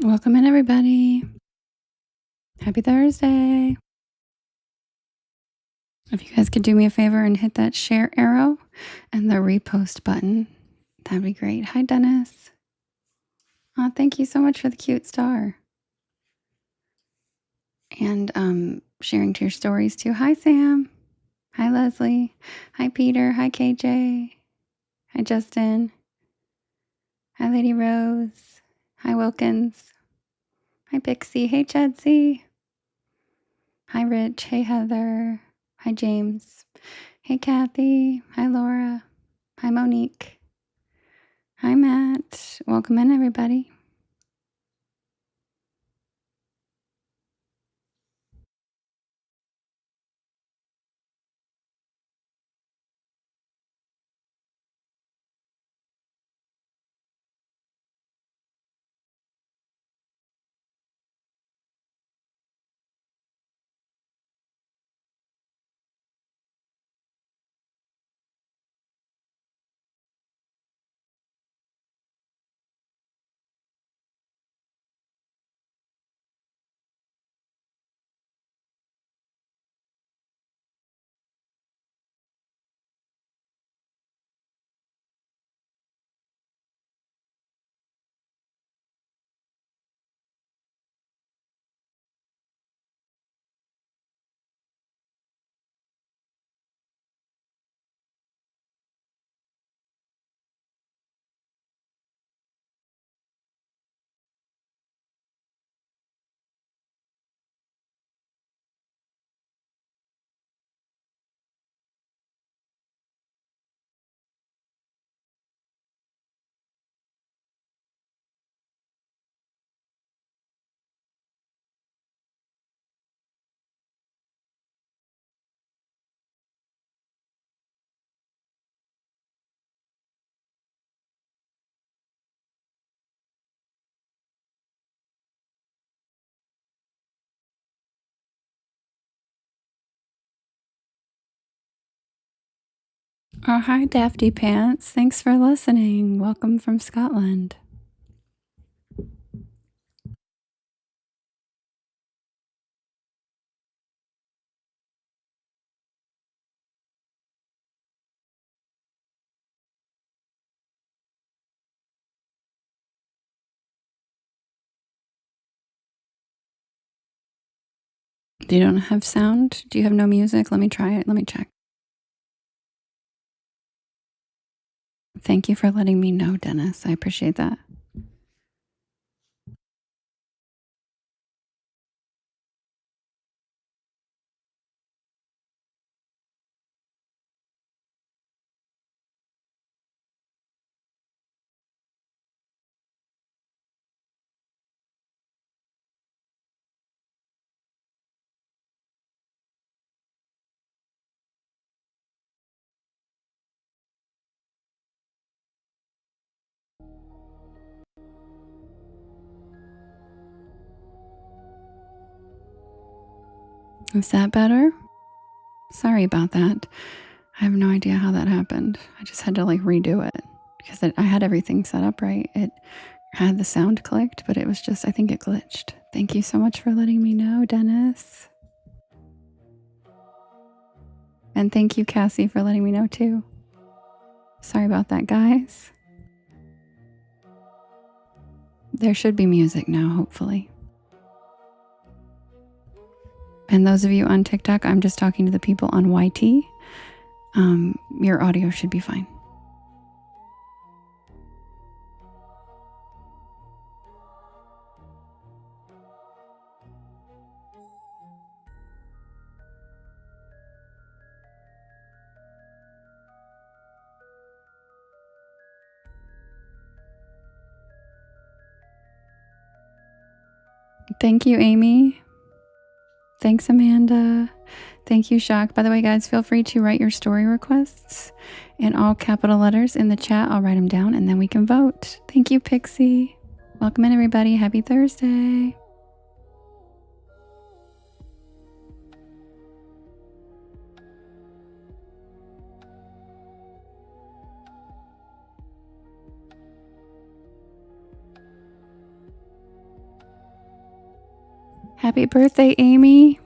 Welcome in, everybody. Happy Thursday. If you guys could do me a favor and hit that share arrow and the repost button, that'd be great. Hi, Dennis. Oh, thank you so much for the cute star. And sharing to your stories too. Hi, Sam. Hi, Leslie. Hi, Peter. Hi, KJ. Hi, Justin. Hi, Lady Rose. Hi, Wilkins. Hi, Pixie. Hey, Chudsy. Hi, Rich. Hey, Heather. Hi, James. Hey, Kathy. Hi, Laura. Hi, Monique. Hi, Matt. Welcome in, everybody. Oh, hi, Dafty Pants. Thanks for listening. Welcome from Scotland. You don't have sound? Do you have no music? Let me try it. Let me check. Thank you for letting me know, Dennis. I appreciate that. Is that better? Sorry about that. I have no idea how that happened. I just had to redo it because I had everything set up right. It had the sound clicked, but it was just, I think it glitched. Thank you so much for letting me know, Dennis. And thank you, Cassie, for letting me know too. Sorry about that, guys. There should be music now, hopefully. And those of you on TikTok, I'm just talking to the people on YT. Your audio should be fine. Thank you, Amy. Thanks, Amanda. Thank you, Shock. By the way, guys, feel free to write your story requests in all capital letters in the chat. I'll write them down and then we can vote. Thank you, Pixie. Welcome in, everybody. Happy Thursday. Happy birthday, Amy.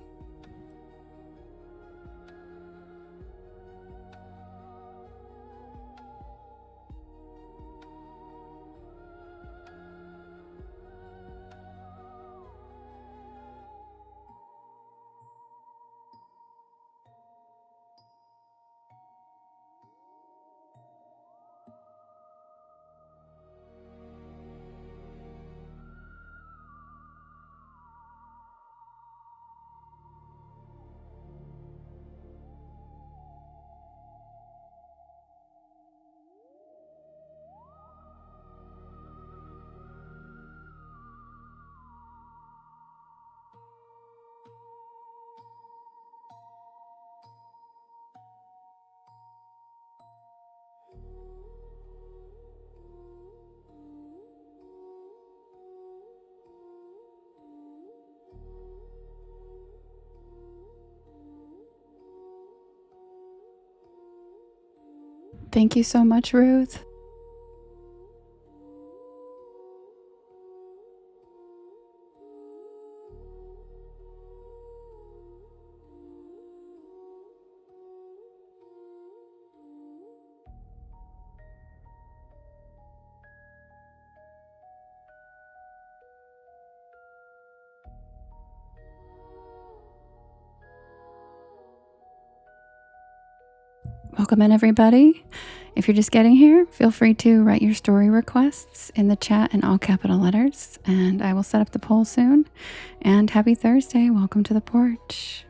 Thank you so much, Ruth. Welcome in, everybody. If you're just getting here, feel free to write your story requests in the chat in all capital letters, and I will set up the poll soon. And happy Thursday. Welcome to the porch.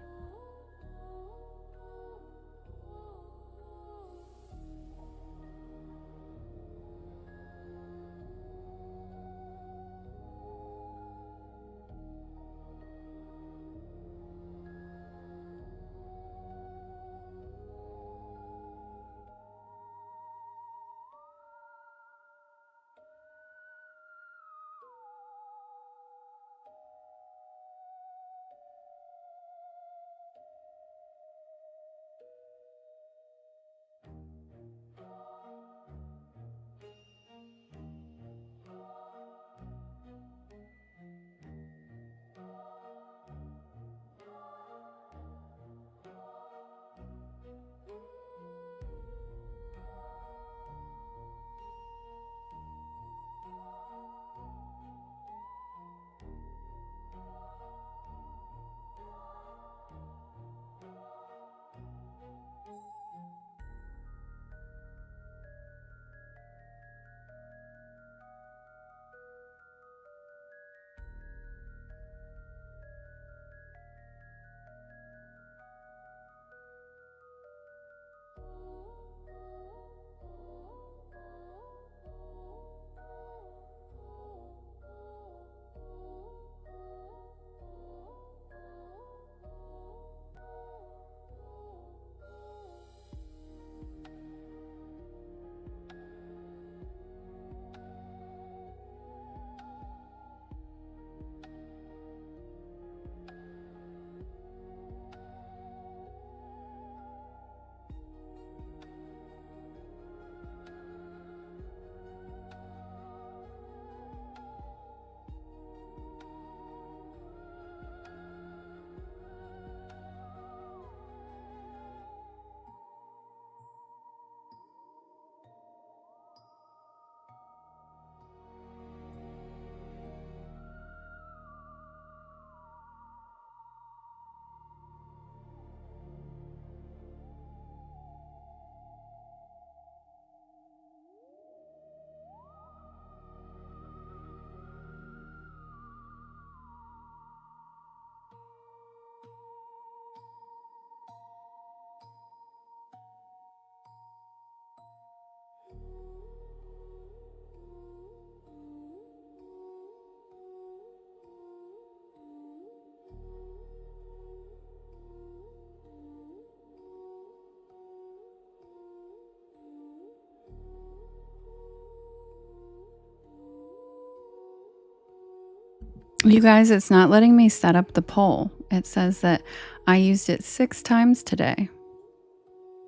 You guys, it's not letting me set up the poll. It says that I used it 6 times today,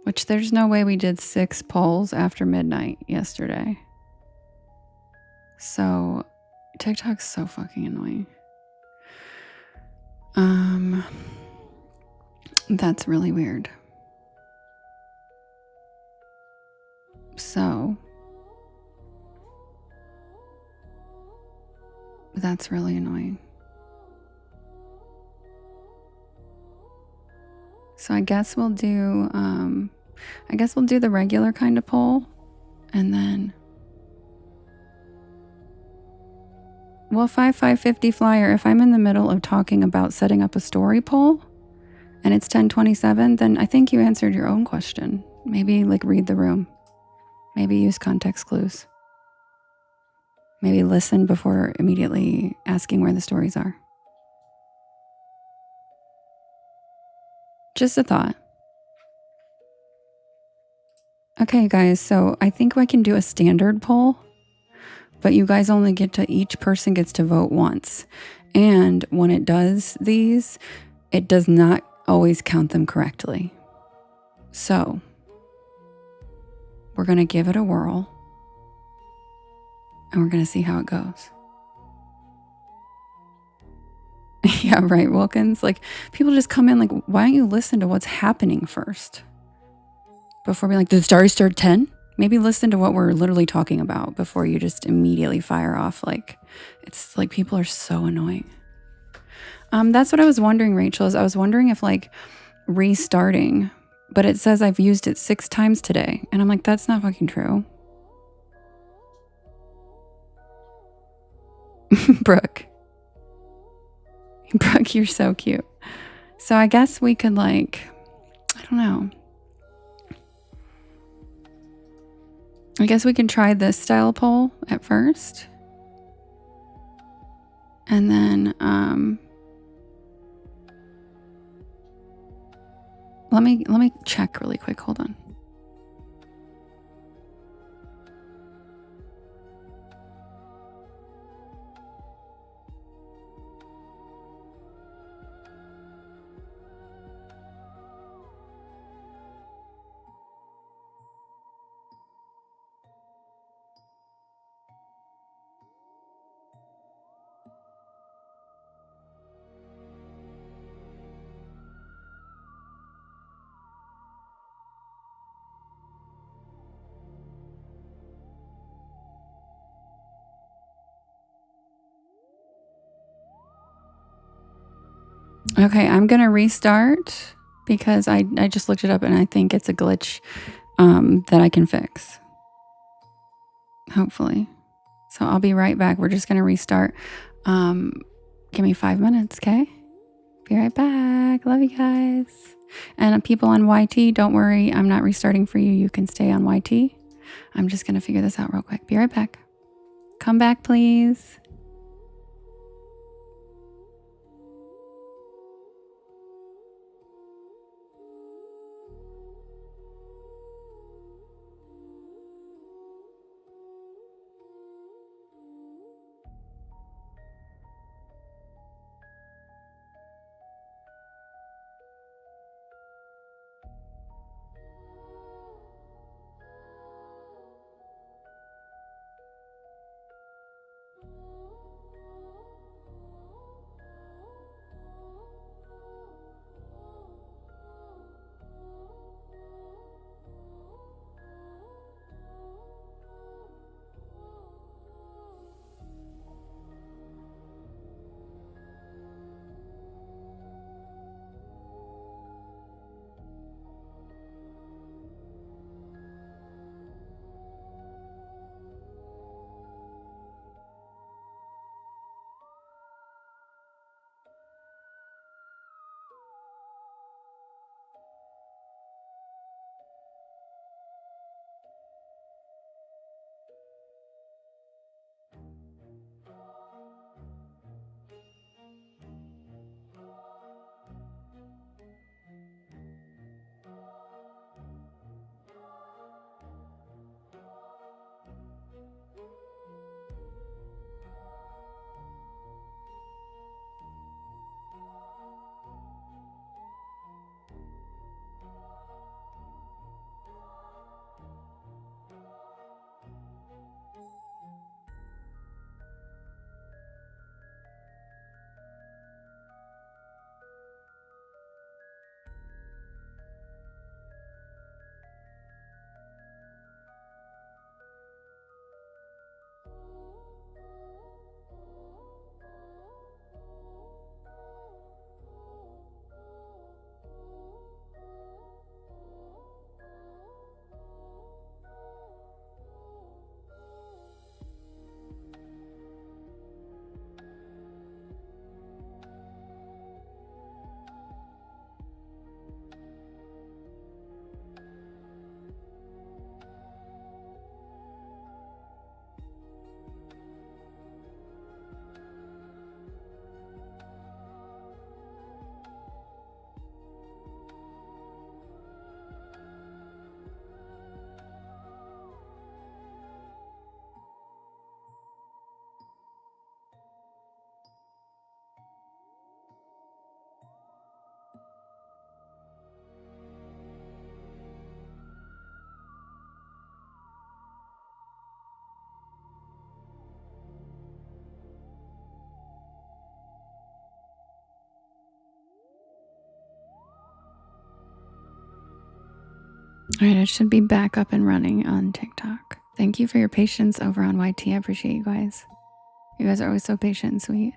which there's no way we did 6 polls after midnight yesterday. So TikTok's so fucking annoying. That's really weird. So that's really annoying. So I guess we'll do the regular kind of poll, and then 5550 flyer, if I'm in the middle of talking about setting up a story poll and it's 10:27, then I think you answered your own question. Maybe like read the room. Maybe use context clues. Maybe listen before immediately asking where the stories are. Just a thought. Okay, guys, so I think I can do a standard poll, but you guys only each person gets to vote once. And when it does these, it does not always count them correctly. So we're going to give it a whirl and we're going to see how it goes. Yeah, right, Wilkins. Like, people just come in like, why don't you listen to what's happening first? Before being like, did the story start 10? Maybe listen to what we're literally talking about before you just immediately fire off. Like, it's like people are so annoying. That's what I was wondering, Rachel, is I was wondering if like restarting, but it says I've used it 6 times today. And I'm like, that's not fucking true. Brooke, you're so cute. So I guess we could like, I don't know. I guess we can try this style poll at first. And then let me check really quick. Hold on. Okay, I'm gonna restart because I just looked it up and I think it's a glitch that I can fix. Hopefully. So I'll be right back. We're just gonna restart. Give me 5 minutes, okay? Be right back. Love you guys. And people on YT, don't worry. I'm not restarting for you. You can stay on YT. I'm just gonna figure this out real quick. Be right back. Come back, please. All right, I should be back up and running on TikTok. Thank you for your patience over on YT. I appreciate you guys. You guys are always so patient and sweet.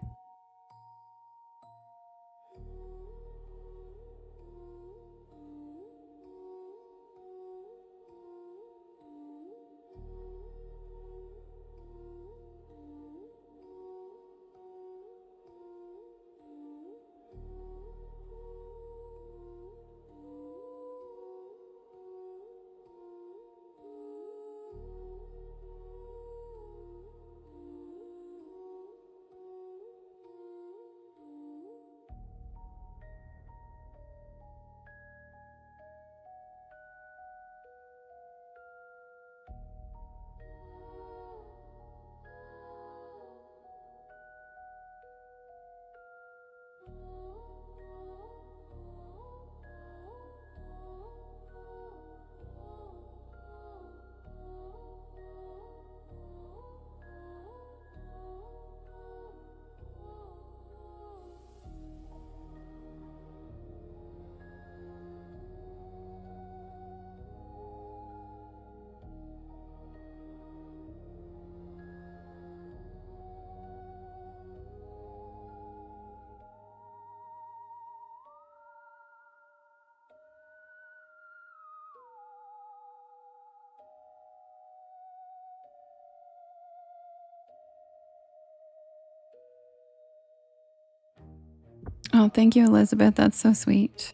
Oh, thank you, Elizabeth. That's so sweet.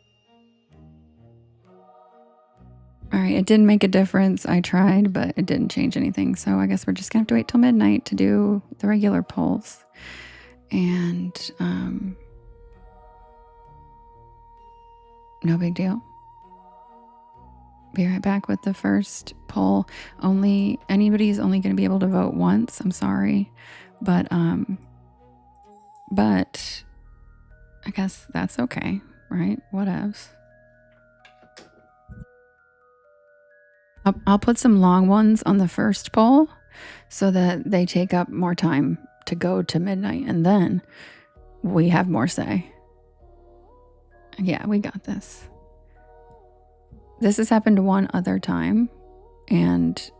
All right, it didn't make a difference. I tried, but it didn't change anything. So I guess we're just gonna have to wait till midnight to do the regular polls. And no big deal. Be right back with the first poll. Anybody's only going to be able to vote once. I'm sorry, but I guess that's okay, right? Whatevs. I'll put some long ones on the first poll so that they take up more time to go to midnight, and then we have more say. Yeah, we got this. This has happened one other time, and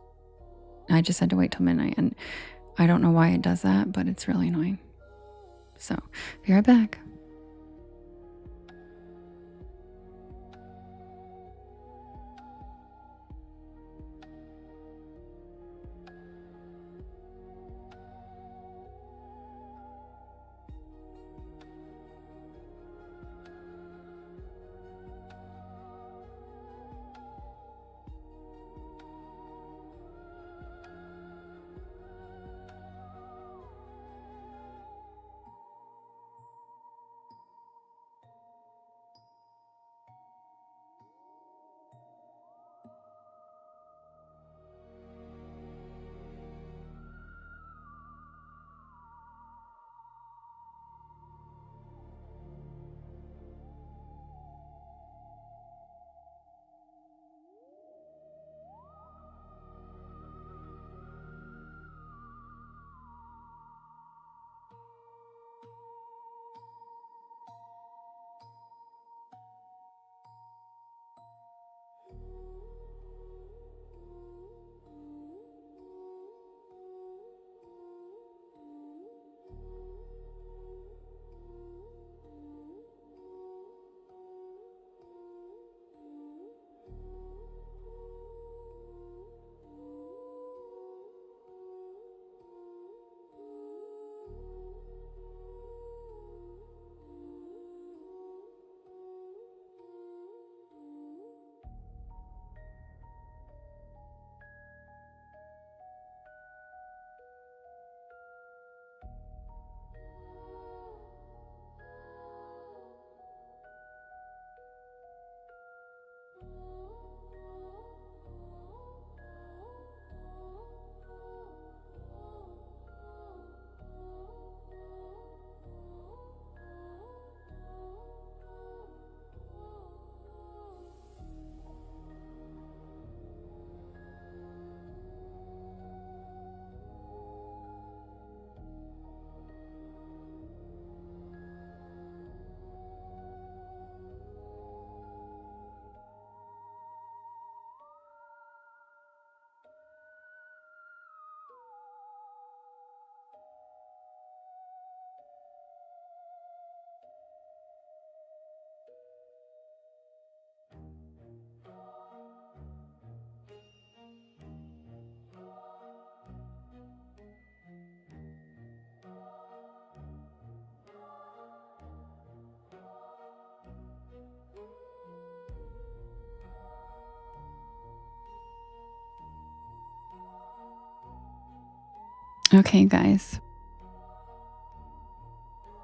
I just had to wait till midnight, and I don't know why it does that, but it's really annoying. So, be right back. Okay, guys.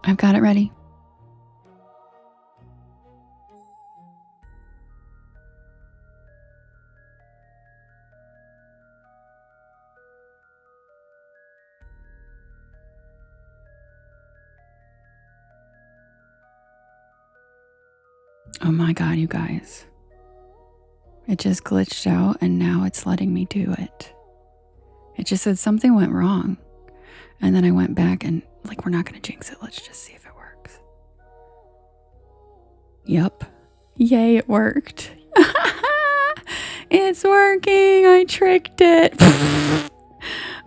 I've got it ready. Oh my God, you guys. It just glitched out and now it's letting me do it. It just said something went wrong. And then I went back and like, we're not going to jinx it. Let's just see if it works. Yep. Yay, it worked. It's working. I tricked it.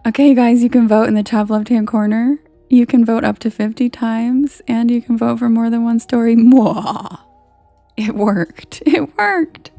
Okay, guys, you can vote in the top left-hand corner. You can vote up to 50 times and you can vote for more than one story. Mwah. It worked. It worked.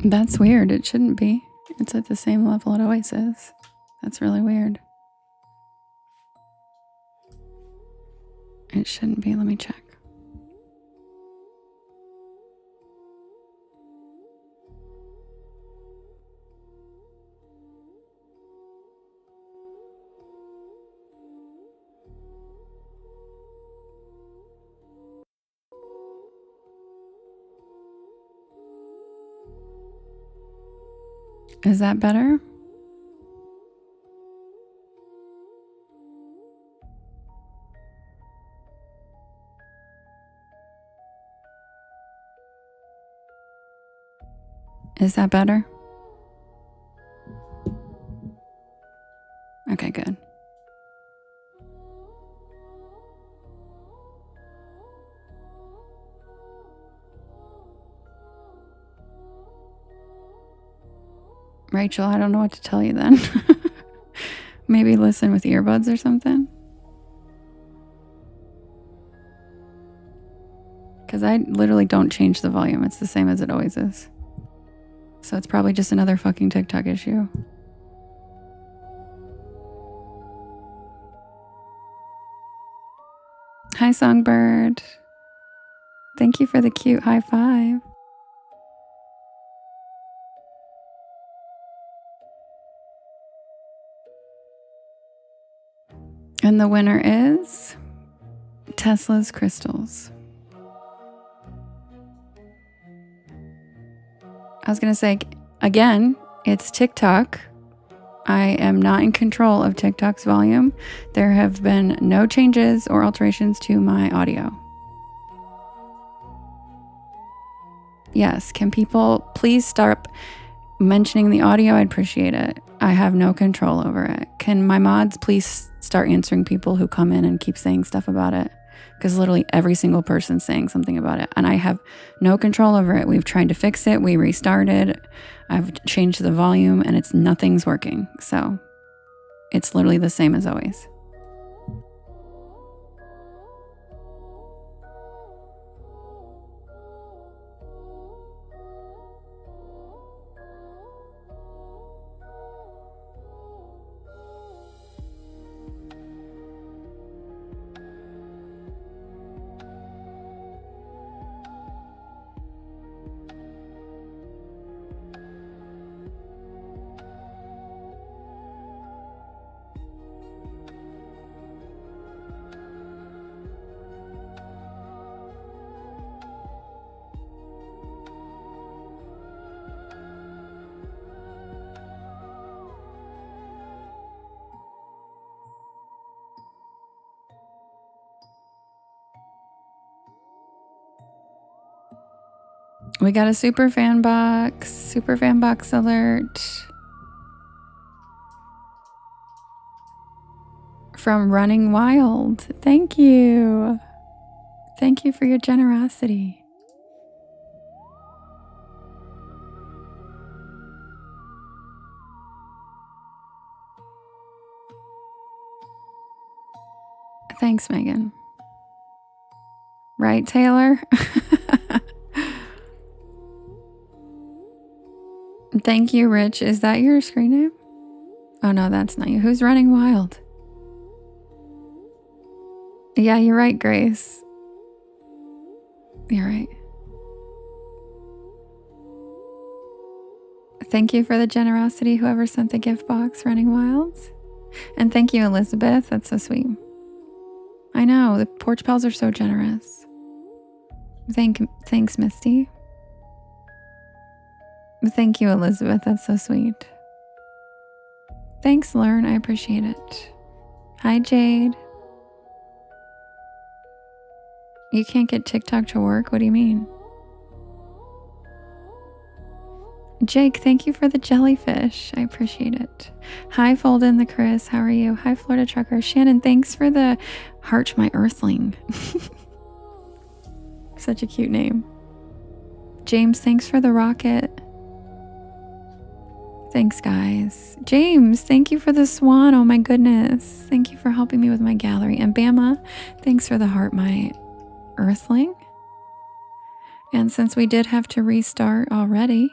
That's weird. It shouldn't be. It's at the same level it always is. That's really weird. It shouldn't be. Let me check. Is that better? Is that better? Okay, good. Rachel, I don't know what to tell you then. Maybe listen with earbuds or something. Because I literally don't change the volume. It's the same as it always is. So it's probably just another fucking TikTok issue. Hi, Songbird. Thank you for the cute high five. And the winner is Tesla's Crystals. I was going to say, again, it's TikTok. I am not in control of TikTok's volume. There have been no changes or alterations to my audio. Yes, can people please start mentioning the audio? I'd appreciate it. I have no control over it. Can my mods please start answering people who come in and keep saying stuff about it? Because literally every single person's saying something about it. And I have no control over it. We've tried to fix it. We restarted. I've changed the volume and nothing's working. So it's literally the same as always. We got a super fan box alert from Running Wild. Thank you. Thank you for your generosity. Thanks, Megan. Right, Taylor? Thank you, Rich. Is that your screen name? Oh, no, that's not you. Who's running wild? Yeah, you're right, Grace. You're right. Thank you for the generosity, whoever sent the gift box, Running Wilds. And thank you, Elizabeth. That's so sweet. I know, the Porch Pals are so generous. Thanks, Misty. Thank you, Elizabeth. That's so sweet. Thanks, Learn. I appreciate it. Hi, Jade. You can't get TikTok to work? What do you mean? Jake, thank you for the jellyfish. I appreciate it. Hi, Folden the Chris. How are you? Hi, Florida Trucker. Shannon, thanks for the Heart My Earthling. Such a cute name. James, thanks for the rocket. Thanks, guys. James, thank you for the swan. Oh my goodness. Thank you for helping me with my gallery. And Bama, thanks for the Heart My Earthling. And since we did have to restart already,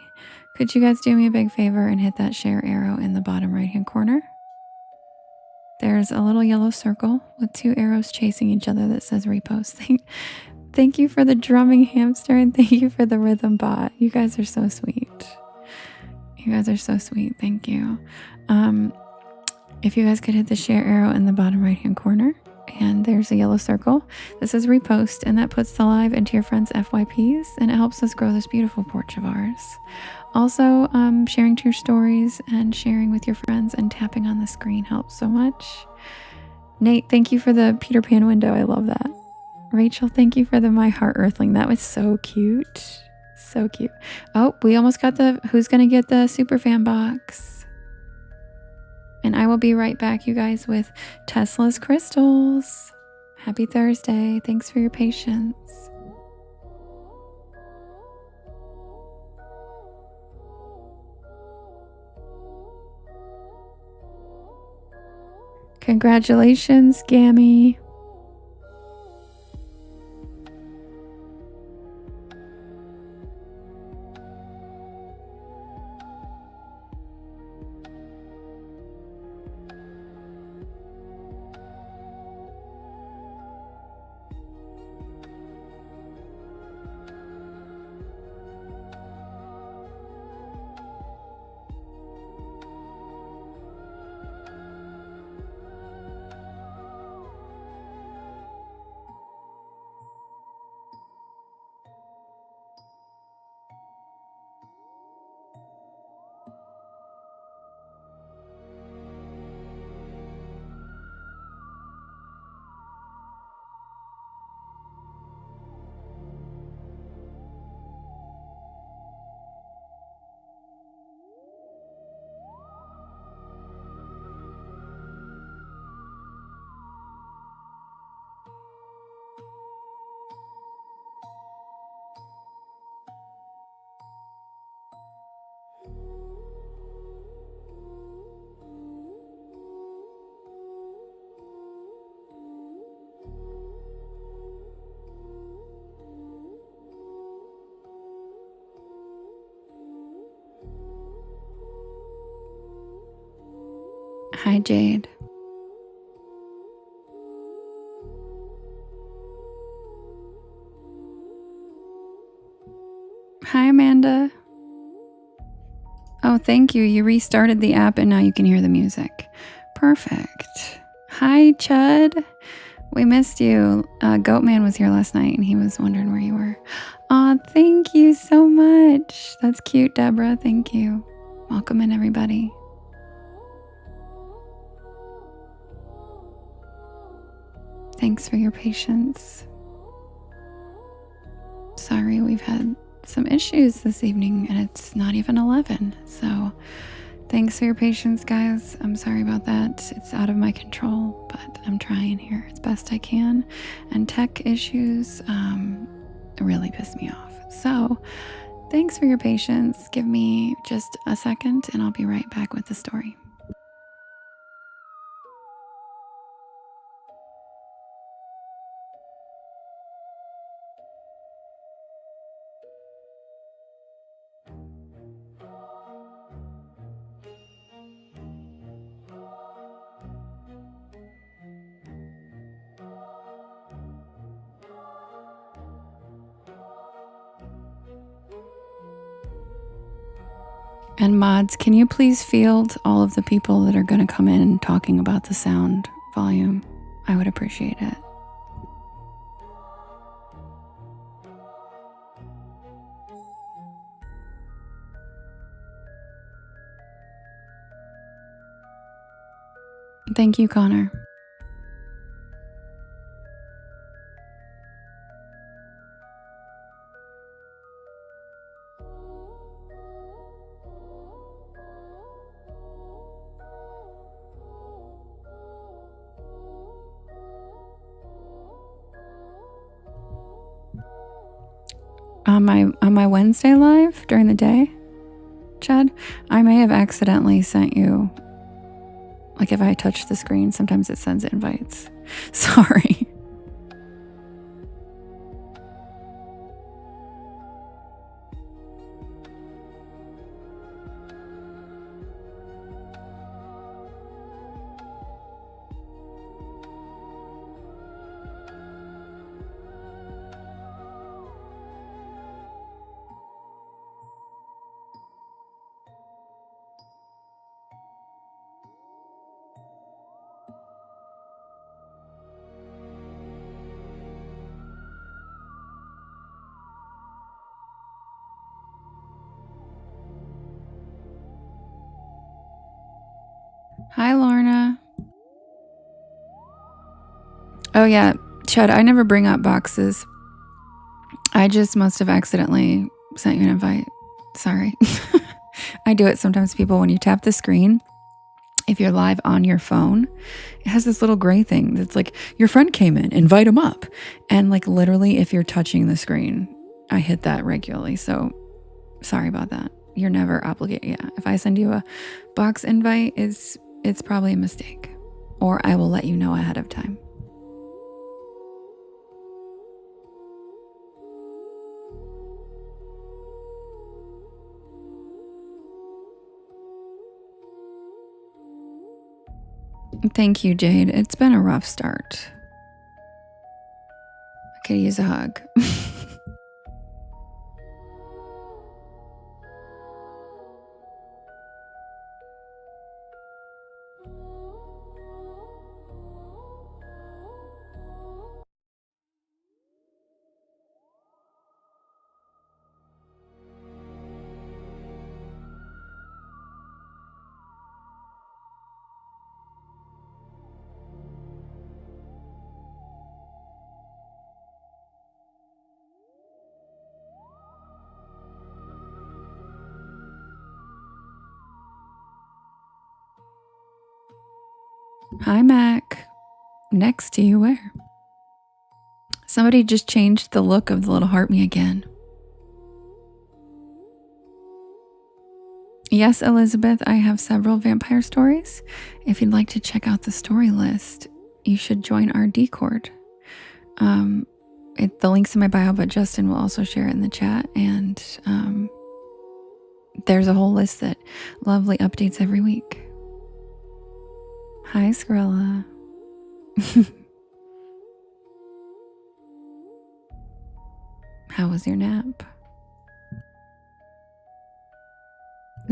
could you guys do me a big favor and hit that share arrow in the bottom right hand corner? There's a little yellow circle with 2 arrows chasing each other that says repost. Thank you for the drumming hamster, and thank you for the rhythm bot. You guys are so sweet. You guys are so sweet. Thank you. If you guys could hit the share arrow in the bottom right hand corner, and there's a yellow circle that says repost, and that puts the live into your friends' FYPs, and it helps us grow this beautiful porch of ours. Also, sharing to your stories and sharing with your friends and tapping on the screen helps so much. Nate, thank you for the Peter Pan window. I love that. Rachel, thank you for the My Heart Earthling. That was so cute. So cute. Oh, we almost got the who's gonna get the super fan box. And I will be right back, you guys, with Tesla's crystals. Happy Thursday. Thanks for your patience. Congratulations, Gammy. Hi, Jade. Hi, Amanda. Oh, thank you. You restarted the app and now you can hear the music. Perfect. Hi, Chud. We missed you. Goatman was here last night and he was wondering where you were. Aw, thank you so much. That's cute, Deborah. Thank you. Welcome in, everybody. Thanks for your patience. Sorry, we've had some issues this evening and it's not even 11. So Thanks for your patience, guys. I'm sorry about that. It's out of my control, but I'm trying here as best I can. And tech issues really piss me off. So thanks for your patience. Give me just a second and I'll be right back with the story. And mods, can you please field all of the people that are going to come in talking about the sound volume? I would appreciate it. Thank you, Connor. On my Wednesday live during the day, Chad, I may have accidentally sent you, like if I touch the screen, sometimes it sends invites. Sorry. Hi, Lorna. Oh, yeah, Chad, I never bring up boxes. I just must have accidentally sent you an invite. Sorry. I do it sometimes, people, when you tap the screen. If you're live on your phone, it has this little gray thing that's like, your friend came in, invite him up. And like literally, if you're touching the screen, I hit that regularly. So sorry about that. You're never obligated. Yeah. If I send you a box invite, it's probably a mistake, or I will let you know ahead of time. Thank you, Jade. It's been a rough start. I could use a hug. Hi, Mac. Next to you, where? Somebody just changed the look of the little heart me again. Yes, Elizabeth, I have several vampire stories. If you'd like to check out the story list, you should join our Discord. The link's in my bio, but Justin will also share it in the chat. And there's a whole list that Lovely updates every week. Hi, Skrilla. How was your nap?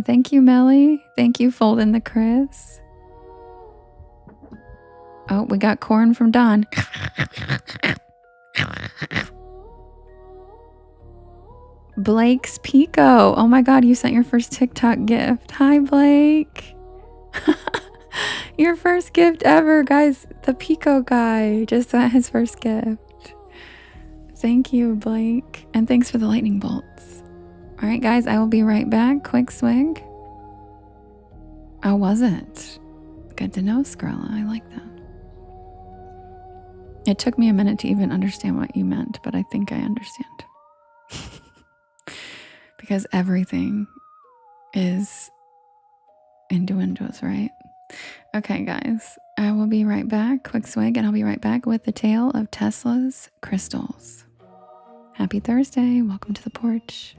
Thank you, Melly. Thank you, Foldin' the Chris. Oh, we got corn from Don. Blake's Pico. Oh my God, you sent your first TikTok gift. Hi, Blake. Your first gift ever, guys. The Pico guy just sent his first gift. Thank you, Blake. And thanks for the lightning bolts. All right, guys, I will be right back. Quick swig. Oh, was it? Good to know, Skrilla. I like that. It took me a minute to even understand what you meant, but I think I understand. Because everything is innuendos, right? Okay, guys. I will be right back. Quick swig, and I'll be right back with the tale of Tesla's crystals. Happy Thursday. Welcome to the porch.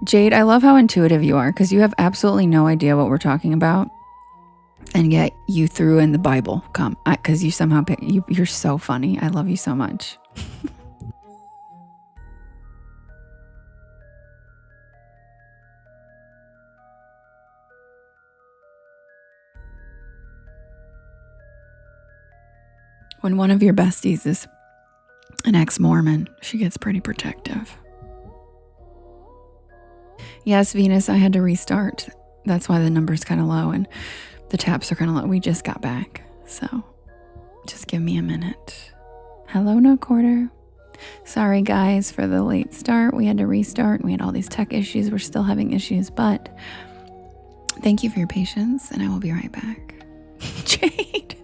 Jade, I love how intuitive you are because you have absolutely no idea what we're talking about. And yet you threw in the Bible. Come, because you somehow you're so funny. I love you so much. When one of your besties is an ex-Mormon, she gets pretty protective. Yes, Venus, I had to restart. That's why the number's kind of low and the taps are kind of low. We just got back, so just give me a minute. Hello, No Quarter. Sorry, guys, for the late start. We had to restart. We had all these tech issues. We're still having issues, but thank you for your patience, and I will be right back. Jade.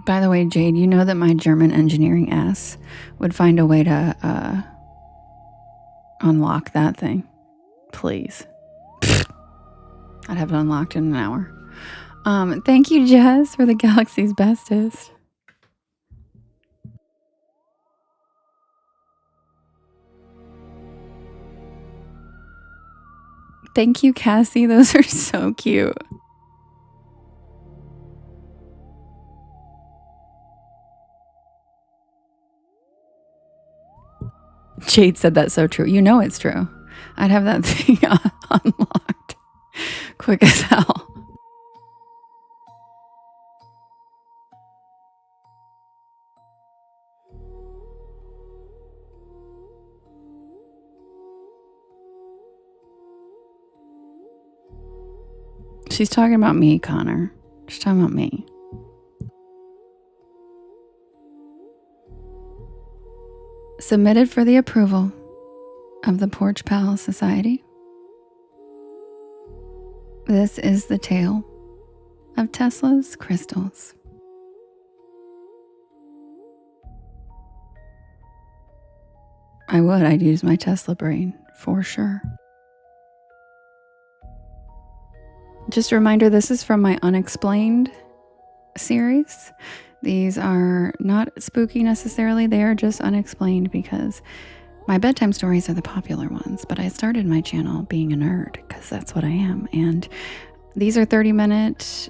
By the way, Jade, you know that my German engineering ass would find a way to unlock that thing. Please. I'd have it unlocked in an hour. Thank you, Jess, for the galaxy's bestest. Thank you, Cassie. Those are so cute. Jade said that's so true. You know it's true. I'd have that thing unlocked quick as hell. She's talking about me, Connor. She's talking about me. Submitted for the approval of the Porch Pal Society. This is the tale of Tesla's crystals. I'd use my Tesla brain for sure. Just a reminder, this is from my Unexplained series. These are not spooky necessarily, they are just unexplained because my bedtime stories are the popular ones, but I started my channel being a nerd because that's what I am. And these are 30-minute,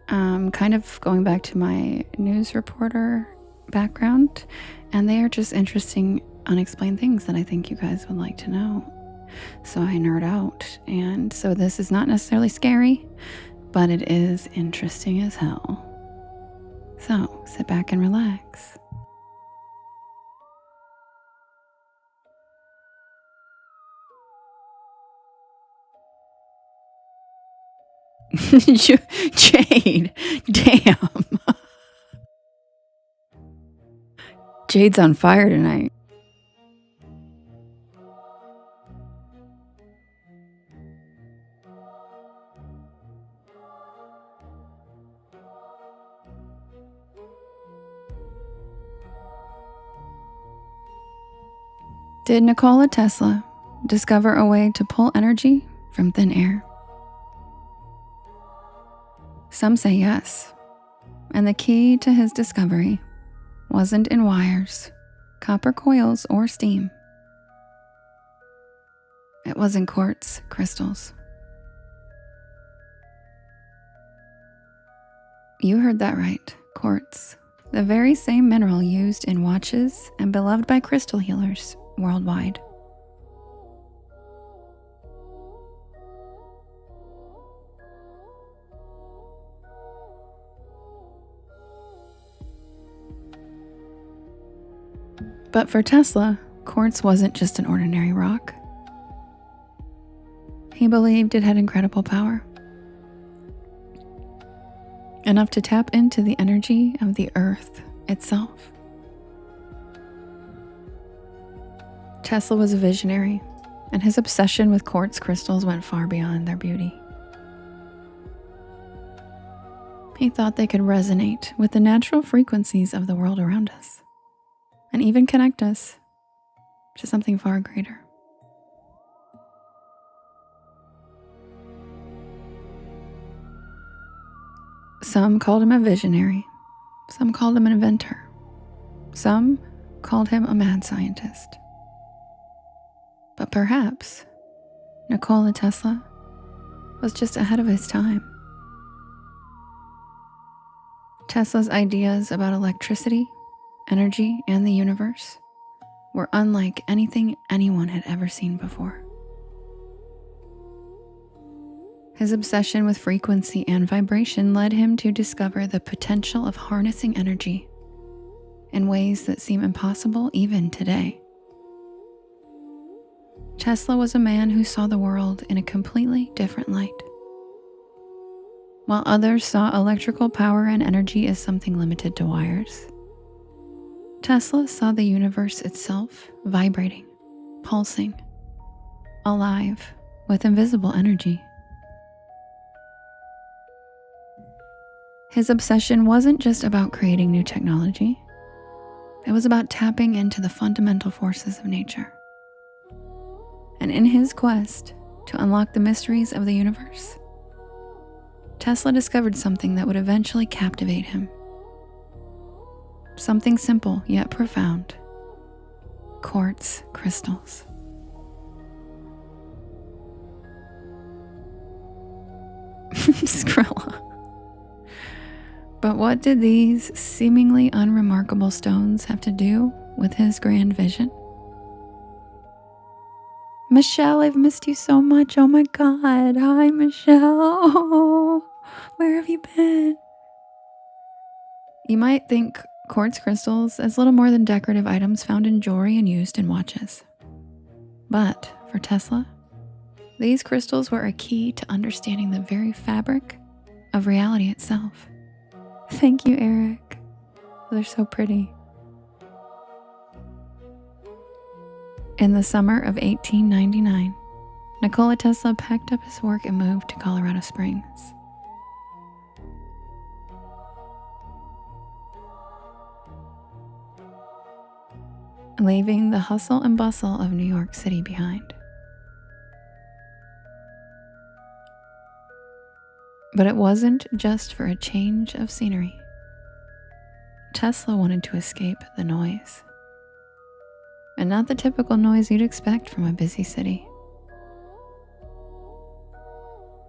kind of going back to my news reporter background, and they are just interesting, unexplained things that I think you guys would like to know. So I nerd out, and so this is not necessarily scary, but it is interesting as hell. So sit back and relax. Jade, damn. Jade's on fire tonight. Did Nikola Tesla discover a way to pull energy from thin air? Some say yes, and the key to his discovery wasn't in wires, copper coils, or steam. It was in quartz crystals. You heard that right. Quartz. The very same mineral used in watches and beloved by crystal healers worldwide. But for Tesla, quartz wasn't just an ordinary rock. He believed it had incredible power. Enough to tap into the energy of the earth itself. Tesla was a visionary, and his obsession with quartz crystals went far beyond their beauty. He thought they could resonate with the natural frequencies of the world around us, and even connect us to something far greater. Some called him a visionary, some called him an inventor, some called him a mad scientist. But perhaps Nikola Tesla was just ahead of his time. Tesla's ideas about electricity, energy, and the universe were unlike anything anyone had ever seen before. His obsession with frequency and vibration led him to discover the potential of harnessing energy in ways that seem impossible even today. Tesla was a man who saw the world in a completely different light. While others saw electrical power and energy as something limited to wires, Tesla saw the universe itself vibrating, pulsing, alive with invisible energy. His obsession wasn't just about creating new technology. It was about tapping into the fundamental forces of nature. And in his quest to unlock the mysteries of the universe, Tesla discovered something that would eventually captivate him. Something simple yet profound: quartz crystals. Skrilla. But what did these seemingly unremarkable stones have to do with his grand vision? Michelle, I've missed you so much. Oh my God. Hi, Michelle. Where have you been? You might think quartz crystals as little more than decorative items found in jewelry and used in watches. But for Tesla, these crystals were a key to understanding the very fabric of reality itself. Thank you, Eric. They're so pretty. In the summer of 1899, Nikola Tesla packed up his work and moved to Colorado Springs. Leaving the hustle and bustle of New York City behind. But it wasn't just for a change of scenery. Tesla wanted to escape the noise. And not the typical noise you'd expect from a busy city.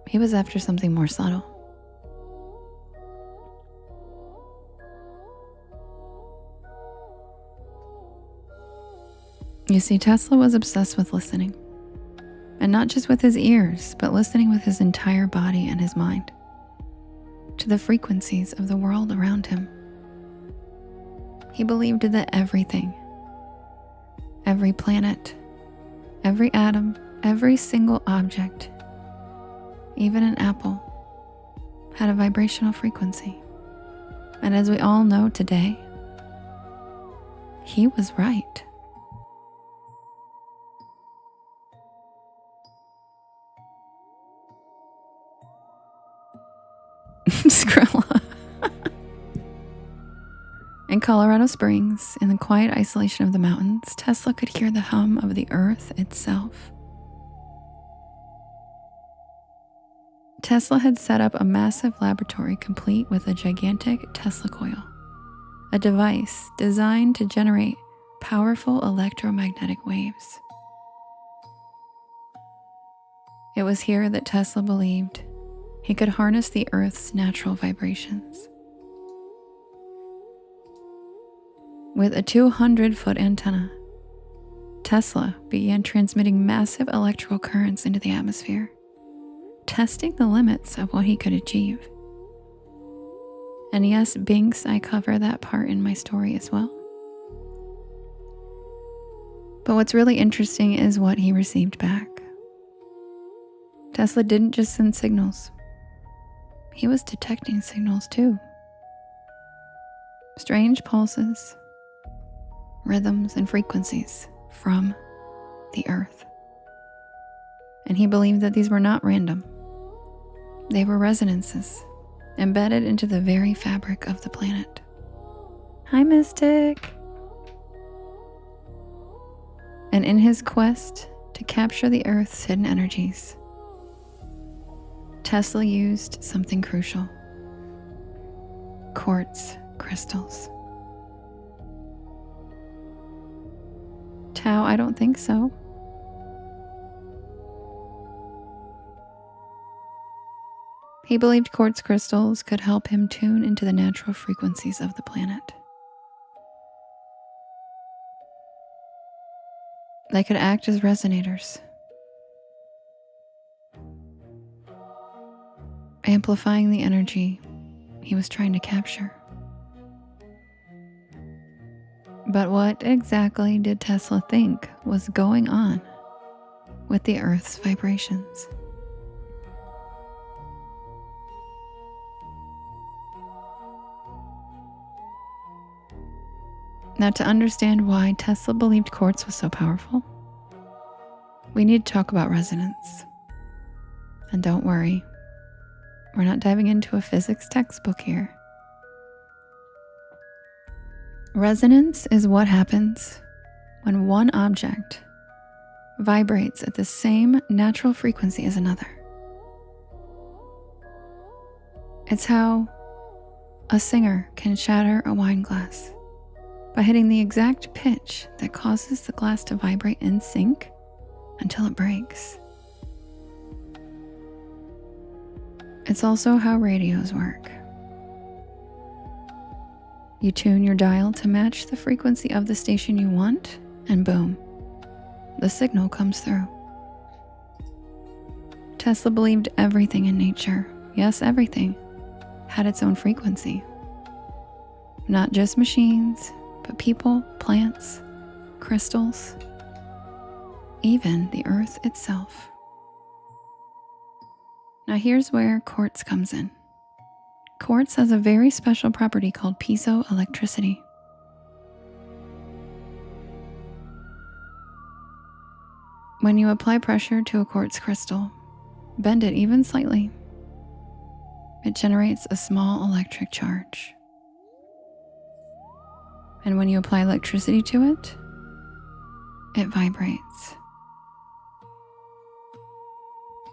He was after something more subtle. You see, Tesla was obsessed with listening. And not just with his ears, but listening with his entire body and his mind to the frequencies of the world around him. He believed that everything, every planet, every atom, every single object, even an apple, had a vibrational frequency. And as we all know today, he was right. Skrilla. In Colorado Springs, in the quiet isolation of the mountains, Tesla could hear the hum of the earth itself. Tesla had set up a massive laboratory complete with a gigantic Tesla coil, a device designed to generate powerful electromagnetic waves. It was here that Tesla believed he could harness the Earth's natural vibrations With a 200-foot antenna, Tesla began transmitting massive electrical currents into the atmosphere, testing the limits of what he could achieve. And yes, Binks, I cover that part in my story as well. But what's really interesting is what he received back. Tesla didn't just send signals. He was detecting signals too. Strange pulses, rhythms, and frequencies from the Earth. And he believed that these were not random. They were resonances embedded into the very fabric of the planet. Hi, Mystic. And in his quest to capture the Earth's hidden energies, Tesla used something crucial: quartz crystals. Tao, I don't think so. He believed quartz crystals could help him tune into the natural frequencies of the planet. They could act as resonators, amplifying the energy he was trying to capture. But what exactly did Tesla think was going on with the Earth's vibrations? Now, to understand why Tesla believed quartz was so powerful, we need to talk about resonance. And don't worry, we're not diving into a physics textbook here. Resonance is what happens when one object vibrates at the same natural frequency as another. It's how a singer can shatter a wine glass by hitting the exact pitch that causes the glass to vibrate in sync until it breaks. It's also how radios work. You tune your dial to match the frequency of the station you want, and boom, the signal comes through. Tesla believed everything in nature, yes, everything, had its own frequency. Not just machines, but people, plants, crystals, even the Earth itself. Now here's where quartz comes in. Quartz has a very special property called piezoelectricity. When you apply pressure to a quartz crystal, bend it even slightly, it generates a small electric charge. And when you apply electricity to it, it vibrates.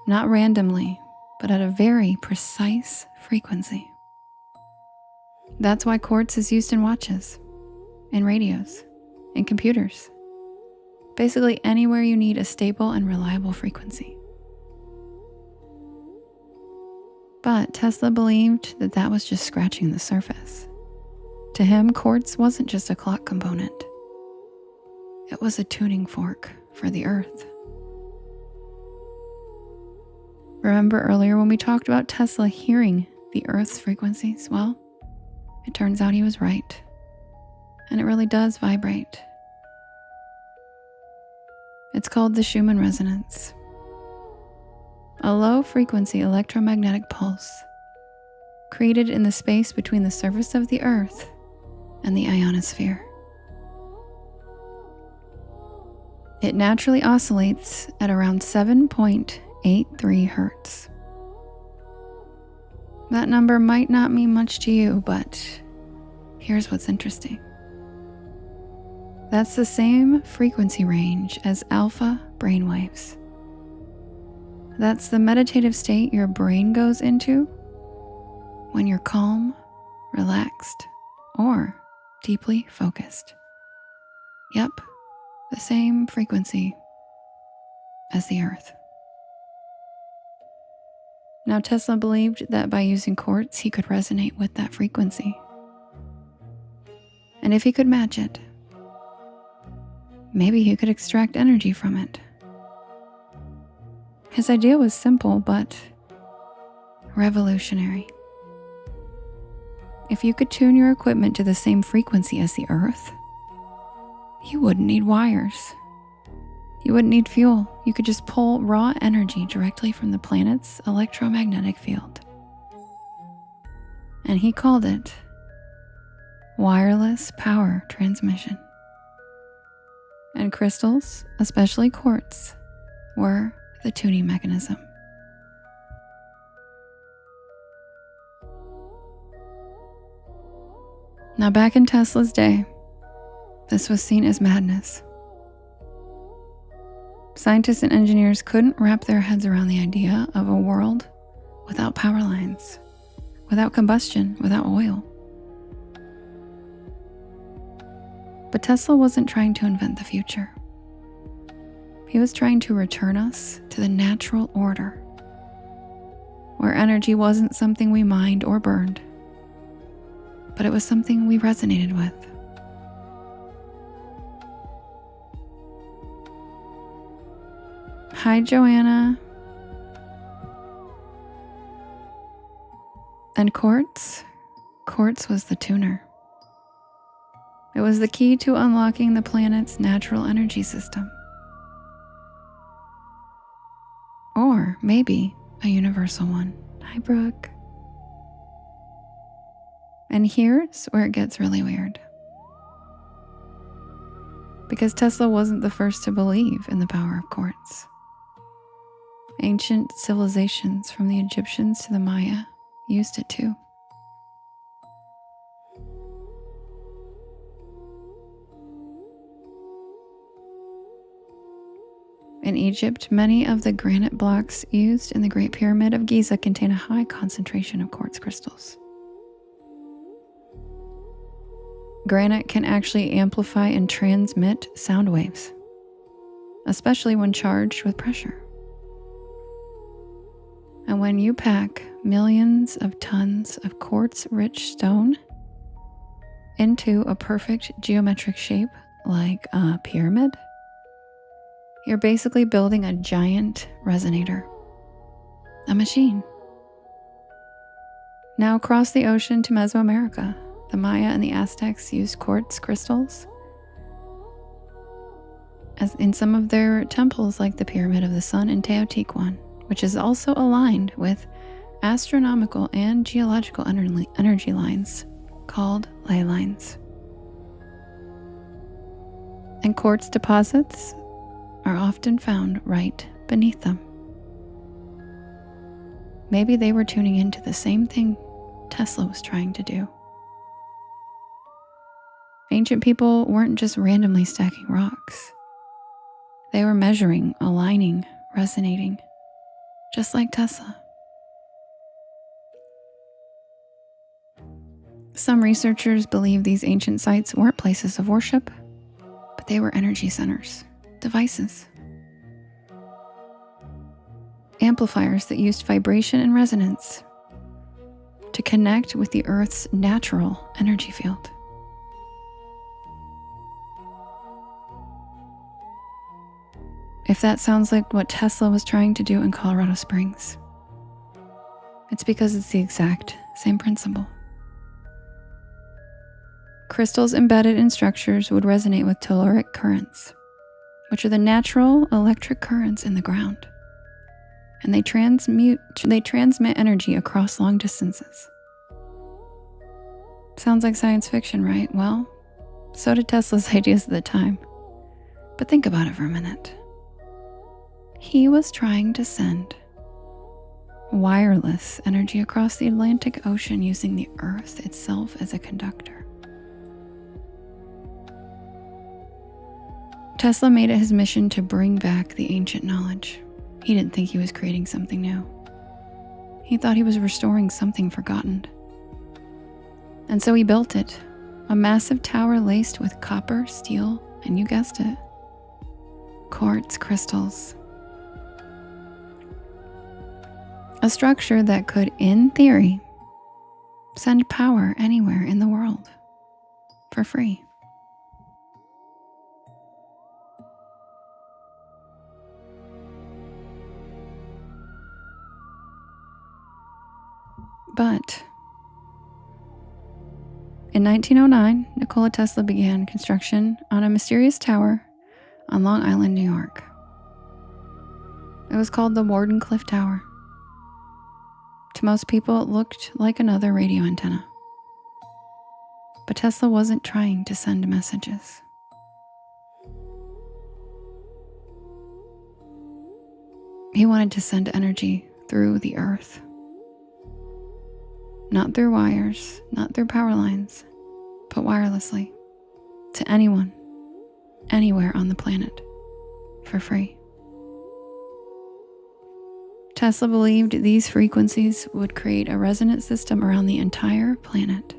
Not randomly, but at a very precise frequency. That's why quartz is used in watches, in radios, in computers. Basically anywhere you need a stable and reliable frequency. But Tesla believed that that was just scratching the surface. To him, quartz wasn't just a clock component. It was a tuning fork for the Earth. Remember earlier when we talked about Tesla hearing the Earth's frequencies? Well, it turns out he was right. And it really does vibrate. It's called the Schumann resonance. A low-frequency electromagnetic pulse created in the space between the surface of the Earth and the ionosphere. It naturally oscillates at around 7.83 hertz. That number might not mean much to you, but here's what's interesting. That's the same frequency range as alpha brainwaves. That's the meditative state your brain goes into when you're calm, relaxed, or deeply focused. Yep, the same frequency as the Earth. Now, Tesla believed that by using quartz, he could resonate with that frequency. And if he could match it, maybe he could extract energy from it. His idea was simple but revolutionary. If you could tune your equipment to the same frequency as the Earth, you wouldn't need wires. You wouldn't need fuel. You could just pull raw energy directly from the planet's electromagnetic field. And he called it wireless power transmission. And crystals, especially quartz, were the tuning mechanism. Now, back in Tesla's day, this was seen as madness. Scientists and engineers couldn't wrap their heads around the idea of a world without power lines, without combustion, without oil. But Tesla wasn't trying to invent the future. He was trying to return us to the natural order, where energy wasn't something we mined or burned, but it was something we resonated with. Hi, Joanna. And quartz was the tuner. It was the key to unlocking the planet's natural energy system. Or maybe a universal one. Hi, Brooke. And here's where it gets really weird. Because Tesla wasn't the first to believe in the power of quartz. Ancient civilizations from the Egyptians to the Maya used it too. In Egypt, many of the granite blocks used in the Great Pyramid of Giza contain a high concentration of quartz crystals. Granite can actually amplify and transmit sound waves, especially when charged with pressure. And when you pack millions of tons of quartz-rich stone into a perfect geometric shape like a pyramid, you're basically building a giant resonator, a machine. Now across the ocean to Mesoamerica, the Maya and the Aztecs used quartz crystals as in some of their temples like the Pyramid of the Sun in Teotihuacan, which is also aligned with astronomical and geological energy lines called ley lines. And quartz deposits are often found right beneath them. Maybe they were tuning into the same thing Tesla was trying to do. Ancient people weren't just randomly stacking rocks. They were measuring, aligning, resonating, just like Tesla. Some researchers believe these ancient sites weren't places of worship, but they were energy centers, devices, amplifiers that used vibration and resonance to connect with the Earth's natural energy field. If that sounds like what Tesla was trying to do in Colorado Springs, it's because it's the exact same principle. Crystals embedded in structures would resonate with telluric currents, which are the natural electric currents in the ground, and they transmit energy across long distances. Sounds like science fiction, right? Well, so did Tesla's ideas at the time. But think about it for a minute. He was trying to send wireless energy across the Atlantic Ocean using the Earth itself as a conductor. Tesla made it his mission to bring back the ancient knowledge. He didn't think he was creating something new. He thought he was restoring something forgotten. And so he built it, a massive tower laced with copper, steel, and you guessed it, quartz crystals. A structure that could, in theory, send power anywhere in the world, for free. But in 1909, Nikola Tesla began construction on a mysterious tower on Long Island, New York. It was called the Wardenclyffe Tower. To most people, it looked like another radio antenna. But Tesla wasn't trying to send messages. He wanted to send energy through the earth. Not through wires, not through power lines, but wirelessly, to anyone, anywhere on the planet, for free. Tesla believed these frequencies would create a resonant system around the entire planet.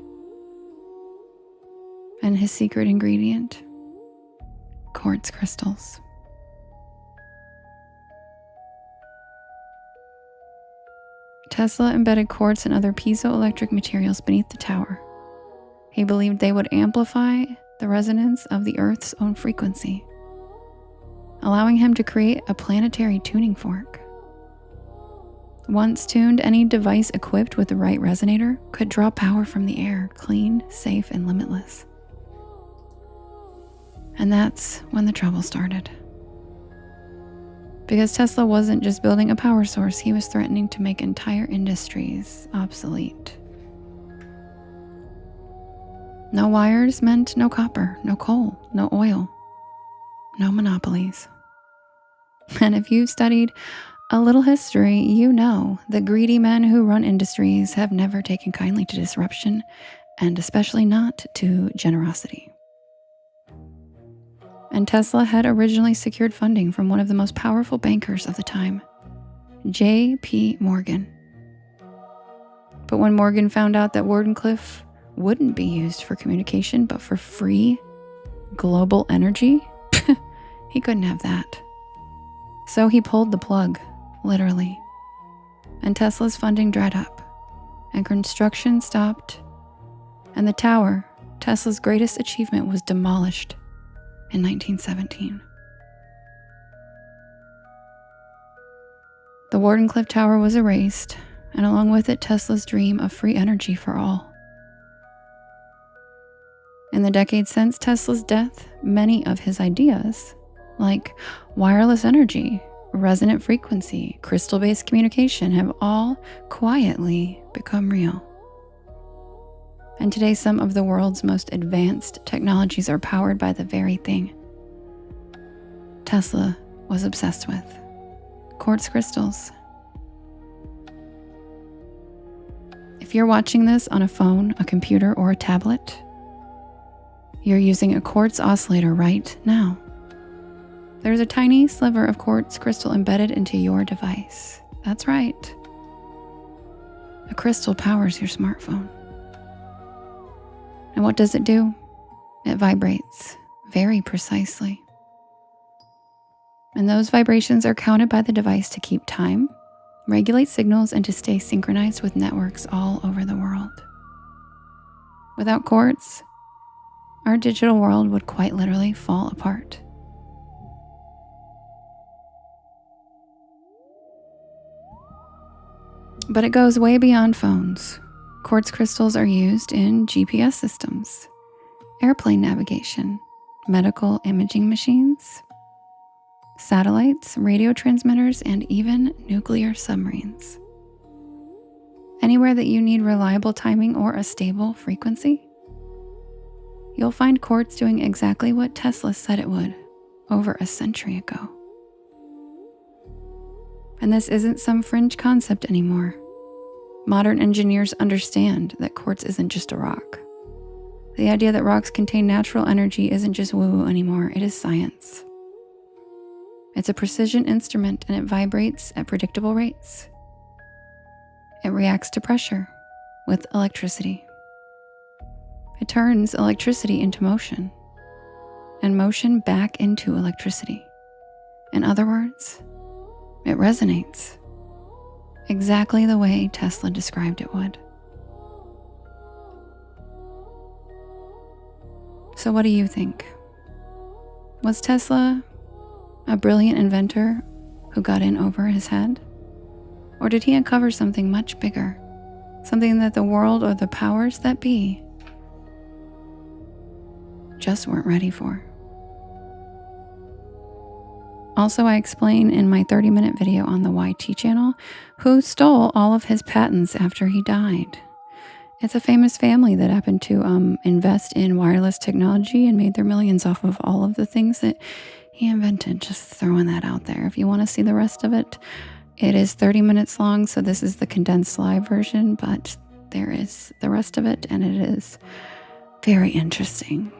And his secret ingredient? Quartz crystals. Tesla embedded quartz and other piezoelectric materials beneath the tower. He believed they would amplify the resonance of the Earth's own frequency, allowing him to create a planetary tuning fork. Once tuned, any device equipped with the right resonator could draw power from the air, clean, safe, and limitless. And that's when the trouble started. Because Tesla wasn't just building a power source, he was threatening to make entire industries obsolete. No wires meant no copper, no coal, no oil, no monopolies. And if you've studied a little history, you know the greedy men who run industries have never taken kindly to disruption, and especially not to generosity. And Tesla had originally secured funding from one of the most powerful bankers of the time, J.P. Morgan. But when Morgan found out that Wardenclyffe wouldn't be used for communication but for free global energy, he couldn't have that. So he pulled the plug, literally. And Tesla's funding dried up, and construction stopped, and the tower, Tesla's greatest achievement, was demolished in 1917. The Wardenclyffe Tower was erased, and along with it, Tesla's dream of free energy for all. In the decades since Tesla's death, many of his ideas, like wireless energy, resonant frequency, crystal-based communication, have all quietly become real. And today, some of the world's most advanced technologies are powered by the very thing Tesla was obsessed with: quartz crystals. If you're watching this on a phone, a computer, or a tablet, you're using a quartz oscillator right now. There's a tiny sliver of quartz crystal embedded into your device. That's right. A crystal powers your smartphone. And what does it do? It vibrates very precisely. And those vibrations are counted by the device to keep time, regulate signals, and to stay synchronized with networks all over the world. Without quartz, our digital world would quite literally fall apart. But it goes way beyond phones. Quartz crystals are used in GPS systems, airplane navigation, medical imaging machines, satellites, radio transmitters, and even nuclear submarines. Anywhere that you need reliable timing or a stable frequency, you'll find quartz doing exactly what Tesla said it would over a century ago. And this isn't some fringe concept anymore. Modern engineers understand that quartz isn't just a rock. The idea that rocks contain natural energy isn't just woo-woo anymore, it is science. It's a precision instrument, and it vibrates at predictable rates. It reacts to pressure with electricity. It turns electricity into motion, and motion back into electricity. In other words, it resonates exactly the way Tesla described it would. So what do you think? Was Tesla a brilliant inventor who got in over his head? Or did he uncover something much bigger? Something that the world or the powers that be just weren't ready for? Also, I explain in my 30-minute video on the YT channel who stole all of his patents after he died. It's a famous family that happened to invest in wireless technology and made their millions off of all of the things that he invented. Just throwing that out there. If you want to see the rest of it, it is 30 minutes long, so this is the condensed live version, but there is the rest of it, and it is very interesting.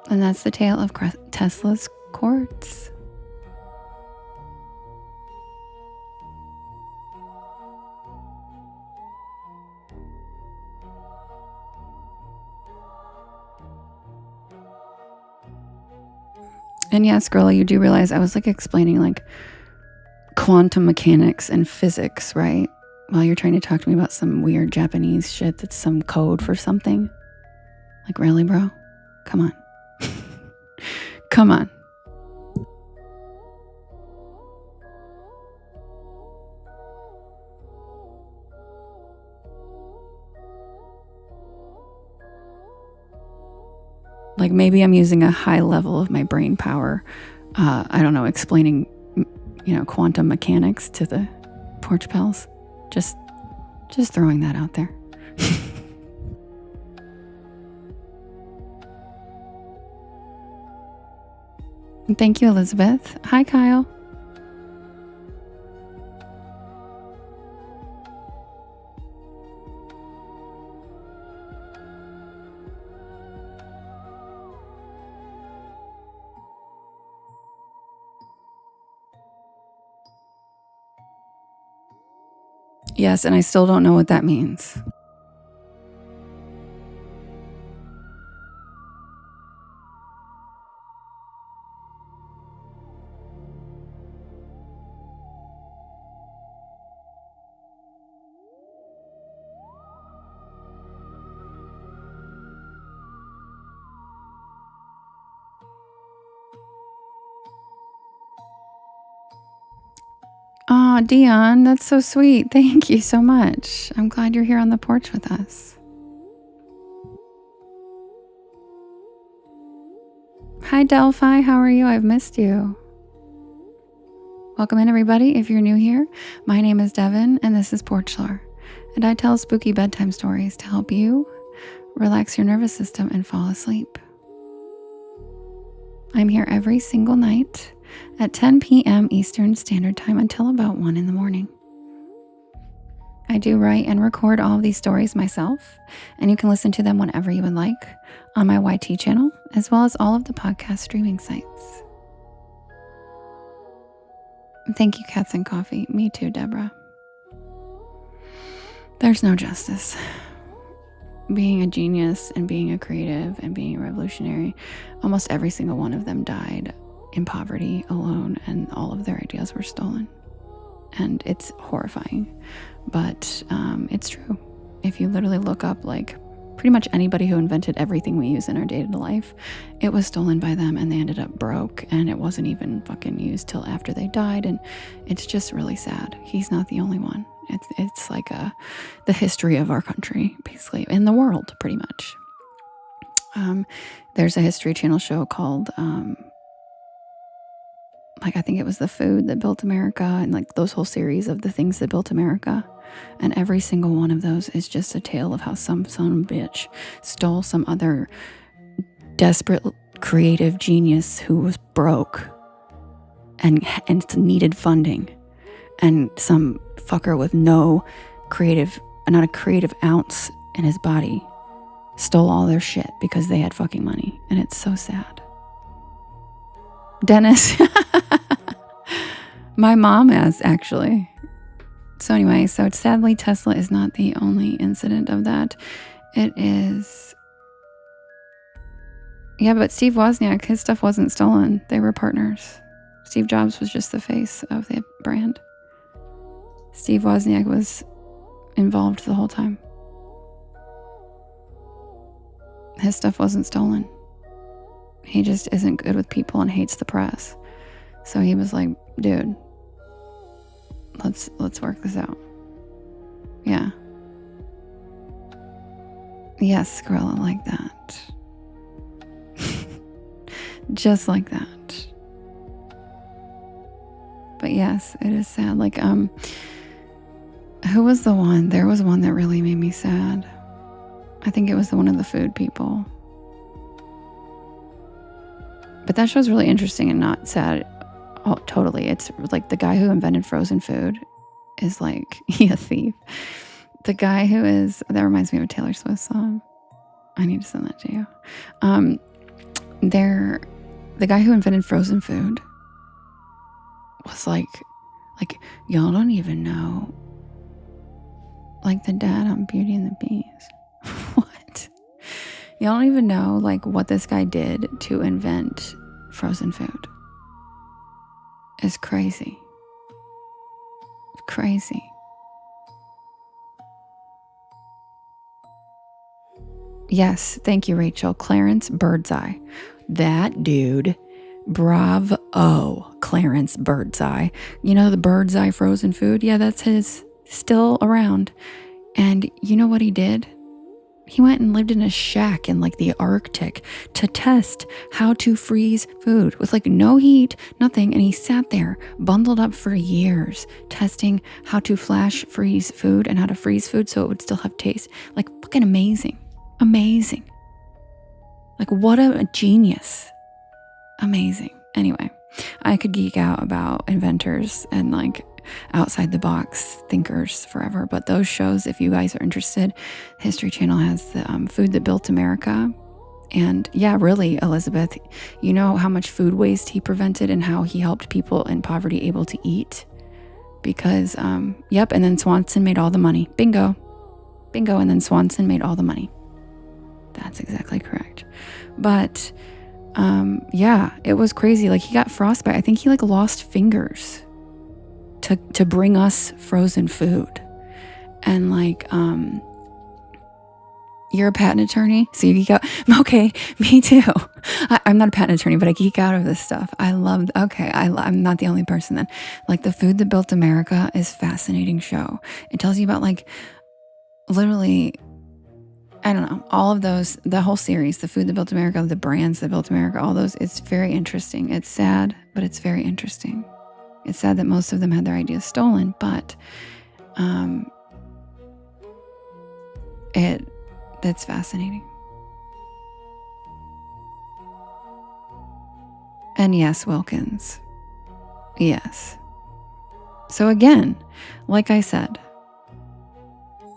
And that's the tale of Tesla's quartz. And yes, girl, you do realize I was like explaining like quantum mechanics and physics, right? While you're trying to talk to me about some weird Japanese shit that's some code for something. Like, really, bro? Come on. Come on. Like, maybe I'm using a high level of my brain power. I don't know, explaining, quantum mechanics to the porch pals. Just throwing that out there. Thank you, Elizabeth. Hi, Kyle. Yes, and I still don't know what that means. Aw, Dion, that's so sweet. Thank you so much. I'm glad you're here on the porch with us. Hi, Delphi. How are you? I've missed you. Welcome in, everybody. If you're new here, my name is Devin, and this is Porch Lore. And I tell spooky bedtime stories to help you relax your nervous system and fall asleep. I'm here every single night at 10 p.m. Eastern Standard Time until about 1 in the morning. I do write and record all of these stories myself, and you can listen to them whenever you would like on my YT channel, as well as all of the podcast streaming sites. Thank you, Cats and Coffee. Me too, Deborah. There's no justice. Being a genius and being a creative and being a revolutionary, almost every single one of them died in poverty alone, and all of their ideas were stolen. And it's horrifying, but it's true. If you literally look up like pretty much anybody who invented everything we use in our day-to-day life, it was stolen by them, and they ended up broke, and it wasn't even fucking used till after they died. And it's just really sad. He's not the only one. It's like the history of our country, basically, in the world, pretty much. There's a History Channel show called I think it was The Food That Built America, and like those whole series of the things that built America. And every single one of those is just a tale of how some son of a bitch stole some other desperate creative genius who was broke and needed funding, and some fucker with not a creative ounce in his body stole all their shit because they had fucking money. And it's so sad. Dennis. My mom has, actually. So anyway, sadly Tesla is not the only incident of that. It is... Yeah, but Steve Wozniak, his stuff wasn't stolen. They were partners. Steve Jobs was just the face of the brand. Steve Wozniak was involved the whole time. his stuff wasn't stolen. He just isn't good with people and hates the press. So he was like, dude, let's work this out. Yeah. Yes, Gorilla, like that. Just like that. But yes, it is sad. Like, who was the one? There was one that really made me sad. I think it was one of the food people. But that show's really interesting and not sad. Oh, totally. It's like the guy who invented frozen food is like a thief. The guy who is, that reminds me of a Taylor Swift song. I need to send that to you. The guy who invented frozen food was like y'all don't even know. Like the dad on Beauty and the Beast. What? Y'all don't even know like what this guy did to invent frozen food. It's crazy. It's crazy. Yes, thank you, Rachel. Clarence Birdseye. That dude. Bravo, Clarence Birdseye. You know the Birdseye frozen food? Yeah, that's his. Still around. And you know what he did? He went and lived in a shack in like the Arctic to test how to freeze food with like no heat, nothing. And he sat there bundled up for years testing how to flash freeze food and how to freeze food so it would still have taste. Like fucking amazing. Amazing. Like what a genius. Amazing. Anyway, I could geek out about inventors and like outside the box thinkers forever, but those shows, if you guys are interested, History Channel has the Food That Built America. And yeah, really, Elizabeth, you know how much food waste he prevented and how he helped people in poverty able to eat? Because yep, and then Swanson made all the money. Bingo, and then Swanson made all the money. That's exactly correct. But yeah, it was crazy. Like he got frostbite. I think he like lost fingers to bring us frozen food. And like you're a patent attorney, so you geek out. Okay, me too. I'm not a patent attorney, but I geek out of this stuff. I'm not the only person then. Like the Food That Built America is a fascinating show. It tells you about like literally, I don't know, all of those, the whole series, the Food That Built America, the brands that built America, all those. It's very interesting. It's sad, but it's very interesting. It's sad that most of them had their ideas stolen, but that's fascinating. And yes, Wilkins. Yes. So again, like I said,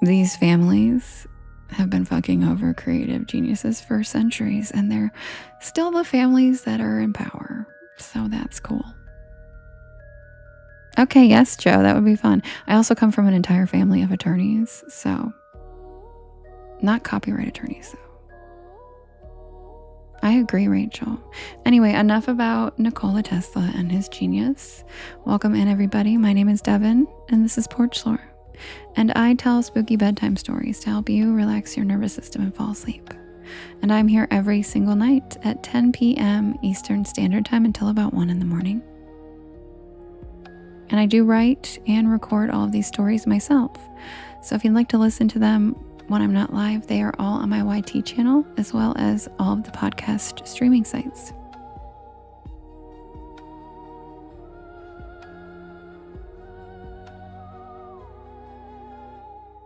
these families have been fucking over creative geniuses for centuries, and they're still the families that are in power. So that's cool. Okay, yes, Joe, that would be fun. I also come from an entire family of attorneys, so not copyright attorneys, though. I agree, Rachel. Anyway, enough about Nikola Tesla and his genius. Welcome in, everybody. My name is Devin, and this is Porch Lore. And I tell spooky bedtime stories to help you relax your nervous system and fall asleep. And I'm here every single night at 10 p.m. Eastern Standard Time until about 1 in the morning. And I do write and record all of these stories myself. So if you'd like to listen to them when I'm not live, they are all on my YT channel, as well as all of the podcast streaming sites.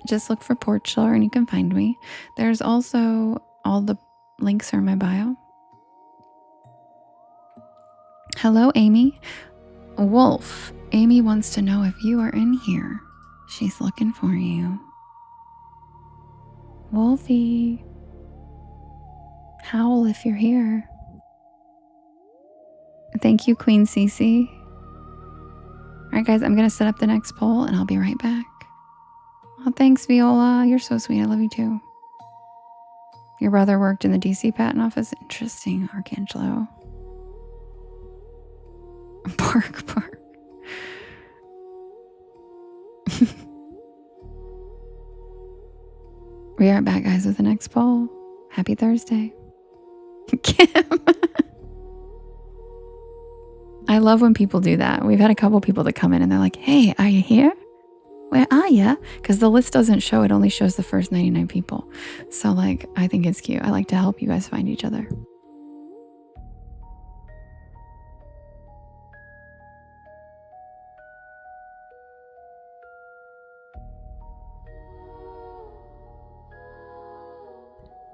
Just look for Porch Lore and you can find me. There's also all the links are in my bio. Hello, Amy. Wolf. Amy wants to know if you are in here. She's looking for you. Wolfie. Howl if you're here. Thank you, Queen Cece. All right, guys, I'm going to set up the next poll and I'll be right back. Oh, thanks, Viola. You're so sweet. I love you too. Your brother worked in the DC patent office. Interesting, Arcangelo. Bark. We are back, guys, with the next poll. Happy Thursday. Kim. I love when people do that. We've had a couple people that come in and they're like, hey, are you here? Where are you? Because the list doesn't show. It only shows the first 99 people. So like, I think it's cute. I like to help you guys find each other.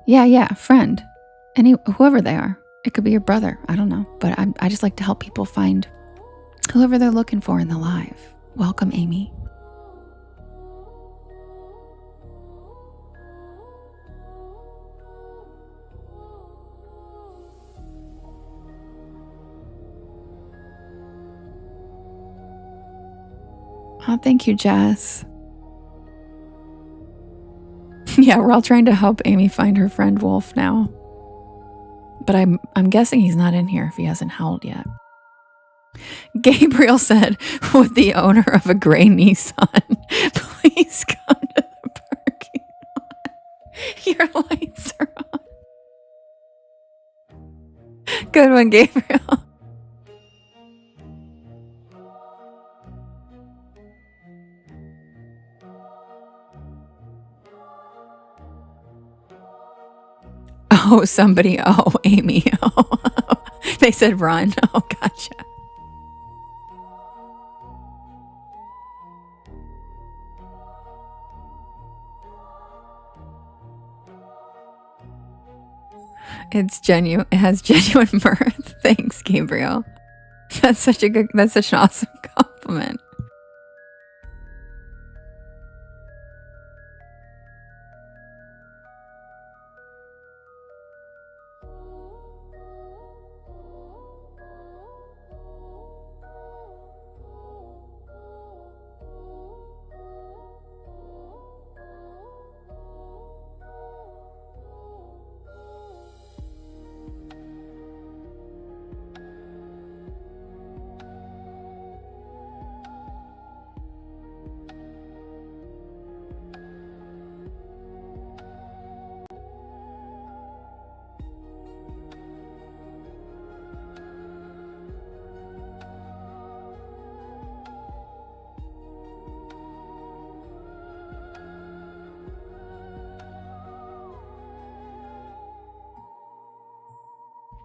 Yeah, friend. Whoever they are. It could be your brother. I don't know. But I just like to help people find whoever they're looking for in the live. Welcome, Amy. Oh, thank you, Jess. Yeah, we're all trying to help Amy find her friend Wolf now. But I'm guessing he's not in here if he hasn't howled yet. Gabriel said, with the owner of a gray Nissan, please come to the parking lot. Your lights are on. Good one, Gabriel. Oh, somebody. Oh, Amy. Oh, they said run. Oh, gotcha. It's genuine. It has genuine mirth. Thanks, Gabriel. That's such an awesome compliment.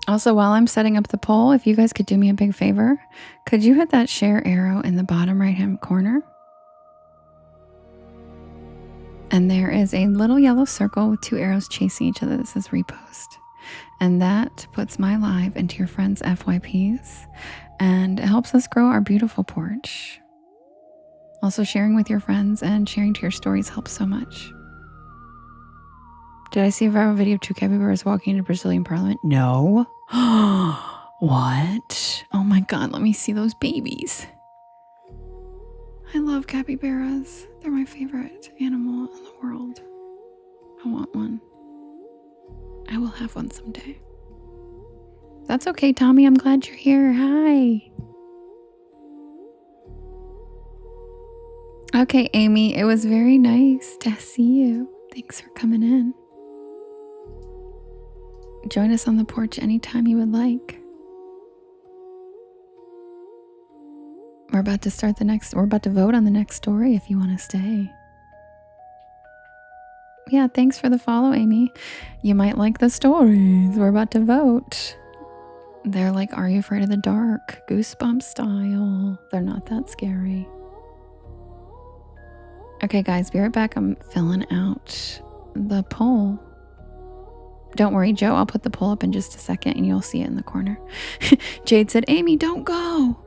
Also, while I'm setting up the poll, if you guys could do me a big favor, could you hit that share arrow in the bottom right-hand corner? And there is a little yellow circle with 2 arrows chasing each other that says repost. And that puts my live into your friends' FYPs. And it helps us grow our beautiful porch. Also, sharing with your friends and sharing to your stories helps so much. Did I see a viral video of 2 capybaras walking into Brazilian parliament? No. What? Oh my God, let me see those babies. I love capybaras. They're my favorite animal in the world. I want one. I will have one someday. That's okay, Tommy. I'm glad you're here. Hi. Okay, Amy, it was very nice to see you. Thanks for coming in. Join us on the porch anytime you would like. We're about to vote on the next story if you want to stay. Yeah, thanks for the follow, Amy. You might like the stories. We're about to vote. They're like, are you afraid of the dark? Goosebump style. They're not that scary. Okay, guys, be right back. I'm filling out the poll. Don't worry, Joe. I'll put the poll up in just a second and you'll see it in the corner. Jade said, Amy, don't go.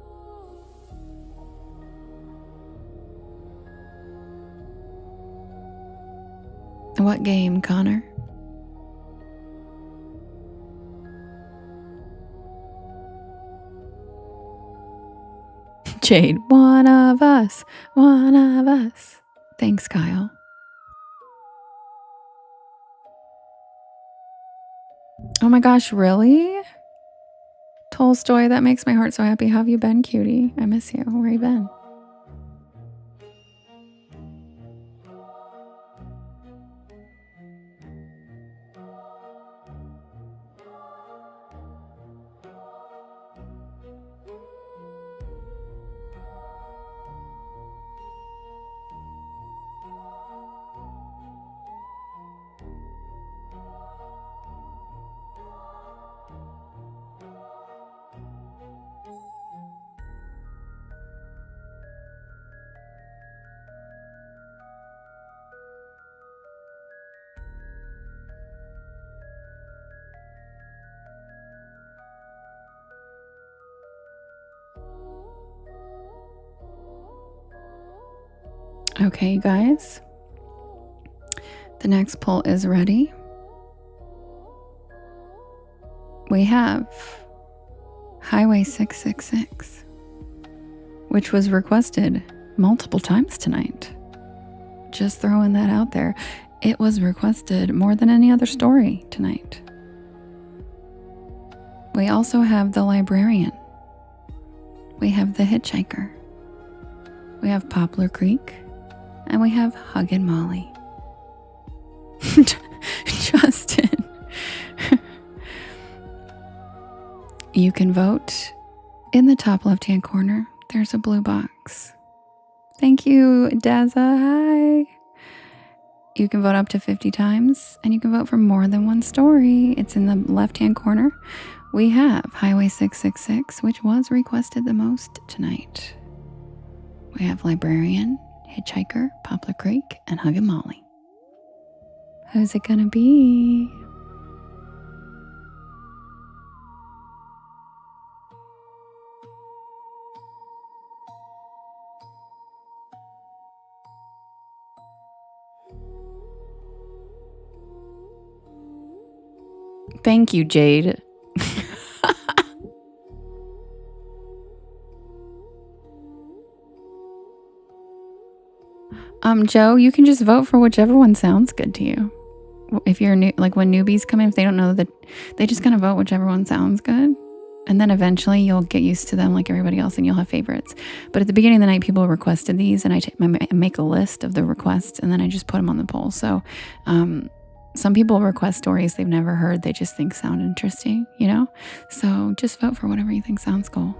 What game, Connor? Jade, one of us. Thanks, Kyle. Oh my gosh, really? Tolstoy, that makes my heart so happy. How have you been, cutie? I miss you. Where you been? Okay, you guys. The next pull is ready. We have Highway 666, which was requested multiple times tonight. Just throwing that out there. It was requested more than any other story tonight. We also have the librarian. We have the hitchhiker. We have Poplar Creek. And we have Huggin' Molly. Justin. You can vote in the top left-hand corner. There's a blue box. Thank you, Daza. Hi. You can vote up to 50 times, and you can vote for more than one story. It's in the left-hand corner. We have Highway 666, which was requested the most tonight. We have Librarian, Hitchhiker, Poplar Creek, and Huggin' Molly. Who's it gonna be? Thank you, Jade. Joe, you can just vote for whichever one sounds good to you. If you're new, like when newbies come in, if they don't know that, they just kind of vote whichever one sounds good. And then eventually you'll get used to them like everybody else and you'll have favorites. But at the beginning of the night, people requested these and I make a list of the requests and then I just put them on the poll. So some people request stories they've never heard. They just think sound interesting, you know? So just vote for whatever you think sounds cool.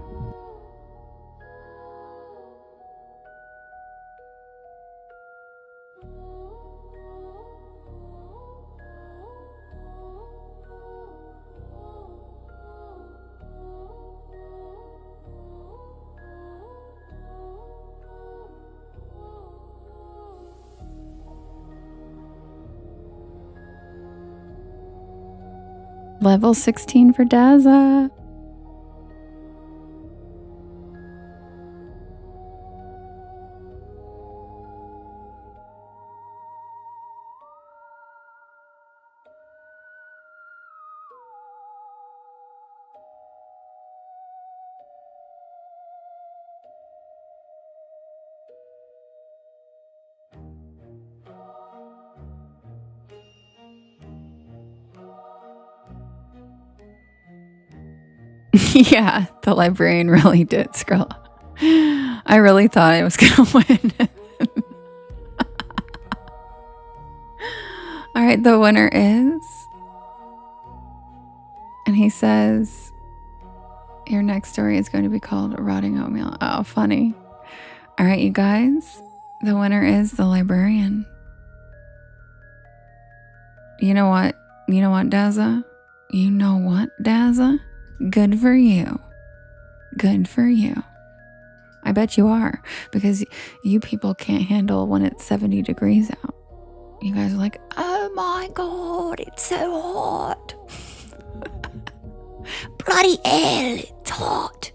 Level 16 for Daza. Yeah, the librarian really did scroll. I really thought I was going to win. All right, the winner is... And he says, your next story is going to be called Rotting Oatmeal. Oh, funny. All right, you guys, the winner is the librarian. You know what? You know what, Daza? You know what, Daza? Good for you. Good for you. I bet you are, because you people can't handle when it's 70 degrees out. You guys are like, oh my God, it's so hot. Bloody hell, it's hot.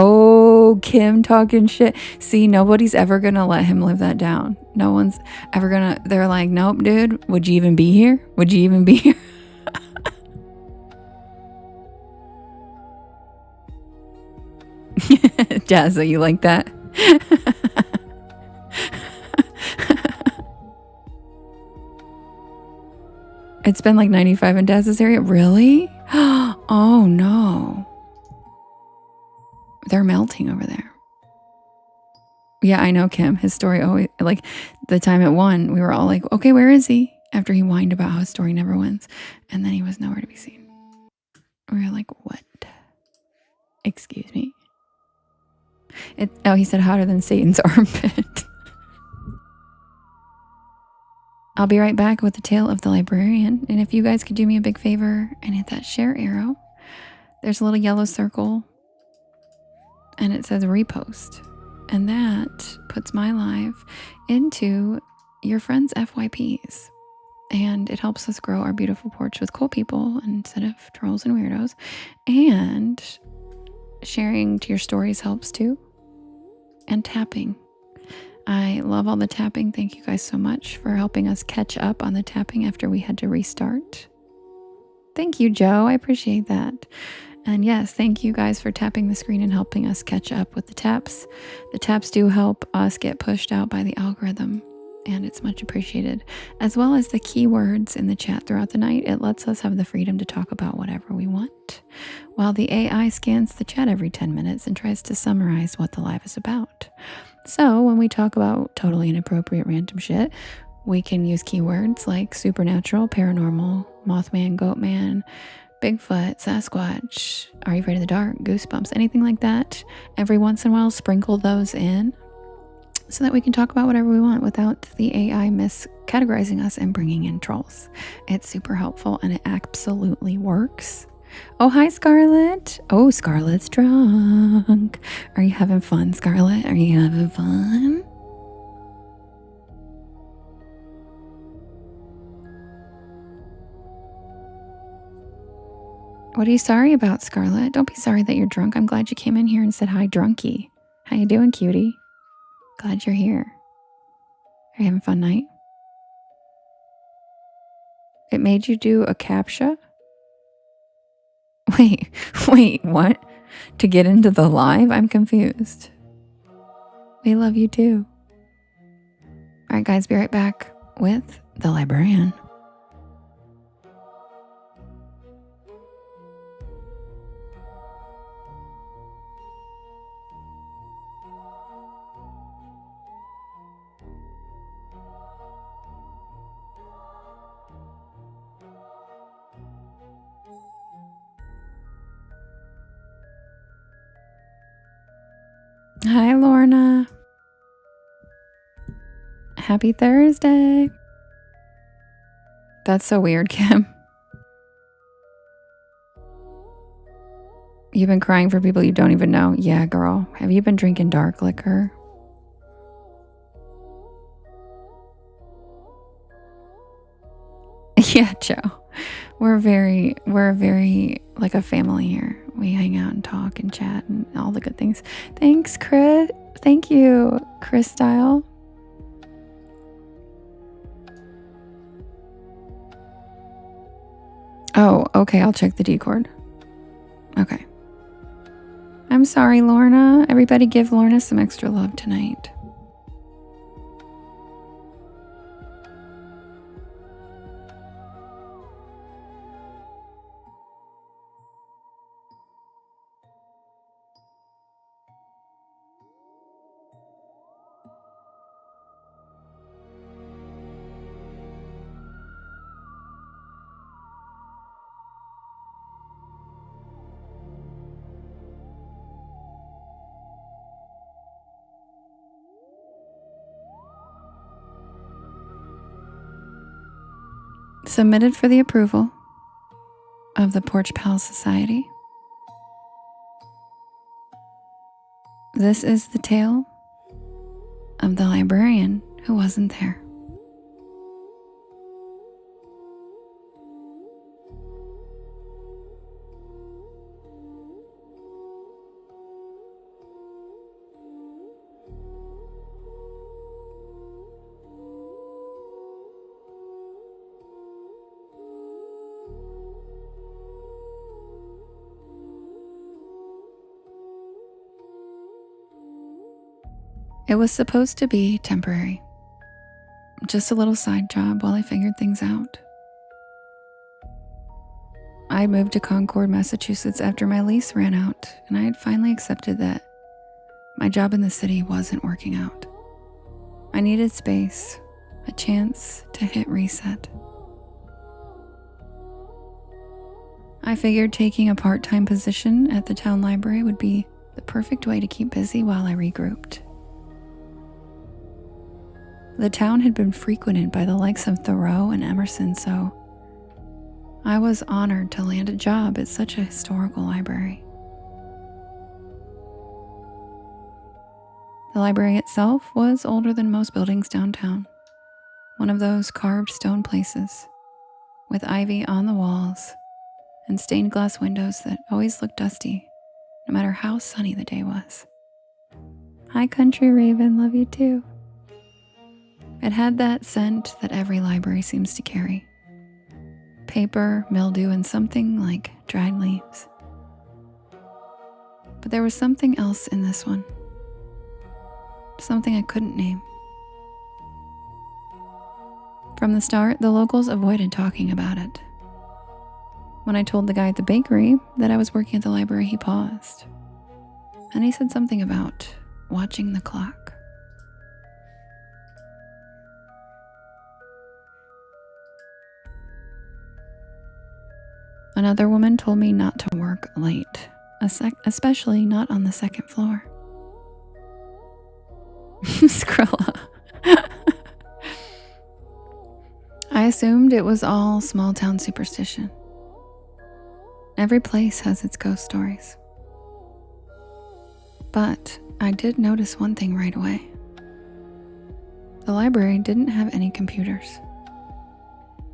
Oh, Kim talking shit. See, nobody's ever gonna let him live that down. No one's ever gonna, they're like, nope, dude, would you even be here? Would you even be here? Jazza, you like that? It's been like 95 in Daz's area. Really? Oh no. They're melting over there. Yeah, I know, Kim. His story always, like the time it won, we were all like, okay, where is he? After he whined about how his story never wins. And then he was nowhere to be seen. We were like, what? Excuse me? Oh, he said hotter than Satan's armpit. I'll be right back with the tale of the librarian. And if you guys could do me a big favor and hit that share arrow, there's a little yellow circle and it says repost. And that puts my live into your friends' FYPs. And it helps us grow our beautiful porch with cool people instead of trolls and weirdos. And sharing to your stories helps too. And tapping. I love all the tapping. Thank you guys so much for helping us catch up on the tapping after we had to restart. Thank you, Joe. I appreciate that. And yes, thank you guys for tapping the screen and helping us catch up with the taps. The taps do help us get pushed out by the algorithm, and it's much appreciated. As well as the keywords in the chat throughout the night, it lets us have the freedom to talk about whatever we want, while the AI scans the chat every 10 minutes and tries to summarize what the live is about. So when we talk about totally inappropriate random shit, we can use keywords like supernatural, paranormal, Mothman, Goatman, Bigfoot, Sasquatch, Are You Afraid of the Dark, Goosebumps, anything like that. Every once in a while, sprinkle those in so that we can talk about whatever we want without the AI miscategorizing us and bringing in trolls. It's super helpful and it absolutely works. Oh, hi, Scarlett. Oh, Scarlett's drunk. Are you having fun, Scarlett? Are you having fun? What are you sorry about, Scarlett? Don't be sorry that you're drunk. I'm glad you came in here and said hi, drunkie. How you doing, cutie? Glad you're here. Are you having a fun night? It made you do a CAPTCHA? Wait, what? To get into the live? I'm confused. We love you too. All right, guys, be right back with the librarian. Hi, Lorna. Happy Thursday. That's so weird, Kim. You've been crying for people you don't even know. Yeah, girl. Have you been drinking dark liquor? Yeah, Joe. We're very like a family here. We hang out and talk and chat and all the good things. Thanks, Chris. Thank you, Chris Style. Oh, okay. I'll check the Discord. Okay. I'm sorry, Lorna. Everybody give Lorna some extra love tonight. Submitted for the approval of the Porch Pal Society. This is the tale of the librarian who wasn't there. It was supposed to be temporary. Just a little side job while I figured things out. I moved to Concord, Massachusetts after my lease ran out, and I had finally accepted that my job in the city wasn't working out. I needed space, a chance to hit reset. I figured taking a part-time position at the town library would be the perfect way to keep busy while I regrouped. The town had been frequented by the likes of Thoreau and Emerson, so I was honored to land a job at such a historical library. The library itself was older than most buildings downtown, one of those carved stone places with ivy on the walls and stained glass windows that always looked dusty, no matter how sunny the day was. Hi, Country Raven, love you too. It had that scent that every library seems to carry. Paper, mildew, and something like dried leaves. But there was something else in this one. Something I couldn't name. From the start, the locals avoided talking about it. When I told the guy at the bakery that I was working at the library, he paused. And he said something about watching the clock. Another woman told me not to work late, especially not on the second floor. Skrilla. I assumed it was all small town superstition. Every place has its ghost stories. But I did notice one thing right away. The library didn't have any computers.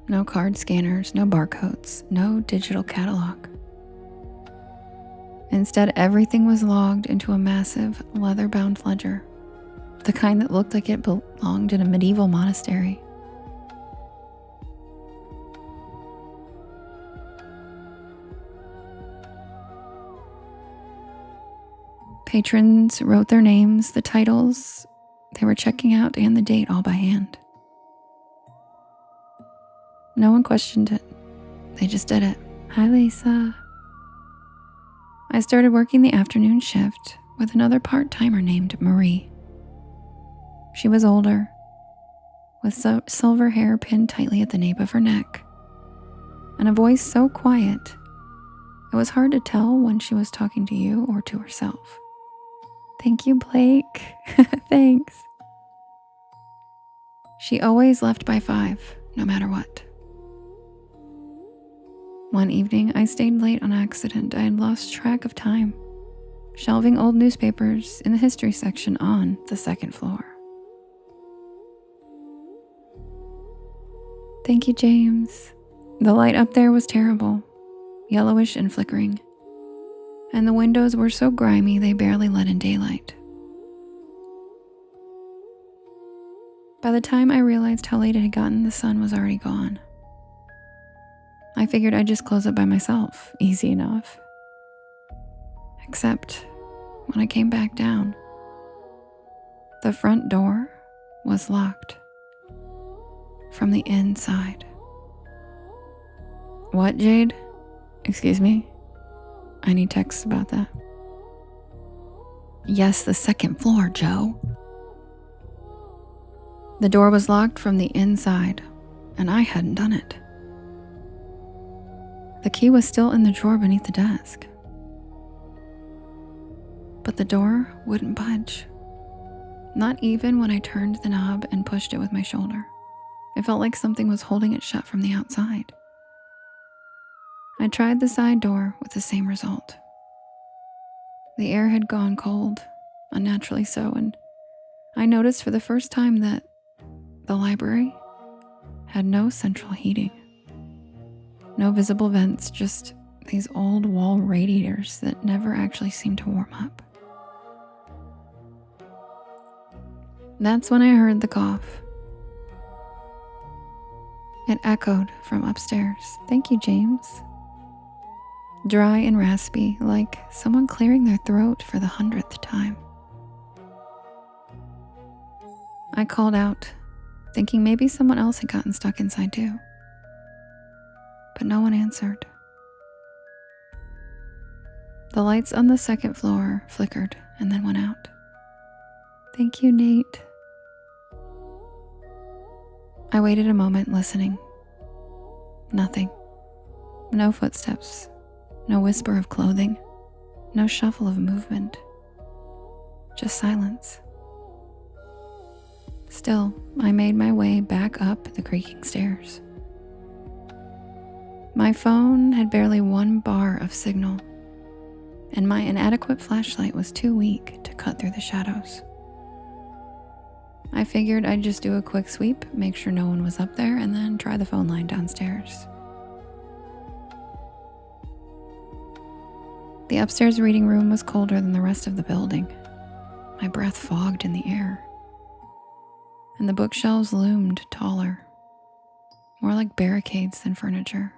No card scanners, no barcodes, no digital catalog. Instead, everything was logged into a massive leather-bound ledger, the kind that looked like it belonged in a medieval monastery. Patrons wrote their names, the titles they were checking out, and the date all by hand. No one questioned it. They just did it. Hi, Lisa. I started working the afternoon shift with another part-timer named Marie. She was older, with silver hair pinned tightly at the nape of her neck, and a voice so quiet, it was hard to tell when she was talking to you or to herself. Thank you, Blake. Thanks. She always left by 5, no matter what. One evening, I stayed late on accident. I had lost track of time, shelving old newspapers in the history section on the second floor. Thank you, James. The light up there was terrible, yellowish and flickering, and the windows were so grimy they barely let in daylight. By the time I realized how late it had gotten, the sun was already gone. I figured I'd just close it by myself, easy enough. Except when I came back down, the front door was locked from the inside. What, Jade? Excuse me? I need texts about that. Yes, the second floor, Joe. The door was locked from the inside, and I hadn't done it. The key was still in the drawer beneath the desk. But the door wouldn't budge. Not even when I turned the knob and pushed it with my shoulder. It felt like something was holding it shut from the outside. I tried the side door with the same result. The air had gone cold, unnaturally so, and I noticed for the first time that the library had no central heating. No visible vents, just these old wall radiators that never actually seemed to warm up. That's when I heard the cough. It echoed from upstairs. Thank you, James. Dry and raspy, like someone clearing their throat for the 100th time. I called out, thinking maybe someone else had gotten stuck inside too. But no one answered. The lights on the second floor flickered and then went out. Thank you, Nate. I waited a moment, listening. Nothing. No footsteps. No whisper of clothing. No shuffle of movement. Just silence. Still, I made my way back up the creaking stairs. My phone had barely 1 bar of signal, and my inadequate flashlight was too weak to cut through the shadows. I figured I'd just do a quick sweep, make sure no one was up there, and then try the phone line downstairs. The upstairs reading room was colder than the rest of the building. My breath fogged in the air. And the bookshelves loomed taller, more like barricades than furniture.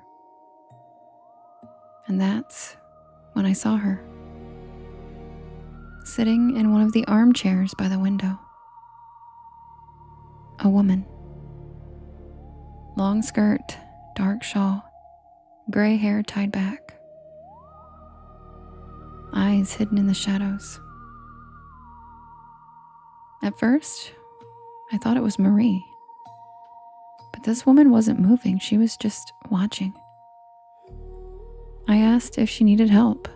And that's when I saw her, sitting in one of the armchairs by the window. A woman. Long skirt, dark shawl, gray hair tied back. Eyes hidden in the shadows. At first, I thought it was Marie. But this woman wasn't moving, she was just watching. I asked if she needed help.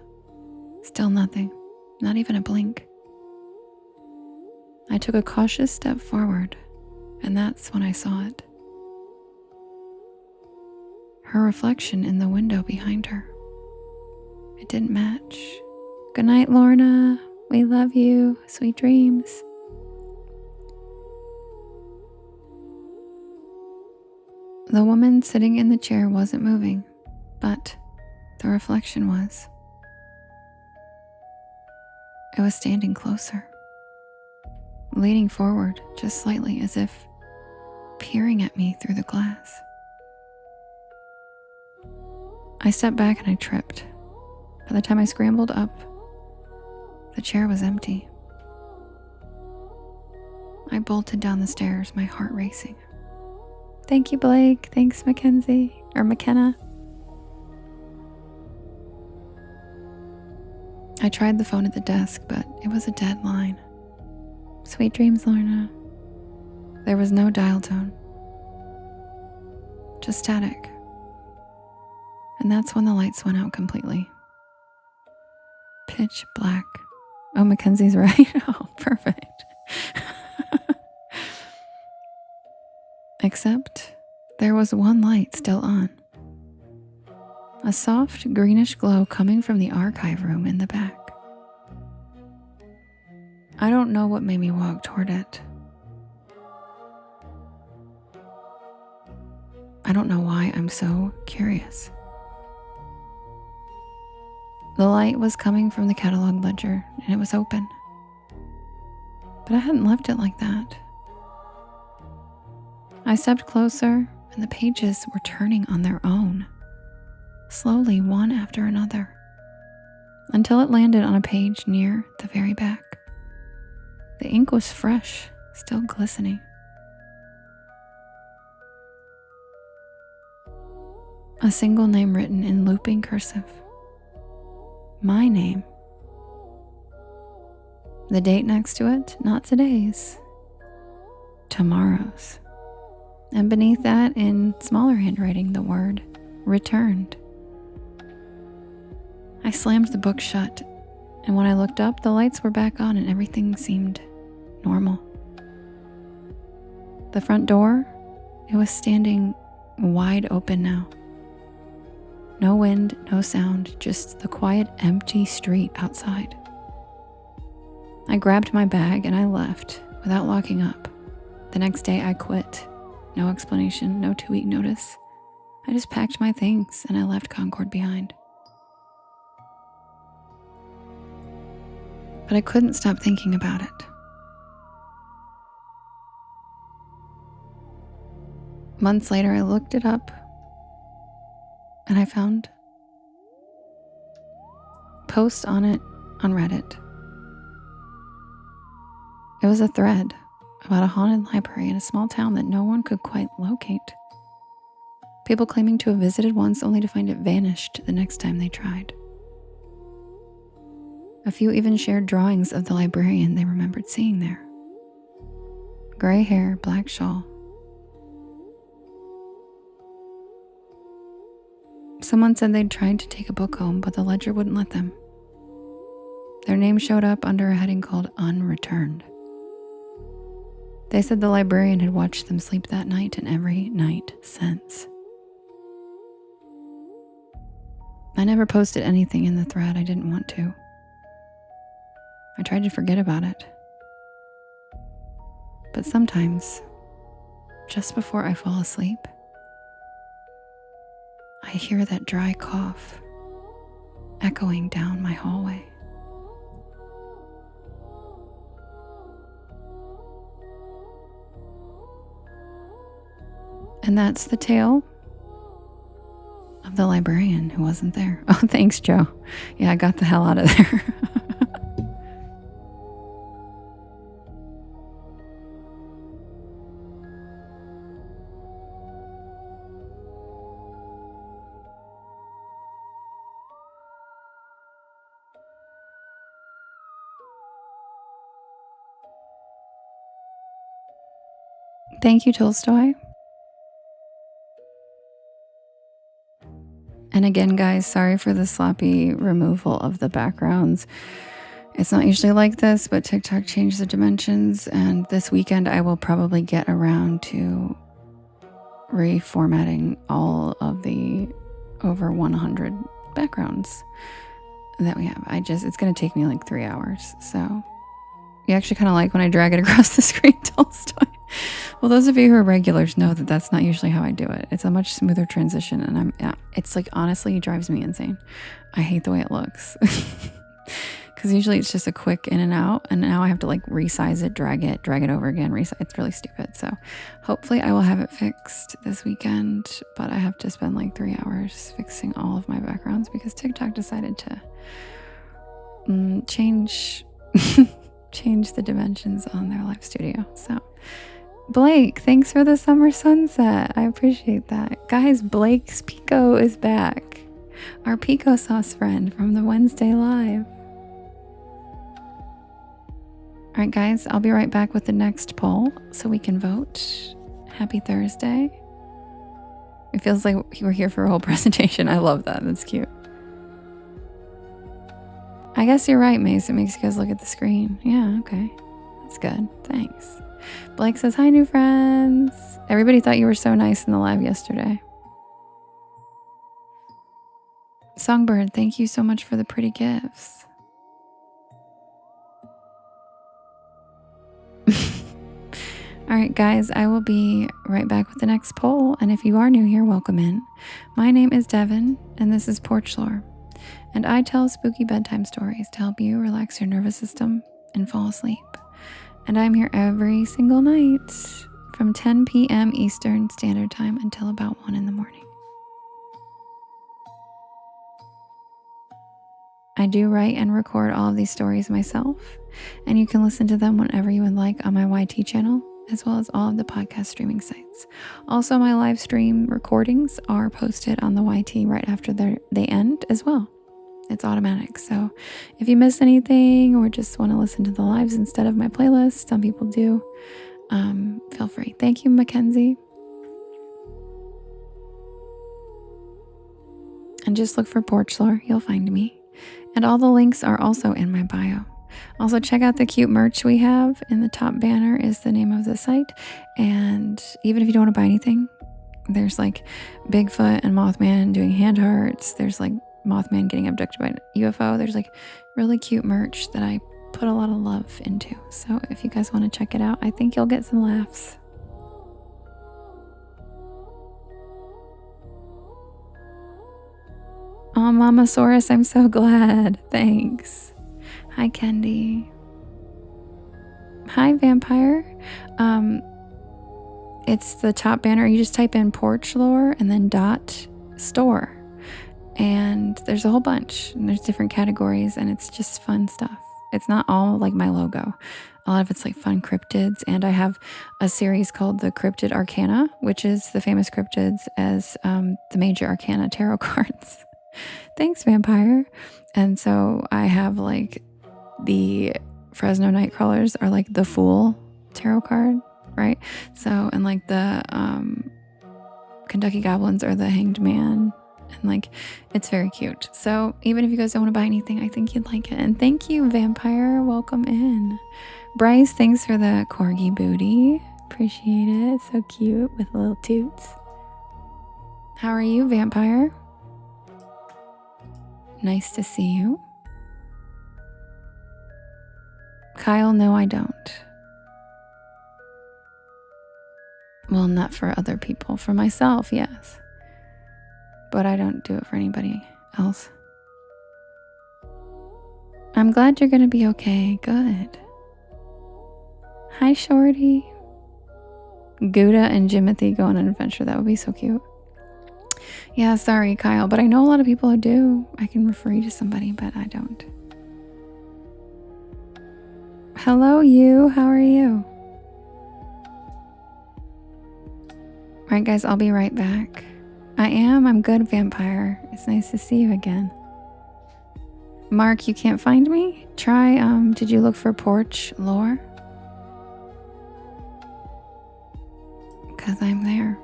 Still nothing, not even a blink. I took a cautious step forward, and that's when I saw it. Her reflection in the window behind her. It didn't match. Good night, Lorna. We love you. Sweet dreams. The woman sitting in the chair wasn't moving, but the reflection was. It was standing closer, leaning forward just slightly as if peering at me through the glass. I stepped back and I tripped. By the time I scrambled up, the chair was empty. I bolted down the stairs, my heart racing. Thank you, Blake. Thanks, Mackenzie, or McKenna. I tried the phone at the desk, but it was a dead line. Sweet dreams, Lorna. There was no dial tone. Just static. And that's when the lights went out completely. Pitch black. Oh, Mackenzie's right. Oh, perfect. Except there was one light still on. A soft greenish glow coming from the archive room in the back. I don't know what made me walk toward it. I don't know why I'm so curious. The light was coming from the catalog ledger, and it was open. But I hadn't left it like that. I stepped closer, and the pages were turning on their own, slowly one after another, until it landed on a page near the very back. The ink was fresh, still glistening. A single name written in looping cursive. My name. The date next to it, not today's, tomorrow's. And beneath that, in smaller handwriting, the word returned. I slammed the book shut, and when I looked up, the lights were back on and everything seemed normal. The front door, it was standing wide open now. No wind, no sound, just the quiet, empty street outside. I grabbed my bag and I left without locking up. The next day I quit. No explanation, no 2-week notice. I just packed my things and I left Concord behind. But I couldn't stop thinking about it. Months later, I looked it up and I found posts on it on Reddit. It was a thread about a haunted library in a small town that no one could quite locate. People claiming to have visited once only to find it vanished the next time they tried. A few even shared drawings of the librarian they remembered seeing there. Gray hair, black shawl. Someone said they'd tried to take a book home, but the ledger wouldn't let them. Their name showed up under a heading called Unreturned. They said the librarian had watched them sleep that night and every night since. I never posted anything in the thread. I didn't want to. I tried to forget about it. But sometimes, just before I fall asleep, I hear that dry cough, echoing down my hallway. And that's the tale of the librarian who wasn't there. Oh, thanks, Joe. Yeah, I got the hell out of there. Thank you, Tolstoy. And again, guys, sorry for the sloppy removal of the backgrounds. It's not usually like this, but TikTok changed the dimensions, and this weekend I will probably get around to reformatting all of the over 100 backgrounds that we have. It's going to take me like 3 hours. So you actually kind of like when I drag it across the screen, Tolstoy. Well, those of you who are regulars know that that's not usually how I do it. It's a much smoother transition, and it's like, honestly, it drives me insane. I hate the way it looks. Because usually it's just a quick in and out, and now I have to like resize it, drag it over again, resize. It's really stupid. So hopefully I will have it fixed this weekend, but I have to spend like 3 hours fixing all of my backgrounds because TikTok decided to change the dimensions on their live studio. So Blake, thanks for the summer sunset. I appreciate that. Guys, Blake's Pico is back. Our Pico sauce friend from the Wednesday live. All right, guys, I'll be right back with the next poll so we can vote. Happy Thursday. It feels like we're here for a whole presentation. I love that. That's cute. I guess you're right, Mace. It makes you guys look at the screen. Yeah, okay. That's good. Thanks. Blake says, hi, new friends. Everybody thought you were so nice in the live yesterday. Songbird, thank you so much for the pretty gifts. All right, guys, I will be right back with the next poll. And if you are new here, welcome in. My name is Devin, and this is Porch Lore. And I tell spooky bedtime stories to help you relax your nervous system and fall asleep. And I'm here every single night from 10 p.m. Eastern Standard Time until about 1 in the morning. I do write and record all of these stories myself, and you can listen to them whenever you would like on my YT channel, as well as all of the podcast streaming sites. Also, my live stream recordings are posted on the YT right after they end as well. It's automatic. So if you miss anything or just want to listen to the lives instead of my playlist, some people do, feel free. Thank you, Mackenzie. And just look for Porch Lore. You'll find me. And all the links are also in my bio. Also, check out the cute merch we have. In the top banner is the name of the site. And even if you don't want to buy anything, there's like Bigfoot and Mothman doing hand hearts. There's like Mothman getting abducted by a UFO. There's like really cute merch that I put a lot of love into. So if you guys want to check it out, I think you'll get some laughs. Oh, Mama Saurus, I'm so glad. Thanks. Hi, Kendi. Hi, Vampire. It's the top banner. You just type in Porch Lore and then .store. And there's a whole bunch. And there's different categories, and it's just fun stuff. It's not all like my logo. A lot of it's like fun cryptids. And I have a series called the Cryptid Arcana, which is the famous cryptids as the major arcana tarot cards. Thanks, Vampire. And so I have like the Fresno Nightcrawlers are like the Fool tarot card, right? So, and like the Kentucky Goblins are the Hanged Man. And like, it's very cute. So even if you guys don't want to buy anything, I think you'd like it. And thank you, Vampire. Welcome in. Bryce, thanks for the corgi booty. Appreciate it. So cute with little toots. How are you, Vampire? Nice to see you. Kyle, no, I don't. Well, not for other people. For myself, yes. But I don't do it for anybody else. I'm glad you're going to be okay. Good. Hi, Shorty. Gouda and Jimothy go on an adventure. That would be so cute. Yeah, sorry, Kyle, but I know a lot of people who do. I can refer you to somebody, but I don't. Hello, you. How are you? All right, guys, I'll be right back. I am. I'm good, vampire. It's nice to see you again. Mark, you can't find me? Try, did you look for porch lore? Because I'm there.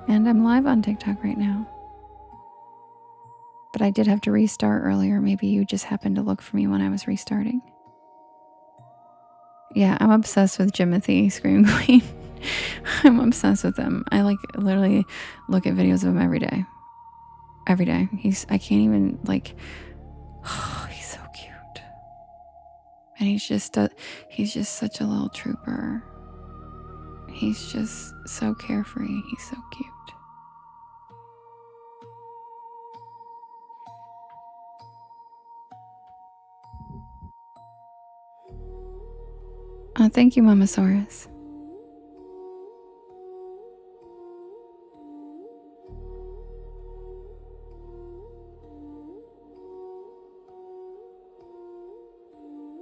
And I'm live on TikTok right now. But I did have to restart earlier. Maybe you just happened to look for me when I was restarting. Yeah, I'm obsessed with Jimothy, Scream Queen. I'm obsessed with him. I like literally look at videos of him every day. Every day. I can't even like, oh, he's so cute. And he's just such a little trooper. He's just so carefree. He's so cute. Oh, thank you, Mamasaurus.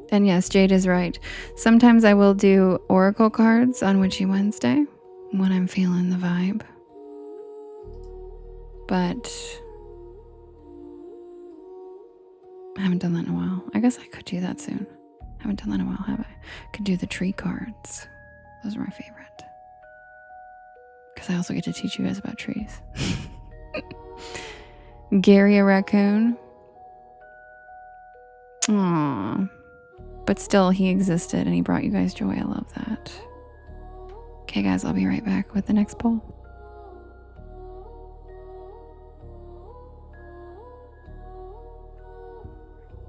And yes, Jade is right. Sometimes I will do oracle cards on Witchy Wednesday when I'm feeling the vibe. But I haven't done that in a while. I guess I could do that soon. I haven't done that in a while, have I? Could do the tree cards. Those are my favorite. Because I also get to teach you guys about trees. Gary a raccoon. Aww. But still, he existed and he brought you guys joy. I love that. Okay, guys, I'll be right back with the next poll.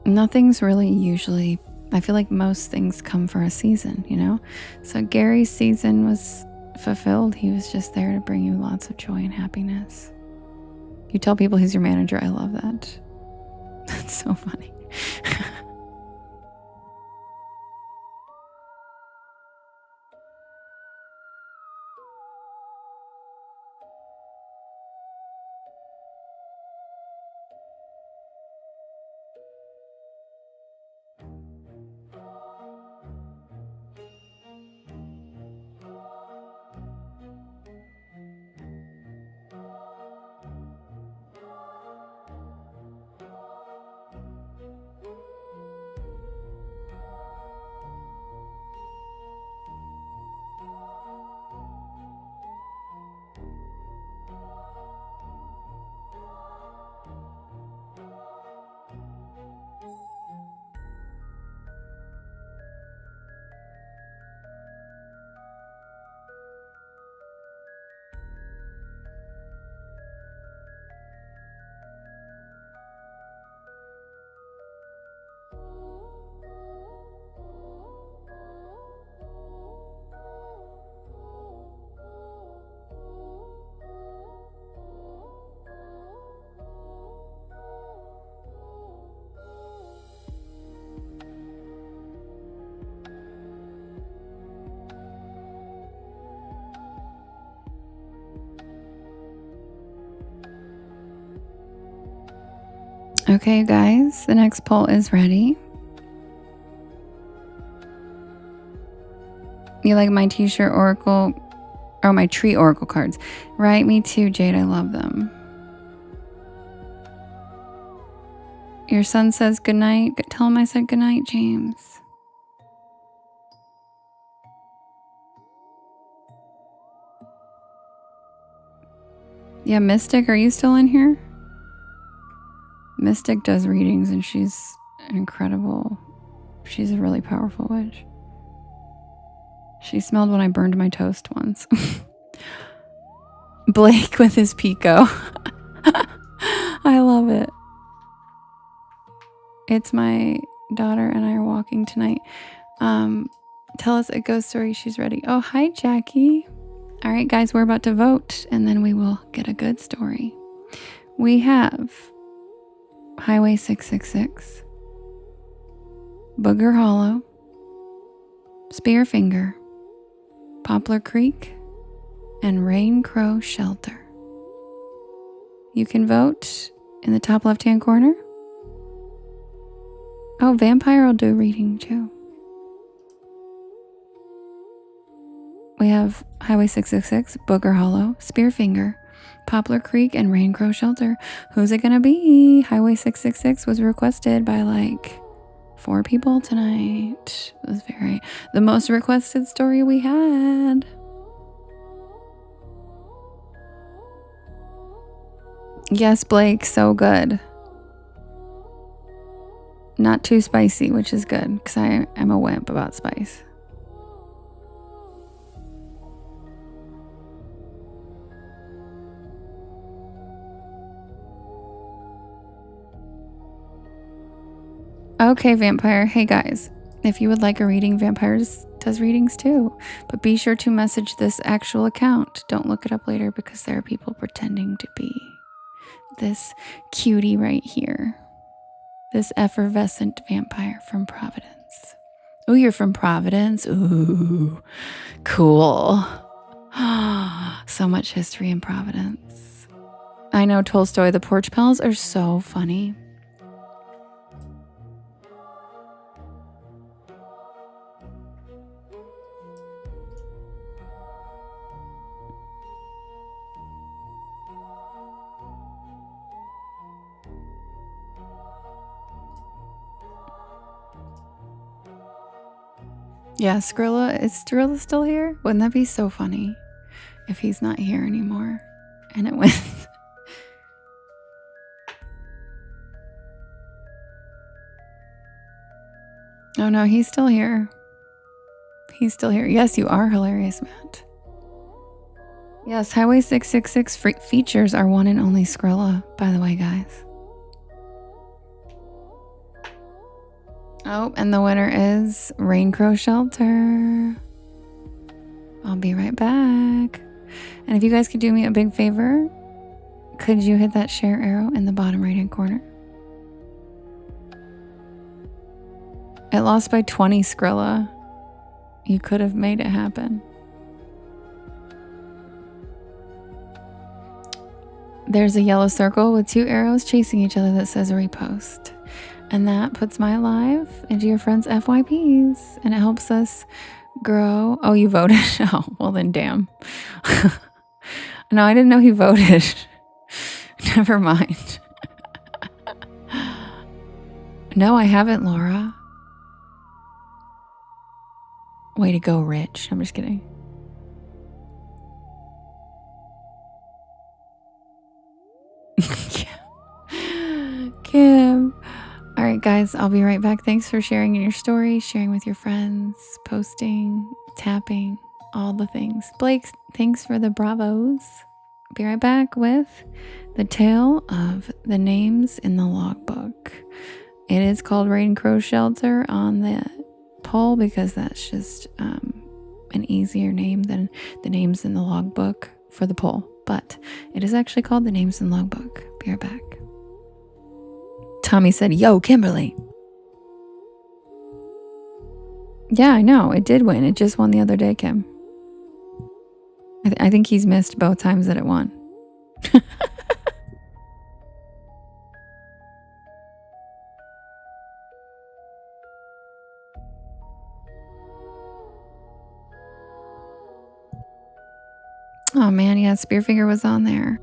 Nothing's really usually, I feel like most things come for a season, you know? So Gary's season was fulfilled. He was just there to bring you lots of joy and happiness. You tell people he's your manager. I love that. That's so funny. Okay, guys, the next poll is ready. You like my t-shirt oracle, or my tree oracle cards? Right, me too, Jade. I love them. Your son says goodnight. Tell him I said goodnight, James. Yeah, Mystic, are you still in here? Mystic does readings and she's incredible. She's a really powerful witch. She smelled when I burned my toast once. Blake with his Pico. I love it. It's my daughter and I are walking tonight. Tell us a ghost story. She's ready. Oh, hi, Jackie. All right, guys, we're about to vote and then we will get a good story. We have Highway 666, Booger Hollow, Spearfinger, Poplar Creek, and Rain Crow Shelter. You can vote in the top left-hand corner. Oh, Vampire will do reading too. We have Highway 666, Booger Hollow, Spearfinger, Poplar Creek, and Rain Crow Shelter. Who's it gonna be? Highway 666 was requested by like 4 people tonight. It was the most requested story we had. Yes, Blake, so good. Not too spicy, which is good because I am a wimp about spice. Okay, Vampire. Hey guys, if you would like a reading, Vampires does readings too. But be sure to message this actual account. Don't look it up later because there are people pretending to be this cutie right here. This effervescent vampire from Providence. Oh, you're from Providence? Ooh, cool. So much history in Providence. I know Tolstoy. The porch pals are so funny. Yeah, Skrilla. Is Skrilla still here? Wouldn't that be so funny if he's not here anymore? And it wins. Oh no, he's still here. He's still here. Yes, you are hilarious, Matt. Yes, Highway 666 features our one and only Skrilla, by the way, guys. Oh, and the winner is Rain Crow Shelter. I'll be right back. And if you guys could do me a big favor, could you hit that share arrow in the bottom right hand corner? It lost by 20, Skrilla. You could have made it happen. There's a yellow circle with 2 arrows chasing each other that says repost. And that puts my live into your friends' FYPs. And it helps us grow. Oh, you voted? Oh, well then damn. No, I didn't know he voted. Never mind. No, I haven't, Laura. Way to go, Rich. I'm just kidding. Kim. All right, guys, I'll be right back. Thanks for sharing in your story, sharing with your friends, posting, tapping, all the things. Blake, thanks for the bravos. Be right back with the tale of the names in the logbook. It is called Rain Crow Shelter on the poll because that's just an easier name than the names in the logbook for the poll. But it is actually called the names in the logbook. Be right back. Tommy said, yo, Kimberly. Yeah, I know. It did win. It just won the other day, Kim. I think he's missed both times that it won. Oh, man. Yeah, Spearfinger was on there.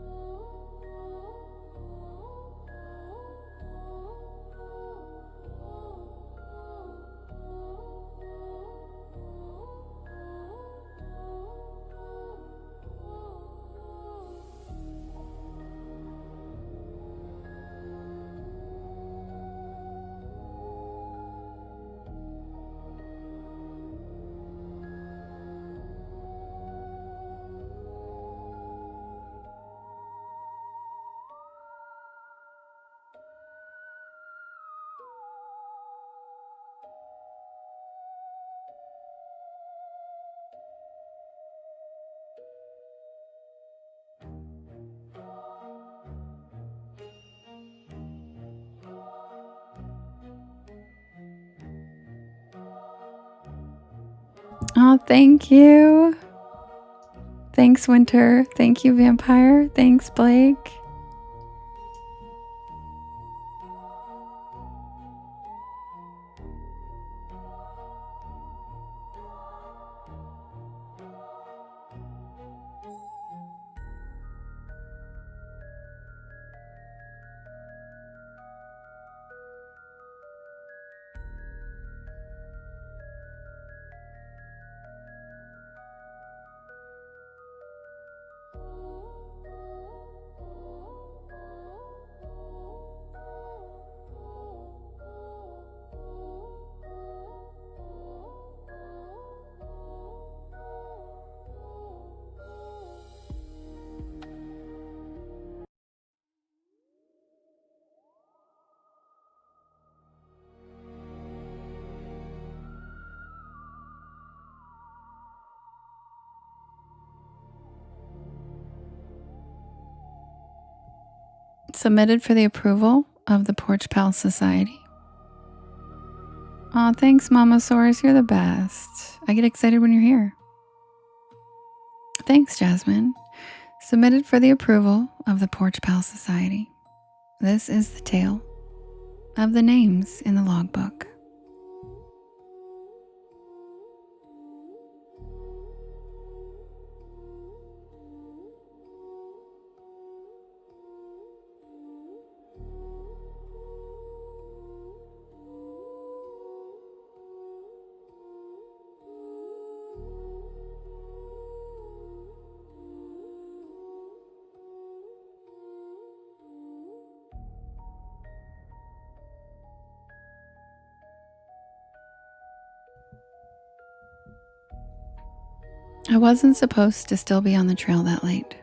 Oh, thank you. Thanks, Winter. Thank you, Vampire. Thanks, Blake. Submitted for the approval of the Porch Pal Society. Aw, thanks, Mamasaurus. You're the best. I get excited when you're here. Thanks, Jasmine. Submitted for the approval of the Porch Pal Society. This is the tale of the names in the logbook. I wasn't supposed to still be on the trail that late.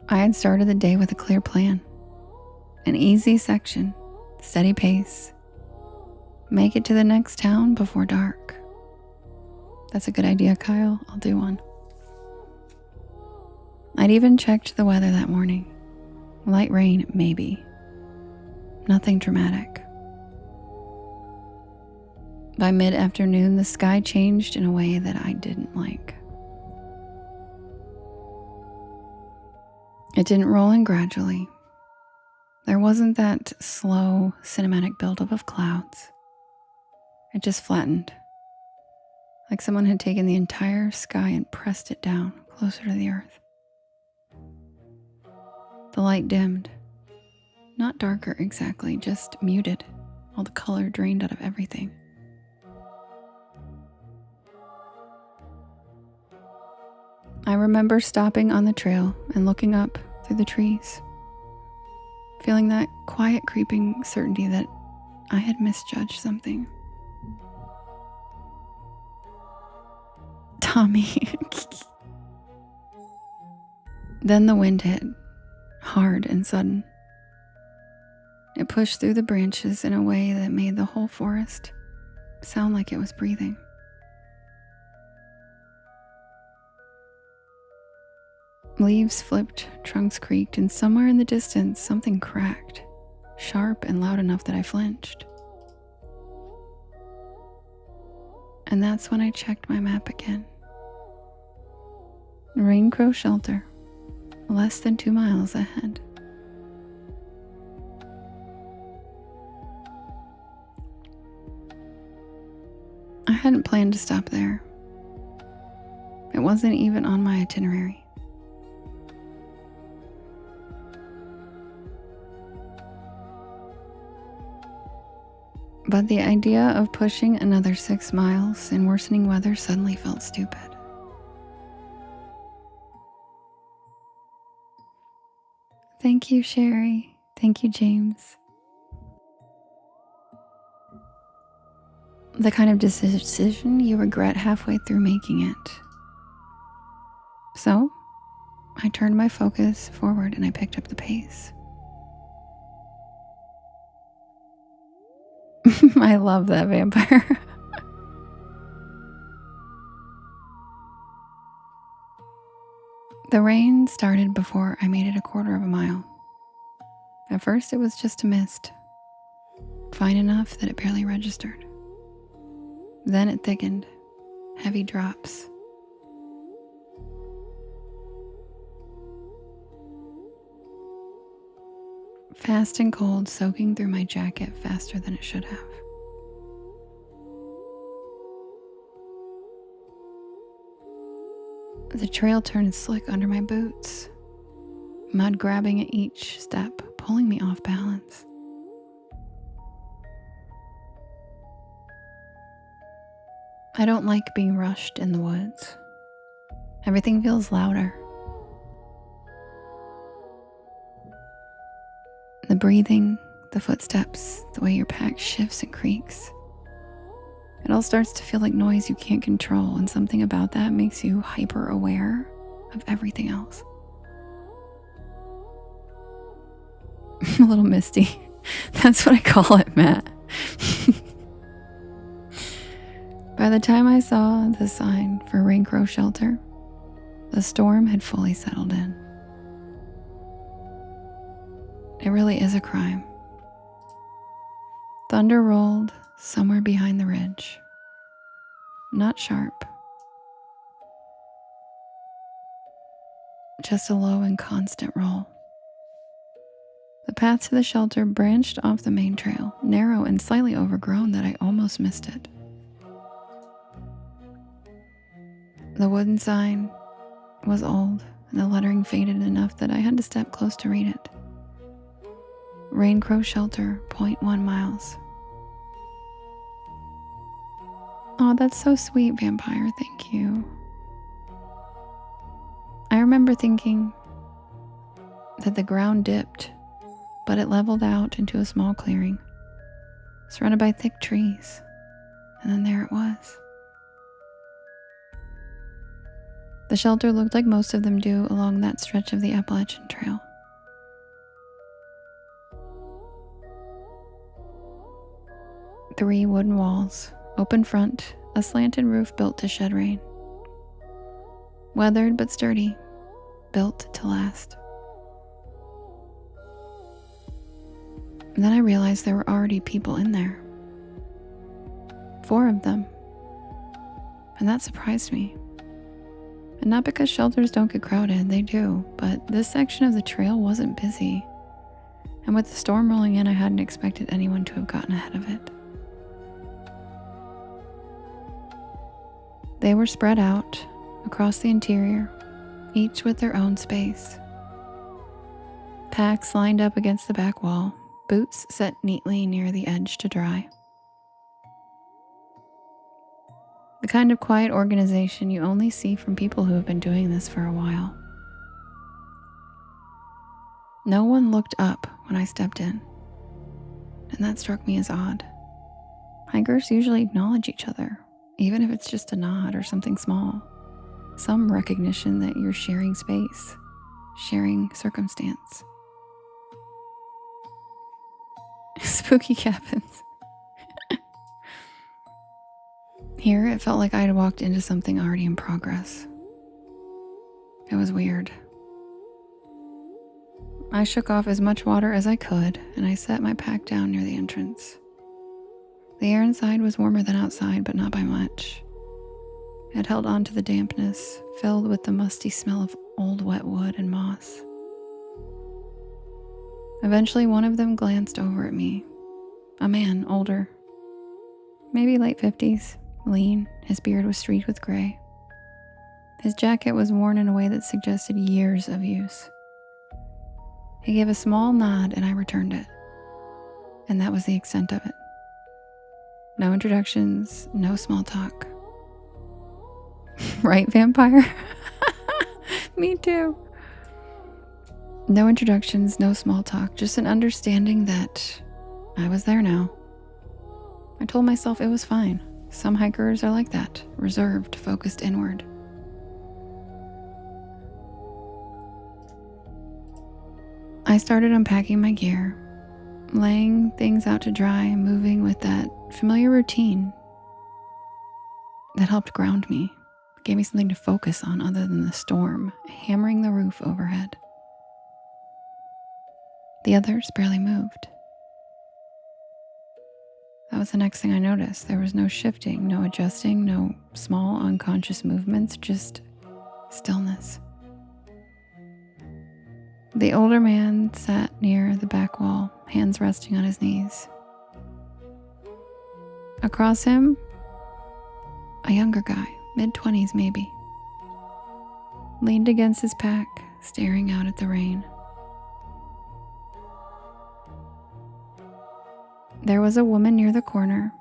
I had started the day with a clear plan. An easy section, steady pace. Make it to the next town before dark. That's a good idea, Kyle. I'll do one. I'd even checked the weather that morning. Light rain, maybe. Nothing dramatic. By mid-afternoon, the sky changed in a way that I didn't like. It didn't roll in gradually. There wasn't that slow, cinematic buildup of clouds. It just flattened, like someone had taken the entire sky and pressed it down closer to the earth. The light dimmed. Not darker exactly, just muted. All the color drained out of everything. I remember stopping on the trail and looking up through the trees, feeling that quiet creeping certainty that I had misjudged something. Tommy. Then the wind hit, hard and sudden. It pushed through the branches in a way that made the whole forest sound like it was breathing. Leaves flipped, trunks creaked, and somewhere in the distance, something cracked, sharp and loud enough that I flinched. And that's when I checked my map again. Raincrow Shelter, less than 2 miles ahead. I hadn't planned to stop there. It wasn't even on my itinerary. But the idea of pushing another 6 miles in worsening weather suddenly felt stupid. Thank you, Sherry. Thank you, James. The kind of decision you regret halfway through making it. So, I turned my focus forward and I picked up the pace. I love that, Vampire. The rain started before I made it a 1/4 of a mile. At first, it was just a mist, fine enough that it barely registered. Then it thickened, heavy drops. Fast and cold, soaking through my jacket faster than it should have. The trail turned slick under my boots, mud grabbing at each step, pulling me off balance. I don't like being rushed in the woods. Everything feels louder. The breathing, the footsteps, the way your pack shifts and creaks. It all starts to feel like noise you can't control, and something about that makes you hyper aware of everything else. A little misty. That's what I call it, Matt. By the time I saw the sign for rain crow shelter, the storm had fully settled in. It really is a crime. Thunder rolled somewhere behind the ridge. Not sharp. Just a low and constant roll. The path to the shelter branched off the main trail, narrow and slightly overgrown that I almost missed it. The wooden sign was old, and the lettering faded enough that I had to step close to read it. Rain crow shelter, 0.1 miles. Oh, that's so sweet, Vampire. Thank you. I remember thinking that the ground dipped, but it leveled out into a small clearing, surrounded by thick trees, and then there it was. The shelter looked like most of them do along that stretch of the Appalachian Trail. Three wooden walls, open front, a slanted roof built to shed rain. Weathered but sturdy, built to last. And then I realized there were already people in there. 4 of them. And that surprised me. And not because shelters don't get crowded, they do, but this section of the trail wasn't busy. And with the storm rolling in, I hadn't expected anyone to have gotten ahead of it. They were spread out across the interior, each with their own space. Packs lined up against the back wall, boots set neatly near the edge to dry. The kind of quiet organization you only see from people who have been doing this for a while. No one looked up when I stepped in, and that struck me as odd. Hikers usually acknowledge each other, even if it's just a nod or something small. Some recognition that you're sharing space, sharing circumstance. Spooky cabins. Here, it felt like I had walked into something already in progress. It was weird. I shook off as much water as I could, and I set my pack down near the entrance. The air inside was warmer than outside, but not by much. It held on to the dampness, filled with the musty smell of old wet wood and moss. Eventually, one of them glanced over at me. A man, older. Maybe late 50s, lean, his beard was streaked with gray. His jacket was worn in a way that suggested years of use. He gave a small nod and I returned it. And that was the extent of it. No introductions, no small talk. Right, Vampire? Me too. No introductions, no small talk, just an understanding that I was there now. I told myself it was fine. Some hikers are like that, reserved, focused inward. I started unpacking my gear, laying things out to dry, moving with that familiar routine that helped ground me, gave me something to focus on other than the storm hammering the roof overhead. The others barely moved. That was the next thing I noticed. There was no shifting, no adjusting, no small unconscious movements, just stillness. The older man sat near the back wall, hands resting on his knees. Across him, a younger guy, mid-20s maybe, leaned against his pack, staring out at the rain. There was a woman near the corner,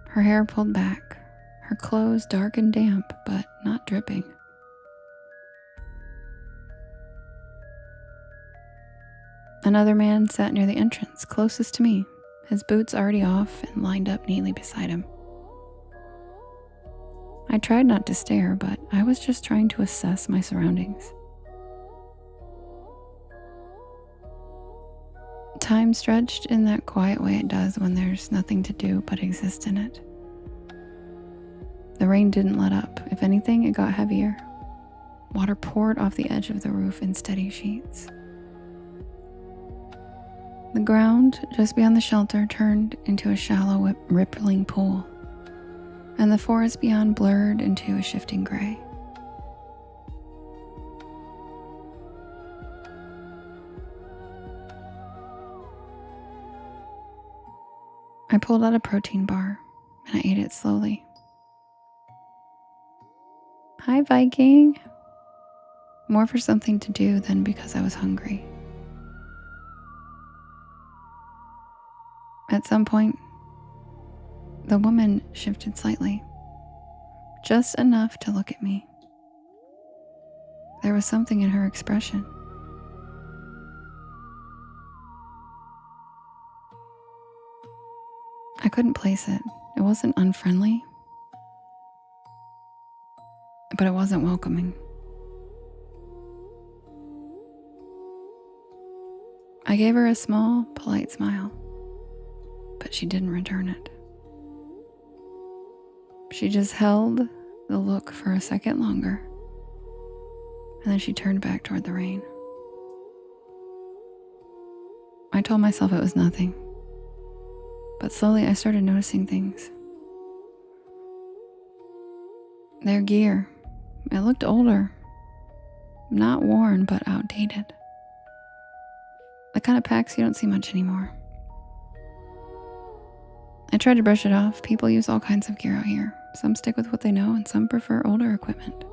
her hair pulled back, her clothes dark and damp, but not dripping. Another man sat near the entrance, closest to me, his boots already off and lined up neatly beside him. I tried not to stare, but I was just trying to assess my surroundings. Time stretched in that quiet way it does when there's nothing to do but exist in it. The rain didn't let up. If anything, it got heavier. Water poured off the edge of the roof in steady sheets. The ground just beyond the shelter turned into a shallow, rippling pool, and the forest beyond blurred into a shifting gray. I pulled out a protein bar and I ate it slowly. Hi, Viking. More for something to do than because I was hungry. At some point, the woman shifted slightly, just enough to look at me. There was something in her expression. I couldn't place it. It wasn't unfriendly, but it wasn't welcoming. I gave her a small, polite smile, but she didn't return it. She just held the look for a second longer, and then she turned back toward the rain. I told myself it was nothing, but slowly I started noticing things. Their gear, it looked older, not worn, but outdated. The kind of packs you don't see much anymore. I tried to brush it off. People use all kinds of gear out here. Some stick with what they know, and some prefer older equipment.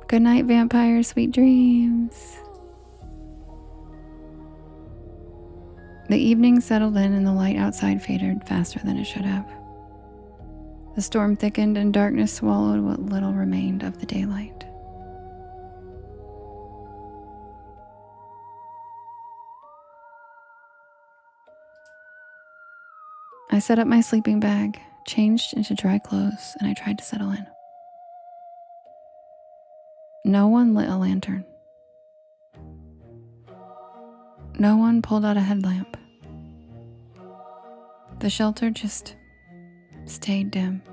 Good night, vampire. Sweet dreams. The evening settled in and the light outside faded faster than it should have. The storm thickened and darkness swallowed what little remained of the daylight. I set up my sleeping bag, changed into dry clothes, and I tried to settle in. No one lit a lantern. No one pulled out a headlamp. The shelter just stayed dim.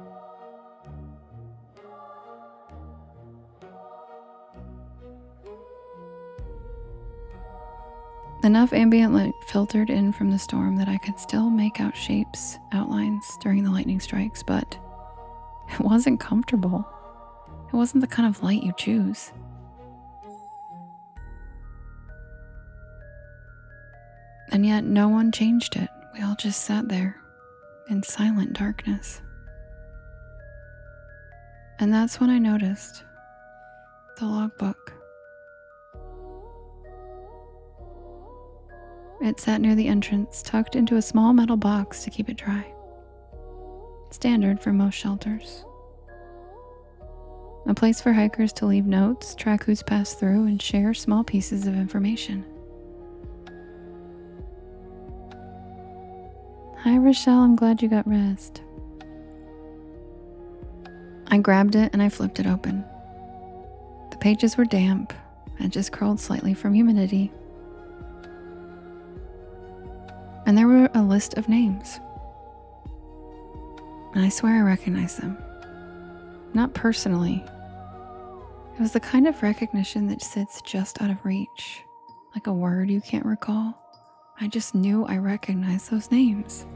Enough ambient light filtered in from the storm that I could still make out shapes, outlines during the lightning strikes, but it wasn't comfortable. It wasn't the kind of light you choose. And yet no one changed it. We all just sat there in silent darkness. And that's when I noticed the logbook. It sat near the entrance, tucked into a small metal box to keep it dry. Standard for most shelters. A place for hikers to leave notes, track who's passed through, and share small pieces of information. Hi, Rochelle, I'm glad you got rest. I grabbed it and I flipped it open. The pages were damp and just curled slightly from humidity. And there were a list of names. And I swear I recognized them. not personally. It was the kind of recognition that sits just out of reach, like a word you can't recall. I just knew I recognized those names.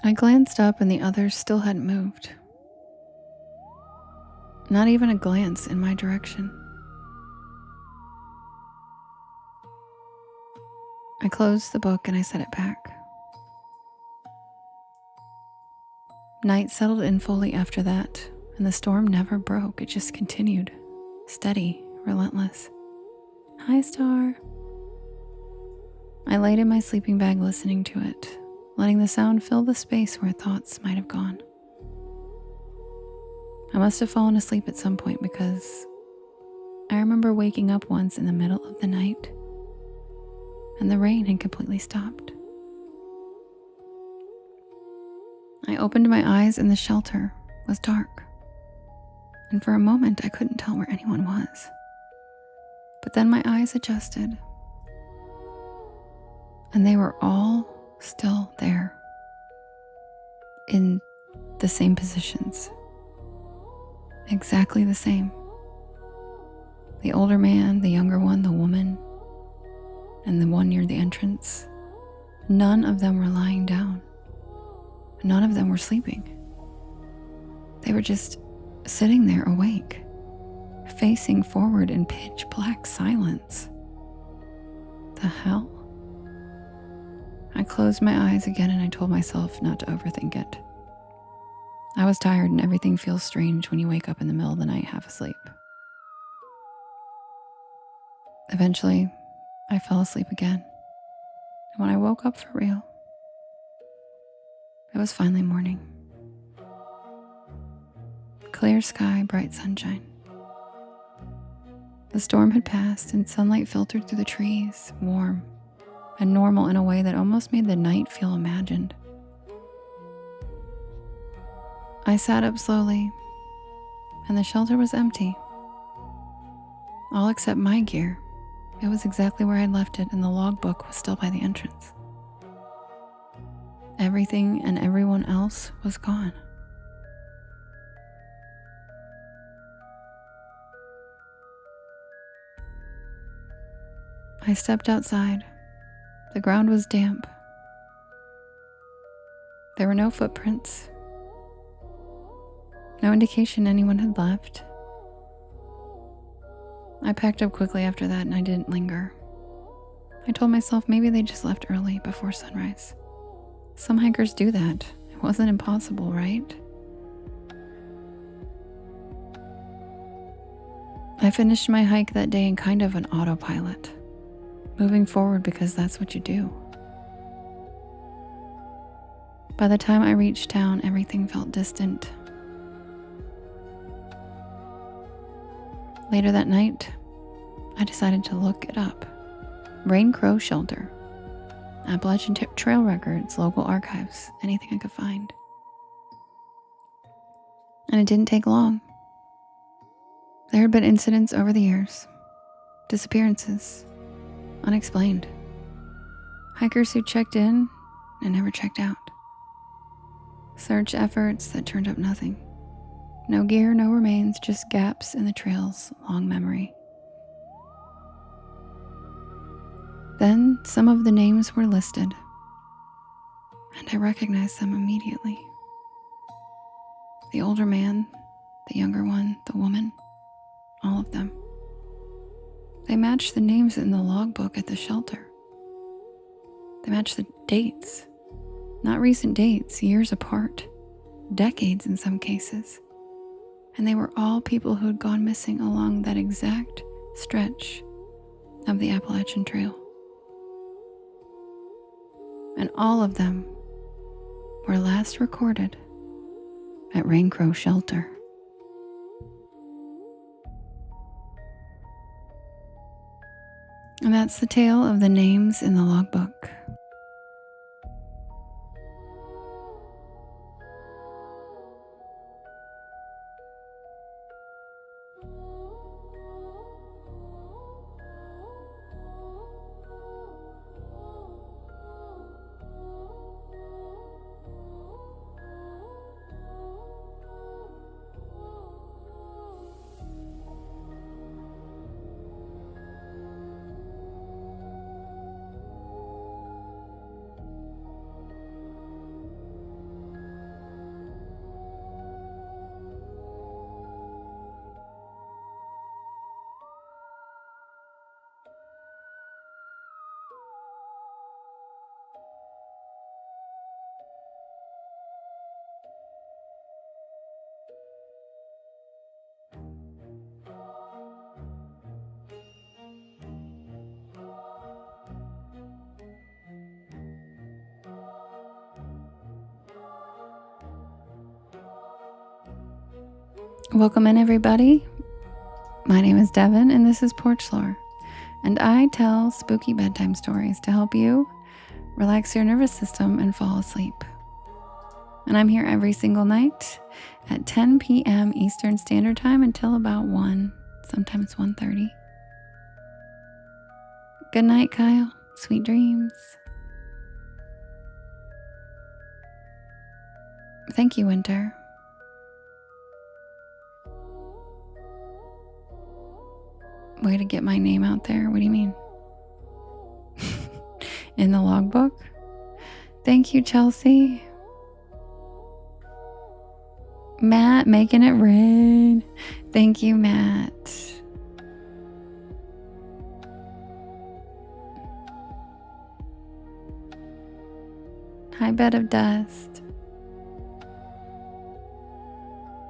I glanced up and the others still hadn't moved. Not even a glance in my direction. I closed the book and I set it back. Night settled in fully after that, and the storm never broke. It just continued, steady, relentless. Hi, Star. I laid in my sleeping bag listening to it, letting the sound fill the space where thoughts might have gone. I must have fallen asleep at some point because I remember waking up once in the middle of the night and the rain had completely stopped. I opened my eyes and the shelter was dark, and for a moment I couldn't tell where anyone was. But then my eyes adjusted, and they were all still there, in the same positions, exactly the same. The older man, the younger one, the woman, and the one near the entrance. None of them were lying down. None of them were sleeping. They were just sitting there awake, facing forward in pitch black silence. The hell? I closed my eyes again and I told myself not to overthink it. I was tired and everything feels strange when you wake up in the middle of the night half asleep. Eventually, I fell asleep again. And when I woke up for real, it was finally morning. Clear sky, bright sunshine. The storm had passed and sunlight filtered through the trees, warm and normal in a way that almost made the night feel imagined. I sat up slowly, and the shelter was empty. All except my gear. It was exactly where I'd left it, and the logbook was still by the entrance. Everything and everyone else was gone. I stepped outside. The ground was damp. There were no footprints. No indication anyone had left. I packed up quickly after that and I didn't linger. I told myself maybe they just left early before sunrise. Some hikers do that. It wasn't impossible, right? I finished my hike that day in kind of an autopilot, moving forward because that's what you do. By the time I reached town, everything felt distant. Later that night, I decided to look it up. Rain Crow Shelter, Appalachian Trail records, local archives, anything I could find. And it didn't take long. There had been incidents over the years, disappearances, unexplained. Hikers who checked in and never checked out. Search efforts that turned up nothing. No gear, no remains, just gaps in the trail's long memory. Then some of the names were listed, and I recognized them immediately. The older man, the younger one, the woman, all of them. They matched the names in the logbook at the shelter. They matched the dates, not recent dates, years apart, decades in some cases. And they were all people who had gone missing along that exact stretch of the Appalachian Trail. And all of them were last recorded at Rain Crow Shelter. And that's the tale of the names in the logbook. Welcome in, everybody. My name is Devin, and this is Porch Lore. And I tell spooky bedtime stories to help you relax your nervous system and fall asleep. And I'm here every single night at 10 p.m. Eastern Standard Time until about 1, sometimes 1:30. Good night, Kyle. Sweet dreams. Thank you, Winter. Way to get my name out there. What do you mean? In the logbook? Thank you, Chelsea. Matt, making it rain. Thank you, Matt. Hi, Bed of Dust.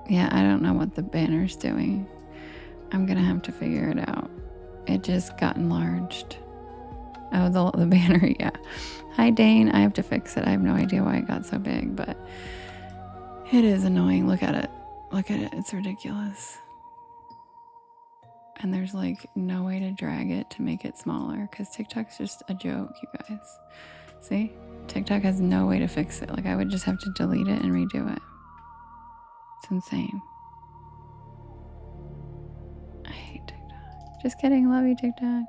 Yeah, I don't know what the banner's doing. I'm gonna have to figure it out. It just got enlarged. Oh, the banner, yeah. Hi, Dane. I have to fix it. I have no idea why it got so big, but it is annoying. Look at it. Look at it. It's ridiculous. And there's like no way to drag it to make it smaller because TikTok's just a joke, you guys. See? TikTok has no way to fix it. Like, I would just have to delete it and redo it. It's insane. I hate TikTok. Just kidding. Love you, TikTok.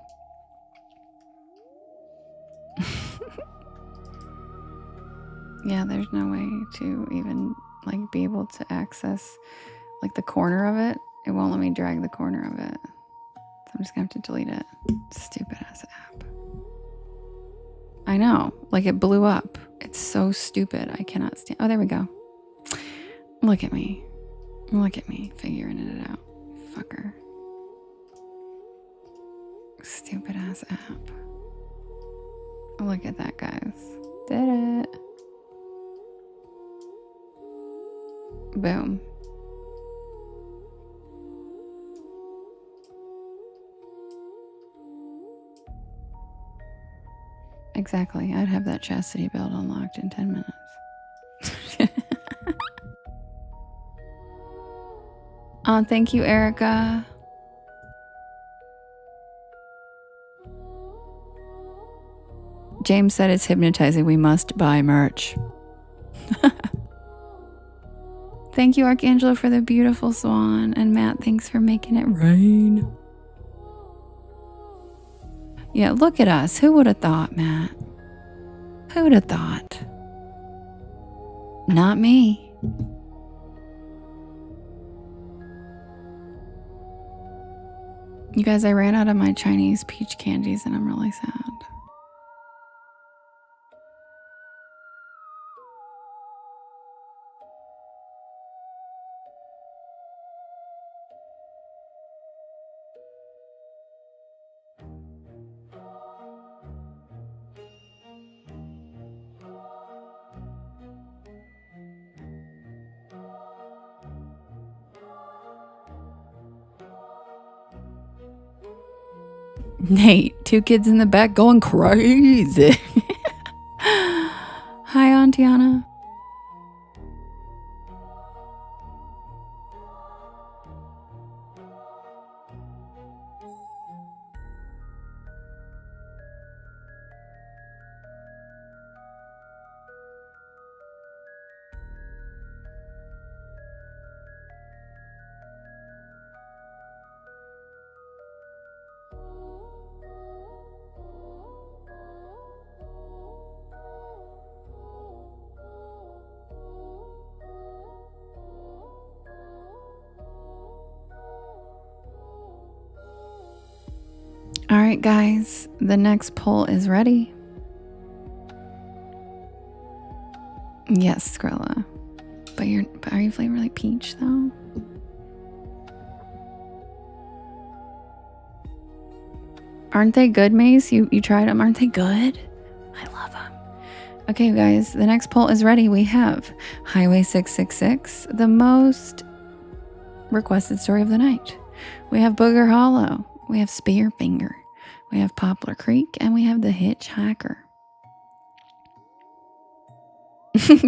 Yeah, there's no way to even like be able to access like the corner of it. It won't let me drag the corner of it. So I'm just gonna have to delete it. Stupid ass app. I know. Like, it blew up. It's so stupid. I cannot stand. Oh, there we go. Look at me. Look at me figuring it out. Fucker. Stupid ass app. Look at that, guys. Did it. Boom. Exactly. I'd have that chastity belt unlocked in 10 minutes. Thank you, Erica. James said it's hypnotizing. We must buy merch. Thank you, Archangelo, for the beautiful swan. And Matt, thanks for making it rain. Yeah, look at us. Who would have thought, Matt? Who would have thought? Not me. You guys, I ran out of my Chinese peach candies and I'm really sad. Nate, 2 kids in the back going crazy. Hi, Auntiana. All right, guys, the next poll is ready. Yes, Skrilla. But are you flavored like peach though? Aren't they good, Mace? You tried them? Aren't they good? I love them. Okay, guys, the next poll is ready. We have Highway 666, the most requested story of the night. We have Booger Hollow. We have Spearfinger. We have Poplar Creek, and we have The Hitchhiker.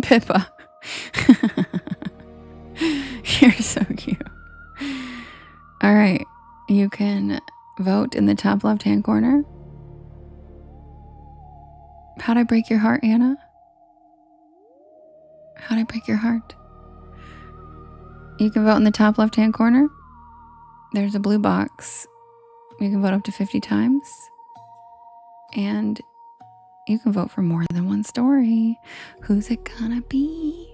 Pippa. You're so cute. All right. You can vote in the top left-hand corner. How'd I break your heart, Anna? How'd I break your heart? You can vote in the top left-hand corner. There's a blue box. You can vote up to 50 times. And you can vote for more than one story. Who's it gonna be?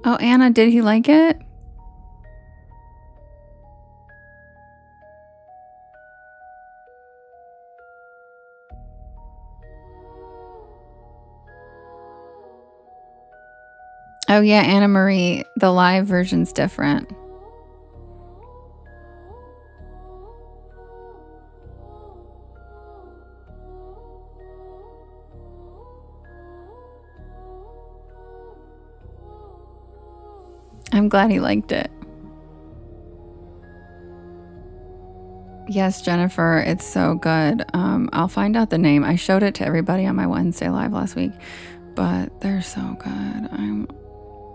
Oh, Anna, did he like it? Oh yeah, Anna Marie, the live version's different. I'm glad he liked it. Yes, Jennifer, it's so good. I'll find out the name. I showed it to everybody on my Wednesday live last week, but they're so good. I'm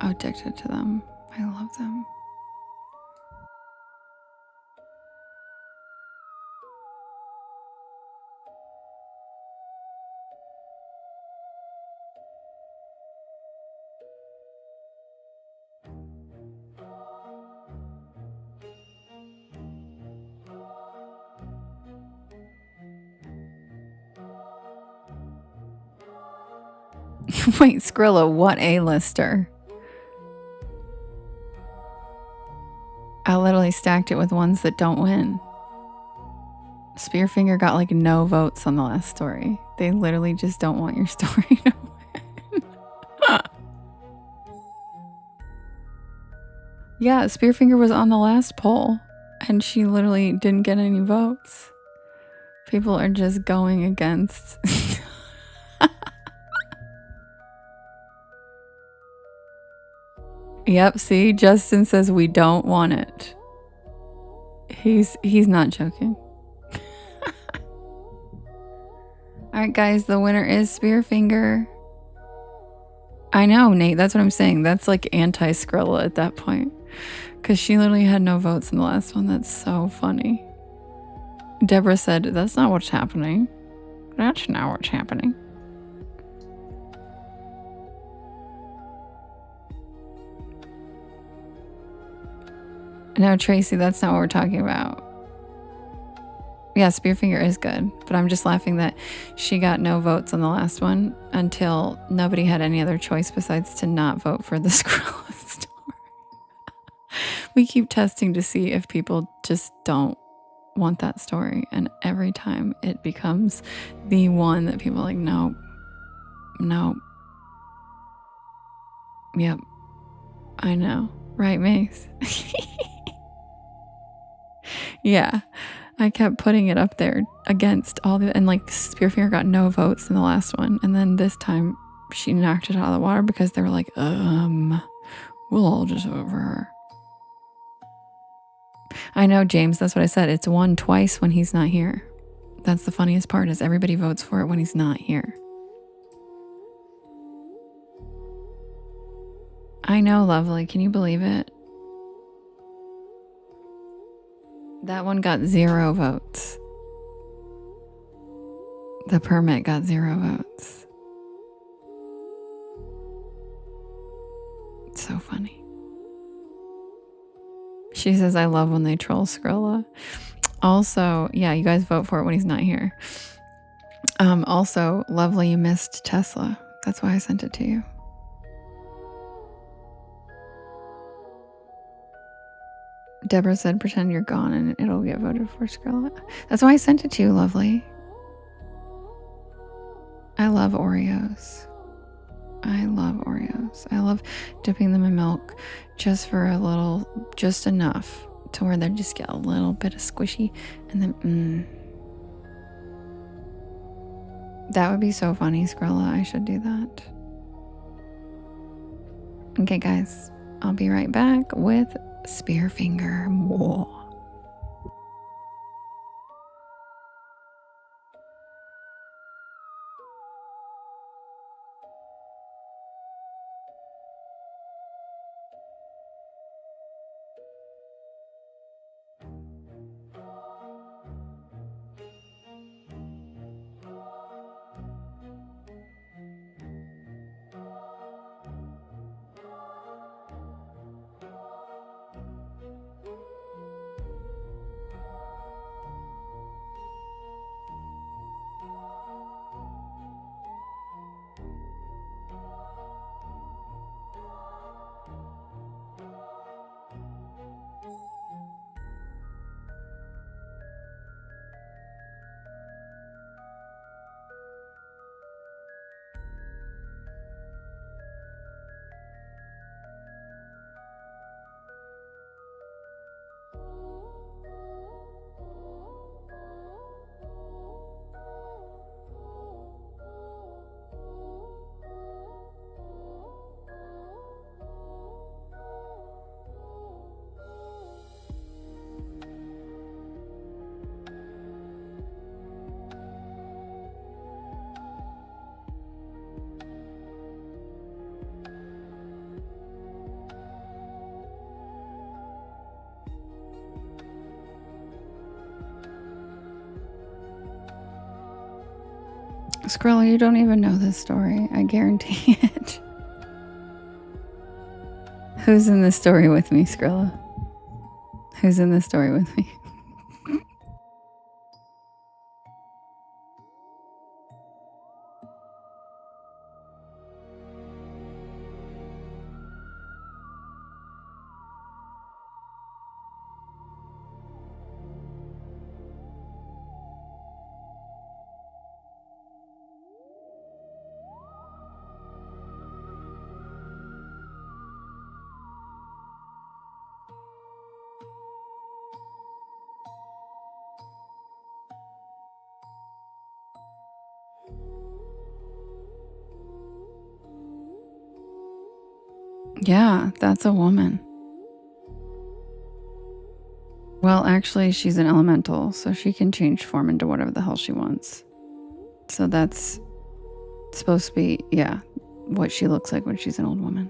addicted to them. I love them. Wait, Skrilla, what A-lister? I literally stacked it with ones that don't win. Spearfinger got like no votes on the last story. They literally just don't want your story to win. Yeah, Spearfinger was on the last poll and she literally didn't get any votes. People are just going against. Yep, see, Justin says we don't want it. He's not joking. All right, guys, the winner is Spearfinger. I know, Nate, that's what I'm saying. That's like anti-Skrilla at that point. Because she literally had no votes in the last one. That's so funny. Deborah said, that's not what's happening. That's not what's happening. No, Tracy, that's not what we're talking about. Yeah, Spearfinger is good, but I'm just laughing that she got no votes on the last one until nobody had any other choice besides to not vote for the Skrilla story. We keep testing to see if people just don't want that story, and every time it becomes the one that people are like, nope, nope. Yep, I know. Right, Mace? Yeah. I kept putting it up there against all the, and like Spearfinger got no votes in the last one. And then this time she knocked it out of the water because they were like, we'll all just vote for her. I know, James, that's what I said. It's won twice when he's not here. That's the funniest part is everybody votes for it when he's not here. I know, lovely. Can you believe it? That one got 0 votes. The permit got 0 votes. It's so funny. She says, I love when they troll Skrilla. Also, yeah, you guys vote for it when he's not here. Also, lovely, you missed Tesla. That's why I sent it to you. Deborah said, pretend you're gone and it'll get voted for Skrilla. That's why I sent it to you, lovely. I love Oreos. I love Oreos. I love dipping them in milk just for a little, just enough to where they just get a little bit of squishy and then, That would be so funny, Skrilla. I should do that. Okay, guys. I'll be right back with Spearfinger. Whoa. Skrilla, you don't even know this story. I guarantee it. Who's in this story with me, Skrilla? Who's in this story with me? Yeah, that's a woman. Well, actually, she's an elemental, so she can change form into whatever the hell she wants. So that's supposed to be, yeah, what she looks like when she's an old woman.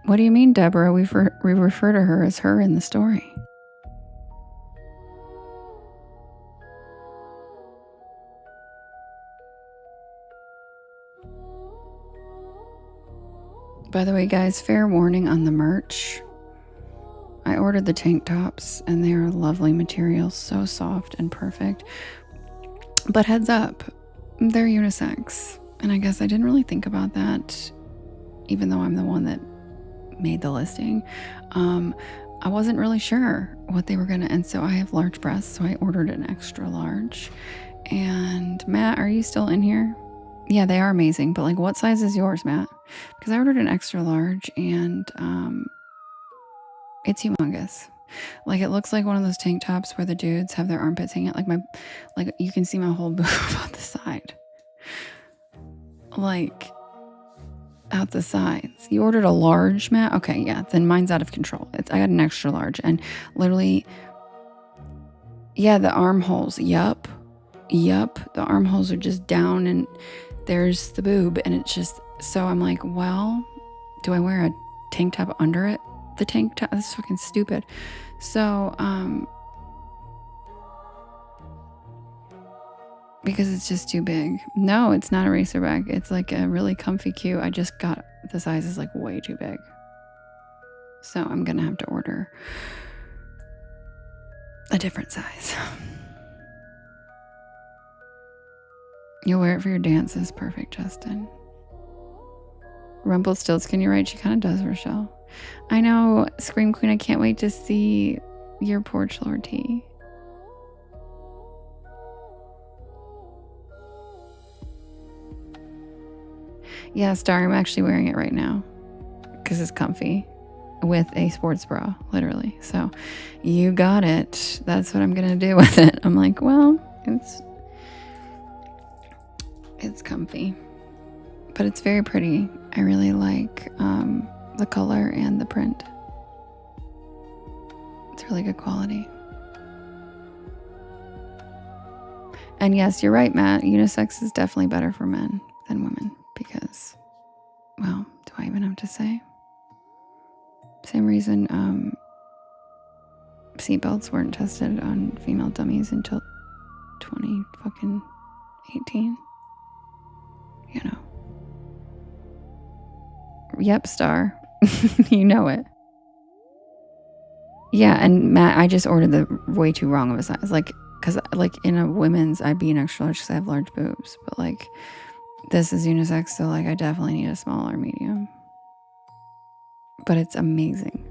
What do you mean, Deborah? We refer to her as her in the story. By the way, guys, fair warning on the merch. I ordered the tank tops, and they are lovely materials, so soft and perfect. But heads up, they're unisex. And I guess I didn't really think about that, even though I'm the one that made the listing. I wasn't really sure what they were gonna, and so I have large breasts, so I ordered an extra large. And Matt, are you still in here? Yeah, they are amazing, but like, what size is yours, Matt? Because I ordered an extra large, and it's humongous. Like, it looks like one of those tank tops where the dudes have their armpits hanging out. Like you can see my whole boob on the side. Like, out the sides. You ordered a large, Matt? Okay, yeah, then mine's out of control. I got an extra large, and literally, yeah, the armholes, yup, the armholes are just down, and there's the boob, and it's just, so I'm like, well, do I wear a tank top under it? The tank top, that's fucking stupid. So, because it's just too big. No, it's not a racer bag. It's like a really comfy cute. I just got, the size is like way too big. So I'm gonna have to order a different size. You'll wear it for your dances. Perfect, Justin. Rumpelstiltskin, you're right. She kind of does, Rochelle. I know, Scream Queen, I can't wait to see your Porch Lore tea. Yeah, Star, I'm actually wearing it right now because it's comfy with a sports bra, literally. So you got it. That's what I'm going to do with it. I'm like, well, it's comfy, but it's very pretty. I really like the color and the print. It's really good quality. And yes, you're right, Matt. Unisex is definitely better for men than women because, well, do I even have to say? Same reason seatbelts weren't tested on female dummies until 2018. You know. Yep, Star. You know it. Yeah, and Matt, I just ordered the way too wrong of a size. Like, because like in a women's, I'd be an extra large because I have large boobs. But like, this is unisex, so like I definitely need a small or medium. But it's amazing.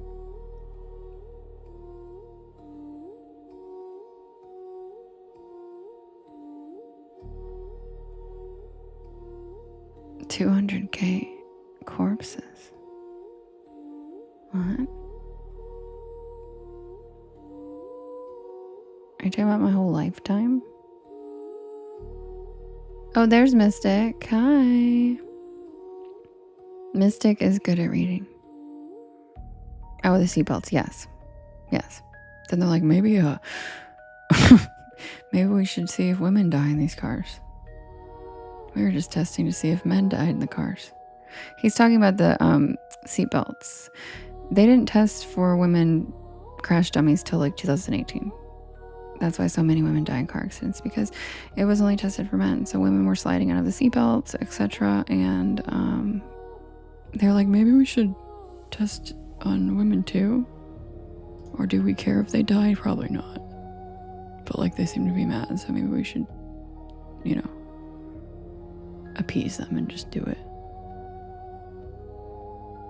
$200K corpses. What? Are you talking about my whole lifetime? Oh, there's Mystic. Hi. Mystic is good at reading. Oh, the seatbelts. Yes. Yes. Then they're like, maybe maybe we should see if women die in these cars. We were just testing to see if men died in the cars. He's talking about the seatbelts. They didn't test for women crash dummies till like 2018. That's why so many women die in car accidents, because it was only tested for men. So women were sliding out of the seatbelts, etc. And they're like, maybe we should test on women too. Or do we care if they die? Probably not. But like they seem to be mad, so maybe we should, you know, appease them and just do it.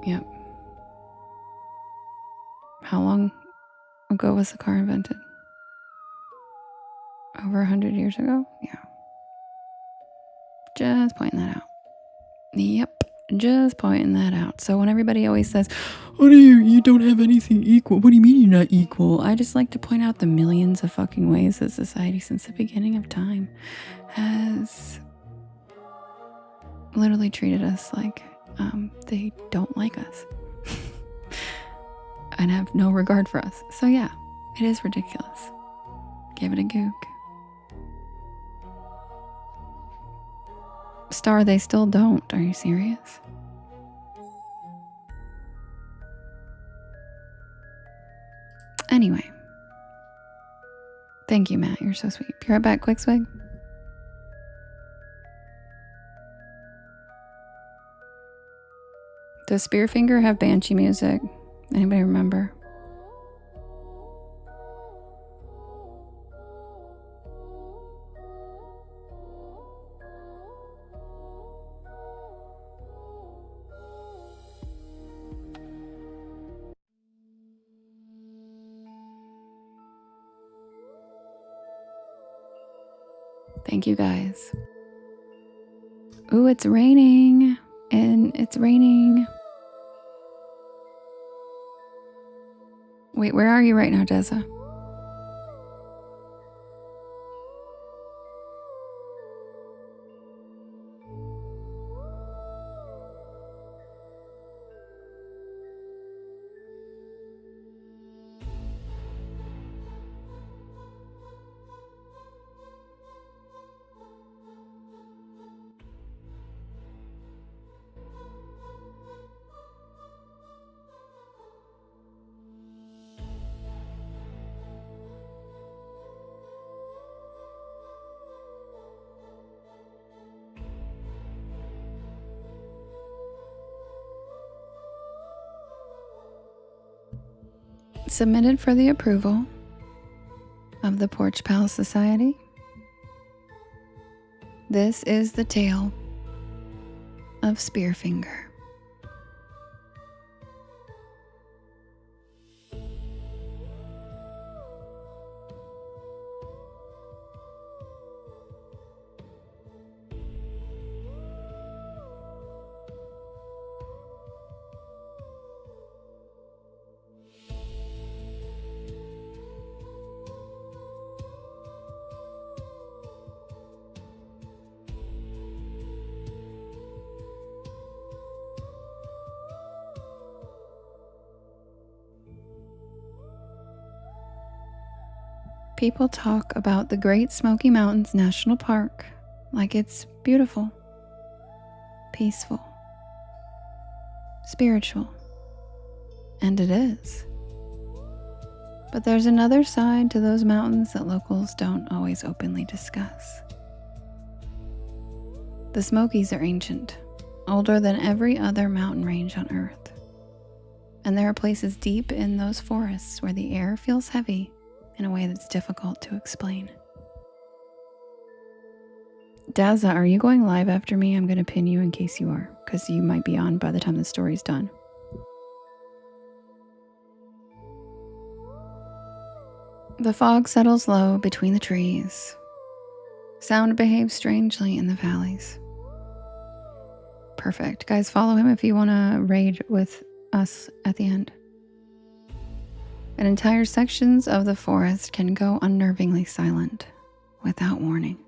Yep. How long ago was the car invented? Over 100 years ago? Yeah. Just pointing that out. Yep. Just pointing that out. So when everybody always says, oh, you don't have anything equal. What do you mean you're not equal? I just like to point out the millions of fucking ways that society since the beginning of time has literally treated us like they don't like us and have no regard for us. So yeah, it is ridiculous. Give it a goog. Star, they still don't. Are you serious? Anyway. Thank you, Matt. You're so sweet. Be right back, quick swig. Does Spearfinger have Banshee music? Anybody remember? Thank you, guys. Ooh, it's raining. And it's raining. Wait, where are you right now, Deza? Submitted for the approval of the Porch Palace Society. This is the tale of Spearfinger. People talk about the Great Smoky Mountains National Park like it's beautiful, peaceful, spiritual, and it is. But there's another side to those mountains that locals don't always openly discuss. The Smokies are ancient, older than every other mountain range on Earth. And there are places deep in those forests where the air feels heavy in a way that's difficult to explain. Dazza, are you going live after me? I'm going to pin you in case you are, because you might be on by the time the story's done. The fog settles low between the trees. Sound behaves strangely in the valleys. Perfect. Guys, follow him if you want to raid with us at the end. And entire sections of the forest can go unnervingly silent without warning.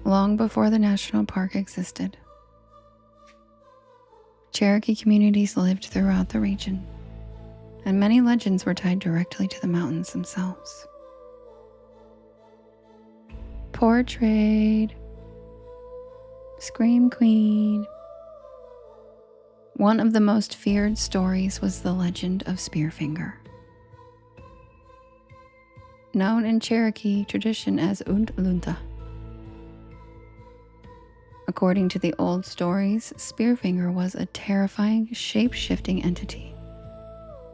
Long before the national park existed, Cherokee communities lived throughout the region, and many legends were tied directly to the mountains themselves. Porch raid. Scream Queen. One of the most feared stories was the legend of Spearfinger. Known in Cherokee tradition as Untlunta. According to the old stories, Spearfinger was a terrifying, shape-shifting entity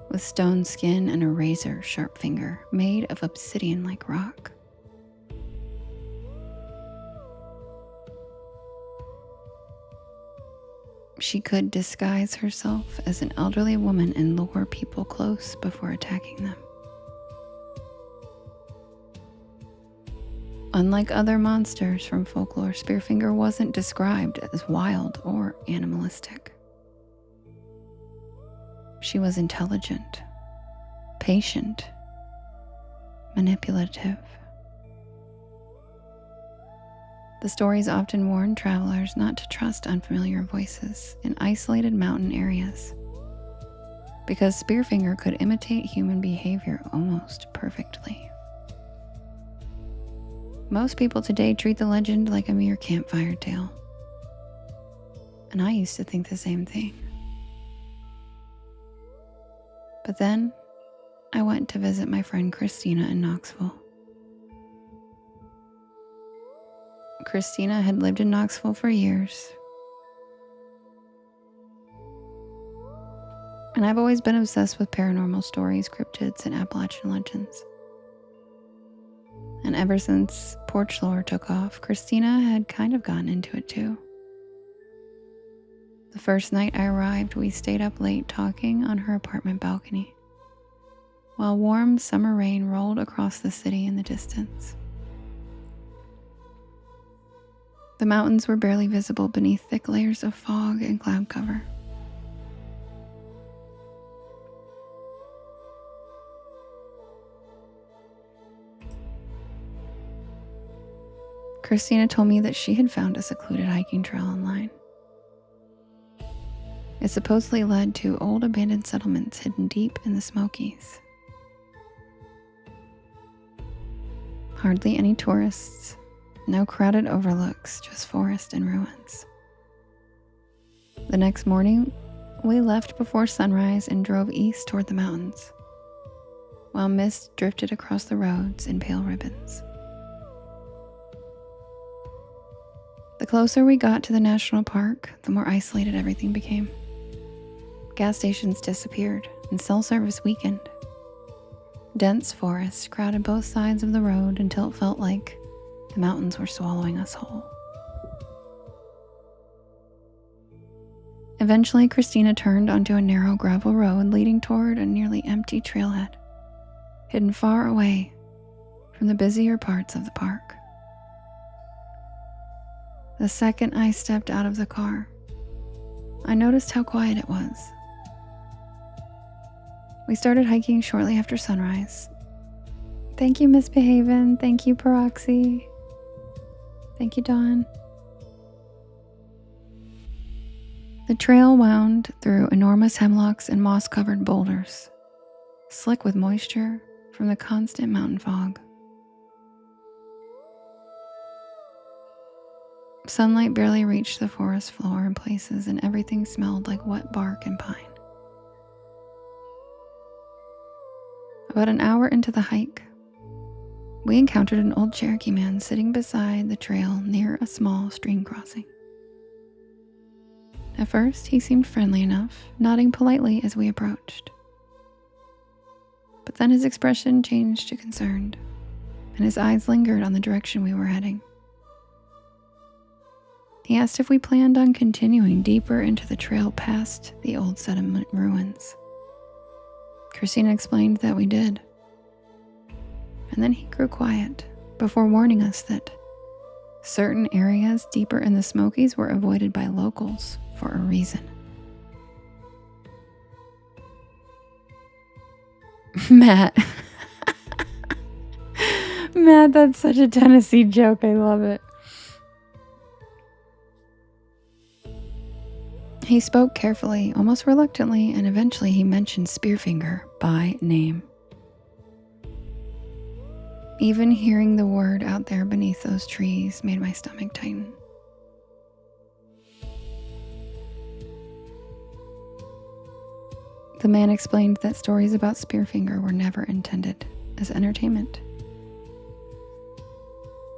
with stone skin and a razor-sharp finger made of obsidian-like rock. She could disguise herself as an elderly woman and lure people close before attacking them. Unlike other monsters from folklore, Spearfinger wasn't described as wild or animalistic. She was intelligent, patient, manipulative. The stories often warn travelers not to trust unfamiliar voices in isolated mountain areas, because Spearfinger could imitate human behavior almost perfectly. Most people today treat the legend like a mere campfire tale, and I used to think the same thing. But then I went to visit my friend Christina in Knoxville. Christina had lived in Knoxville for years, and I've always been obsessed with paranormal stories, cryptids, and Appalachian legends. And ever since Porch Lore took off, Christina had kind of gotten into it too. The first night I arrived, we stayed up late talking on her apartment balcony, while warm summer rain rolled across the city in the distance. The mountains were barely visible beneath thick layers of fog and cloud cover. Christina told me that she had found a secluded hiking trail online. It supposedly led to old abandoned settlements hidden deep in the Smokies. Hardly any tourists, no crowded overlooks, just forest and ruins. The next morning, we left before sunrise and drove east toward the mountains, while mist drifted across the roads in pale ribbons. The closer we got to the national park, the more isolated everything became. Gas stations disappeared and cell service weakened. Dense forests crowded both sides of the road until it felt like the mountains were swallowing us whole. Eventually, Christina turned onto a narrow gravel road leading toward a nearly empty trailhead, hidden far away from the busier parts of the park. The second I stepped out of the car, I noticed how quiet it was. We started hiking shortly after sunrise. Thank you, Misbehavin'. Thank you, Peroxy. Thank you, Dawn. The trail wound through enormous hemlocks and moss-covered boulders, slick with moisture from the constant mountain fog. Sunlight barely reached the forest floor in places, and everything smelled like wet bark and pine. About an hour into the hike, we encountered an old Cherokee man sitting beside the trail near a small stream crossing. At first, he seemed friendly enough, nodding politely as we approached. But then his expression changed to concerned, and his eyes lingered on the direction we were heading. He asked if we planned on continuing deeper into the trail past the old settlement ruins. Christina explained that we did. And then he grew quiet before warning us that certain areas deeper in the Smokies were avoided by locals for a reason. Matt. Matt, that's such a Tennessee joke. I love it. He spoke carefully, almost reluctantly, and eventually he mentioned Spearfinger by name. Even hearing the word out there beneath those trees made my stomach tighten. The man explained that stories about Spearfinger were never intended as entertainment.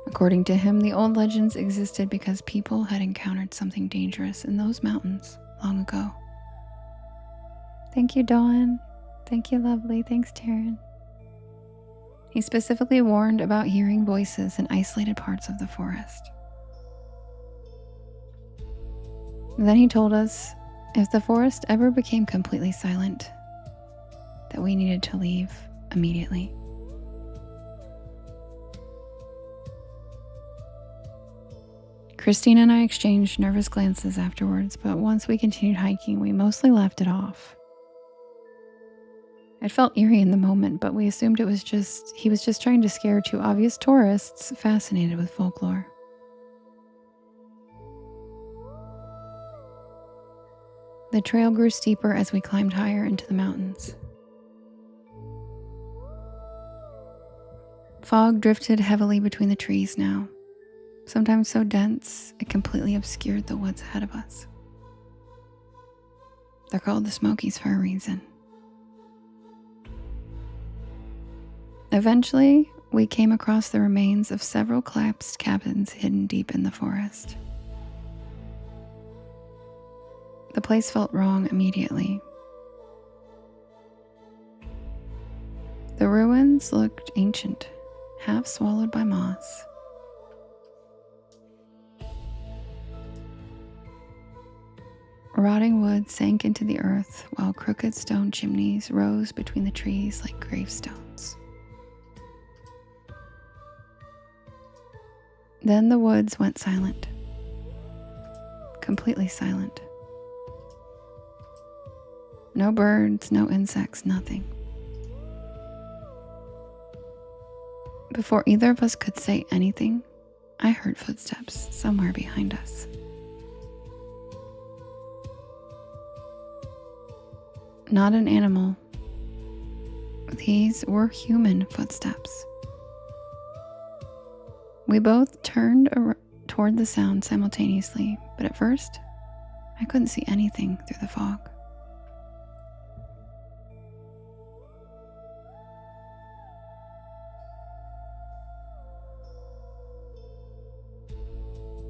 According to him, the old legends existed because people had encountered something dangerous in those mountains long ago. Thank you, Dawn. Thank you, lovely. Thanks, Taryn. He specifically warned about hearing voices in isolated parts of the forest. Then he told us if the forest ever became completely silent, that we needed to leave immediately. Christina and I exchanged nervous glances afterwards, but once we continued hiking, we mostly laughed it off. It felt eerie in the moment, but we assumed he was just trying to scare two obvious tourists fascinated with folklore. The trail grew steeper as we climbed higher into the mountains. Fog drifted heavily between the trees now, sometimes so dense it completely obscured the woods ahead of us. They're called the Smokies for a reason. Eventually, we came across the remains of several collapsed cabins hidden deep in the forest. The place felt wrong immediately. The ruins looked ancient, half swallowed by moss. Rotting wood sank into the earth while crooked stone chimneys rose between the trees like gravestones. Then the woods went silent. Completely silent. No birds, no insects, nothing. Before either of us could say anything, I heard footsteps somewhere behind us. Not an animal. These were human footsteps. We both turned toward the sound simultaneously, but at first, I couldn't see anything through the fog.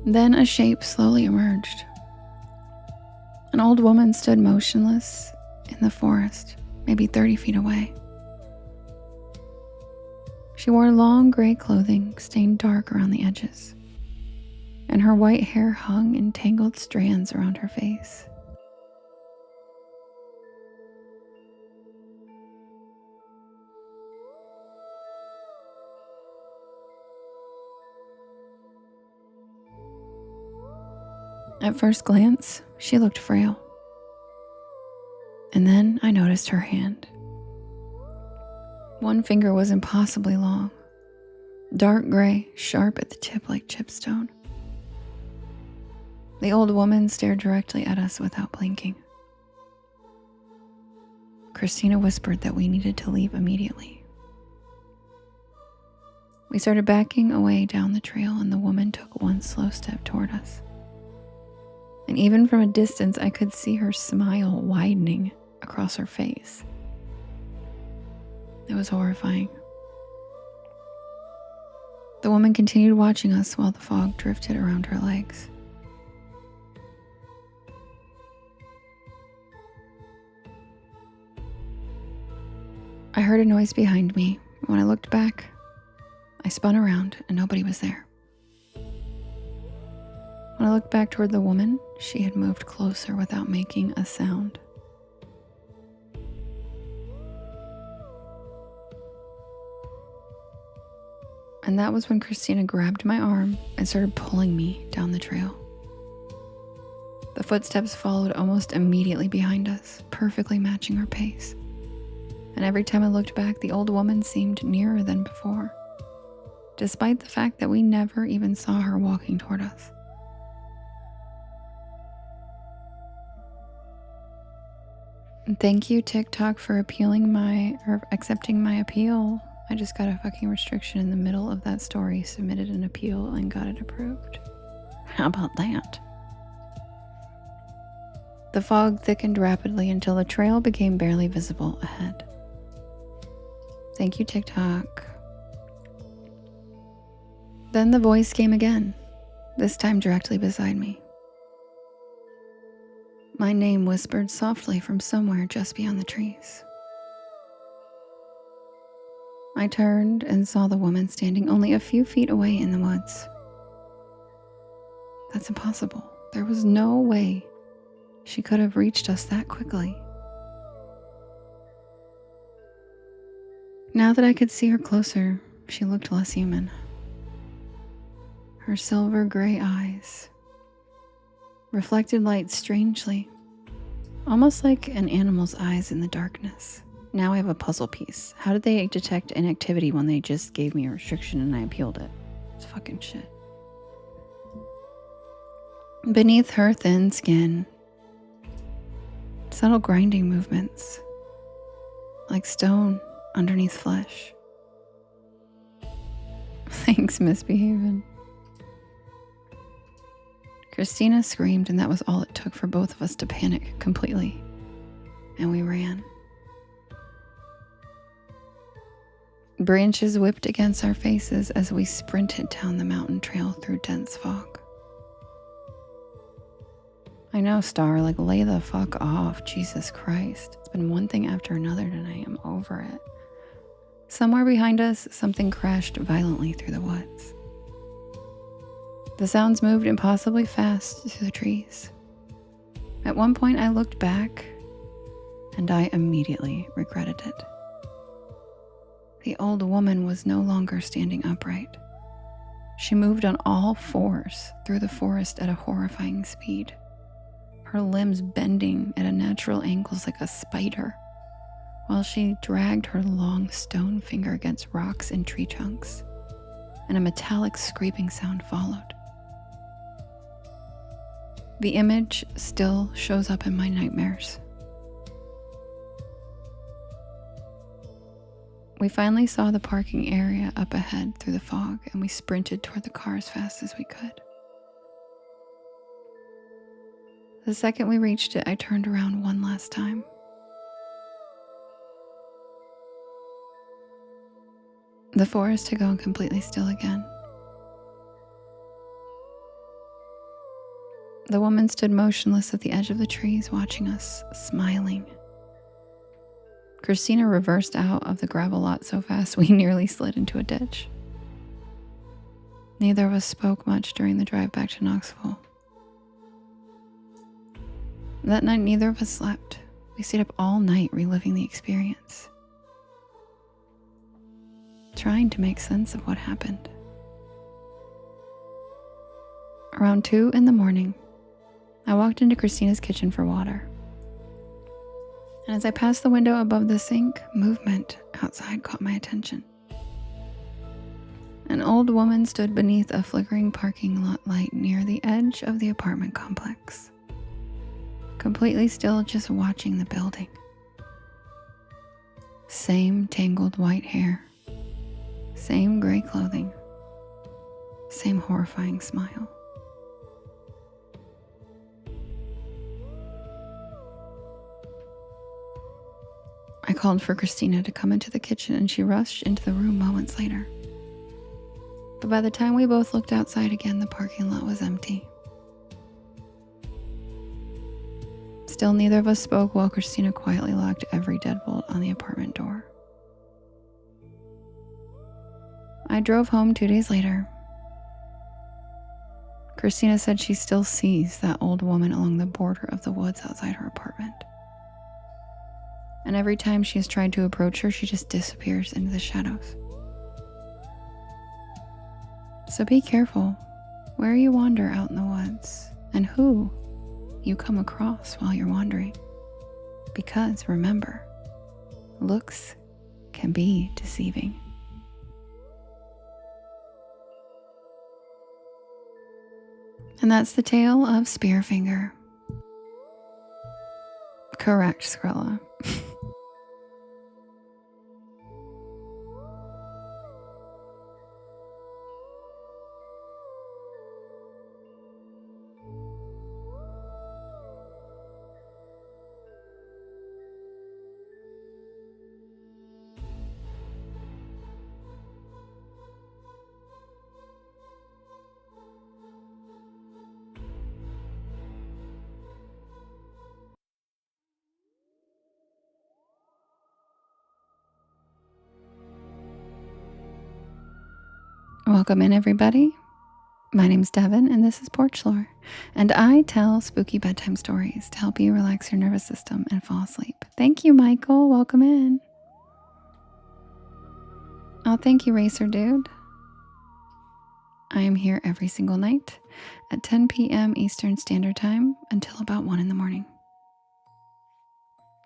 Then a shape slowly emerged. An old woman stood motionless in the forest, maybe 30 feet away. She wore long gray clothing stained dark around the edges, and her white hair hung in tangled strands around her face. At first glance, she looked frail. And then I noticed her hand. One finger was impossibly long, dark gray, sharp at the tip like chipstone. The old woman stared directly at us without blinking. Christina whispered that we needed to leave immediately. We started backing away down the trail, and the woman took one slow step toward us. And even from a distance, I could see her smile widening across her face. It was horrifying. The woman continued watching us while the fog drifted around her legs. I heard a noise behind me. When I looked back, I spun around and nobody was there. When I looked back toward the woman, she had moved closer without making a sound. And that was when Christina grabbed my arm and started pulling me down the trail. The footsteps followed almost immediately behind us, perfectly matching our pace. And every time I looked back, the old woman seemed nearer than before, despite the fact that we never even saw her walking toward us. And thank you, TikTok, for accepting my appeal. I just got a fucking restriction in the middle of that story, submitted an appeal, and got it approved. How about that? The fog thickened rapidly until the trail became barely visible ahead. Thank you, TikTok. Then the voice came again, this time directly beside me. My name whispered softly from somewhere just beyond the trees. I turned and saw the woman standing only a few feet away in the woods. That's impossible. There was no way she could have reached us that quickly. Now that I could see her closer, she looked less human. Her silver gray eyes reflected light strangely, almost like an animal's eyes in the darkness. Now I have a puzzle piece. How did they detect inactivity when they just gave me a restriction and I appealed it? It's fucking shit. Beneath her thin skin, subtle grinding movements, like stone underneath flesh. Thanks, Misbehavin'. Christina screamed, and that was all it took for both of us to panic completely. And we ran. Branches whipped against our faces as we sprinted down the mountain trail through dense fog. I know, Star, lay the fuck off, Jesus Christ. It's been one thing after another tonight. I'm over it. Somewhere behind us, something crashed violently through the woods. The sounds moved impossibly fast through the trees. At one point, I looked back, and I immediately regretted it. The old woman was no longer standing upright. She moved on all fours through the forest at a horrifying speed, her limbs bending at unnatural angles like a spider, while she dragged her long stone finger against rocks and tree trunks, and a metallic scraping sound followed. The image still shows up in my nightmares. We finally saw the parking area up ahead through the fog, and we sprinted toward the car as fast as we could. The second we reached it, I turned around one last time. The forest had gone completely still again. The woman stood motionless at the edge of the trees, watching us, smiling. Christina reversed out of the gravel lot so fast we nearly slid into a ditch. Neither of us spoke much during the drive back to Knoxville. That night, neither of us slept. We stayed up all night reliving the experience, trying to make sense of what happened. Around 2 a.m, I walked into Christina's kitchen for water. And as I passed the window above the sink, movement outside caught my attention. An old woman stood beneath a flickering parking lot light near the edge of the apartment complex, completely still, just watching the building. Same tangled white hair, Same gray clothing. Same horrifying smile. I called for Christina to come into the kitchen and she rushed into the room moments later. But by the time we both looked outside again, the parking lot was empty. Still, neither of us spoke while Christina quietly locked every deadbolt on the apartment door. I drove home 2 days later. Christina said she still sees that old woman along the border of the woods outside her apartment. And every time she has tried to approach her, she just disappears into the shadows. So be careful where you wander out in the woods and who you come across while you're wandering. Because remember, looks can be deceiving. And that's the tale of Spearfinger. Correct, Skrilla. Welcome in, everybody. My name's Devin, and this is Porch Lore, and I tell spooky bedtime stories to help you relax your nervous system and fall asleep. Thank you, Michael. Welcome in. Oh, thank you, Racer Dude. I am here every single night at 10 p.m. Eastern Standard Time until about 1 in the morning.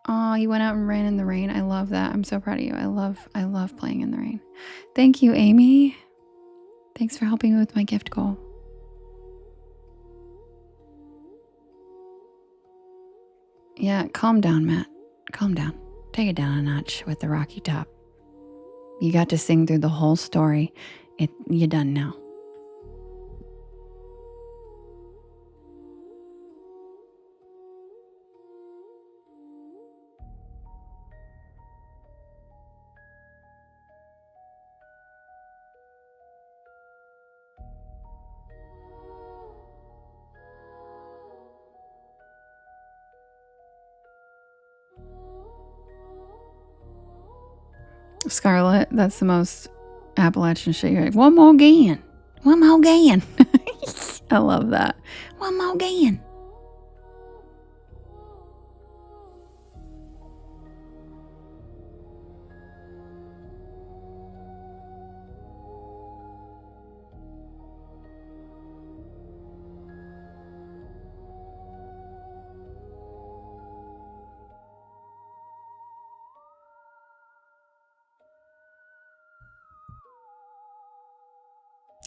Oh, you went out and ran in the rain. I love that. I'm so proud of you. I love playing in the rain. Thank you, Amy. Thanks for helping me with my gift goal. Yeah, calm down, Matt. Calm down. Take it down a notch with the Rocky Top. You got to sing through the whole story. You're done now. Scarlett, that's the most Appalachian shit. You're like, one more again. One more again. I love that. One more again.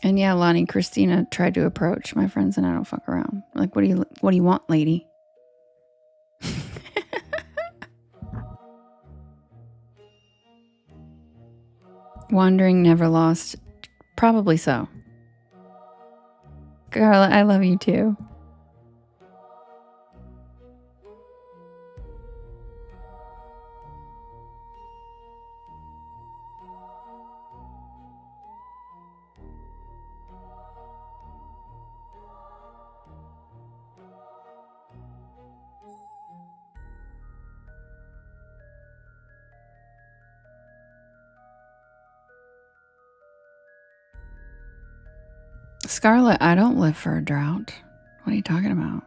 And yeah, Lonnie, Christina tried to approach my friends and I don't fuck around. Like, what do you want, lady? Wandering, never lost. Probably so. Carla, I love you too. Scarlett, I don't live for a drought. What are you talking about?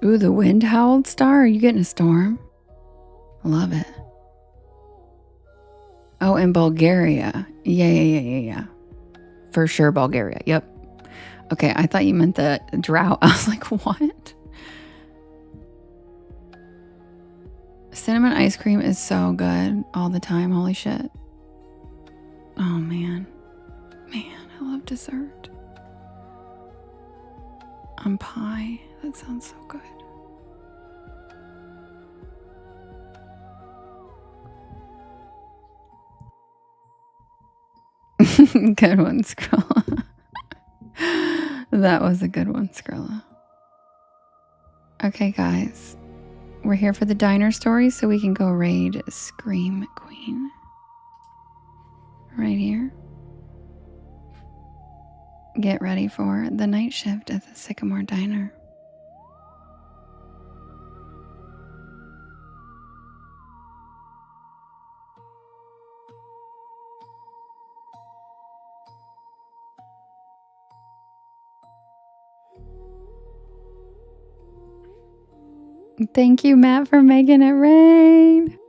Ooh, the wind howled star? Are you getting a storm? Love it. Oh, in Bulgaria. Yeah. For sure, Bulgaria. Yep. Okay, I thought you meant the drought. I was like, what? Cinnamon ice cream is so good all the time. Holy shit. Oh, man. Man, I love dessert. on pie. That sounds so good. Good one, Skrilla. That was a good one, Skrilla. Okay, guys. We're here for the diner story, so we can go raid Scream Queen. Right here. Get ready for the night shift at the Sycamore Diner. Thank you, Matt, for making it rain.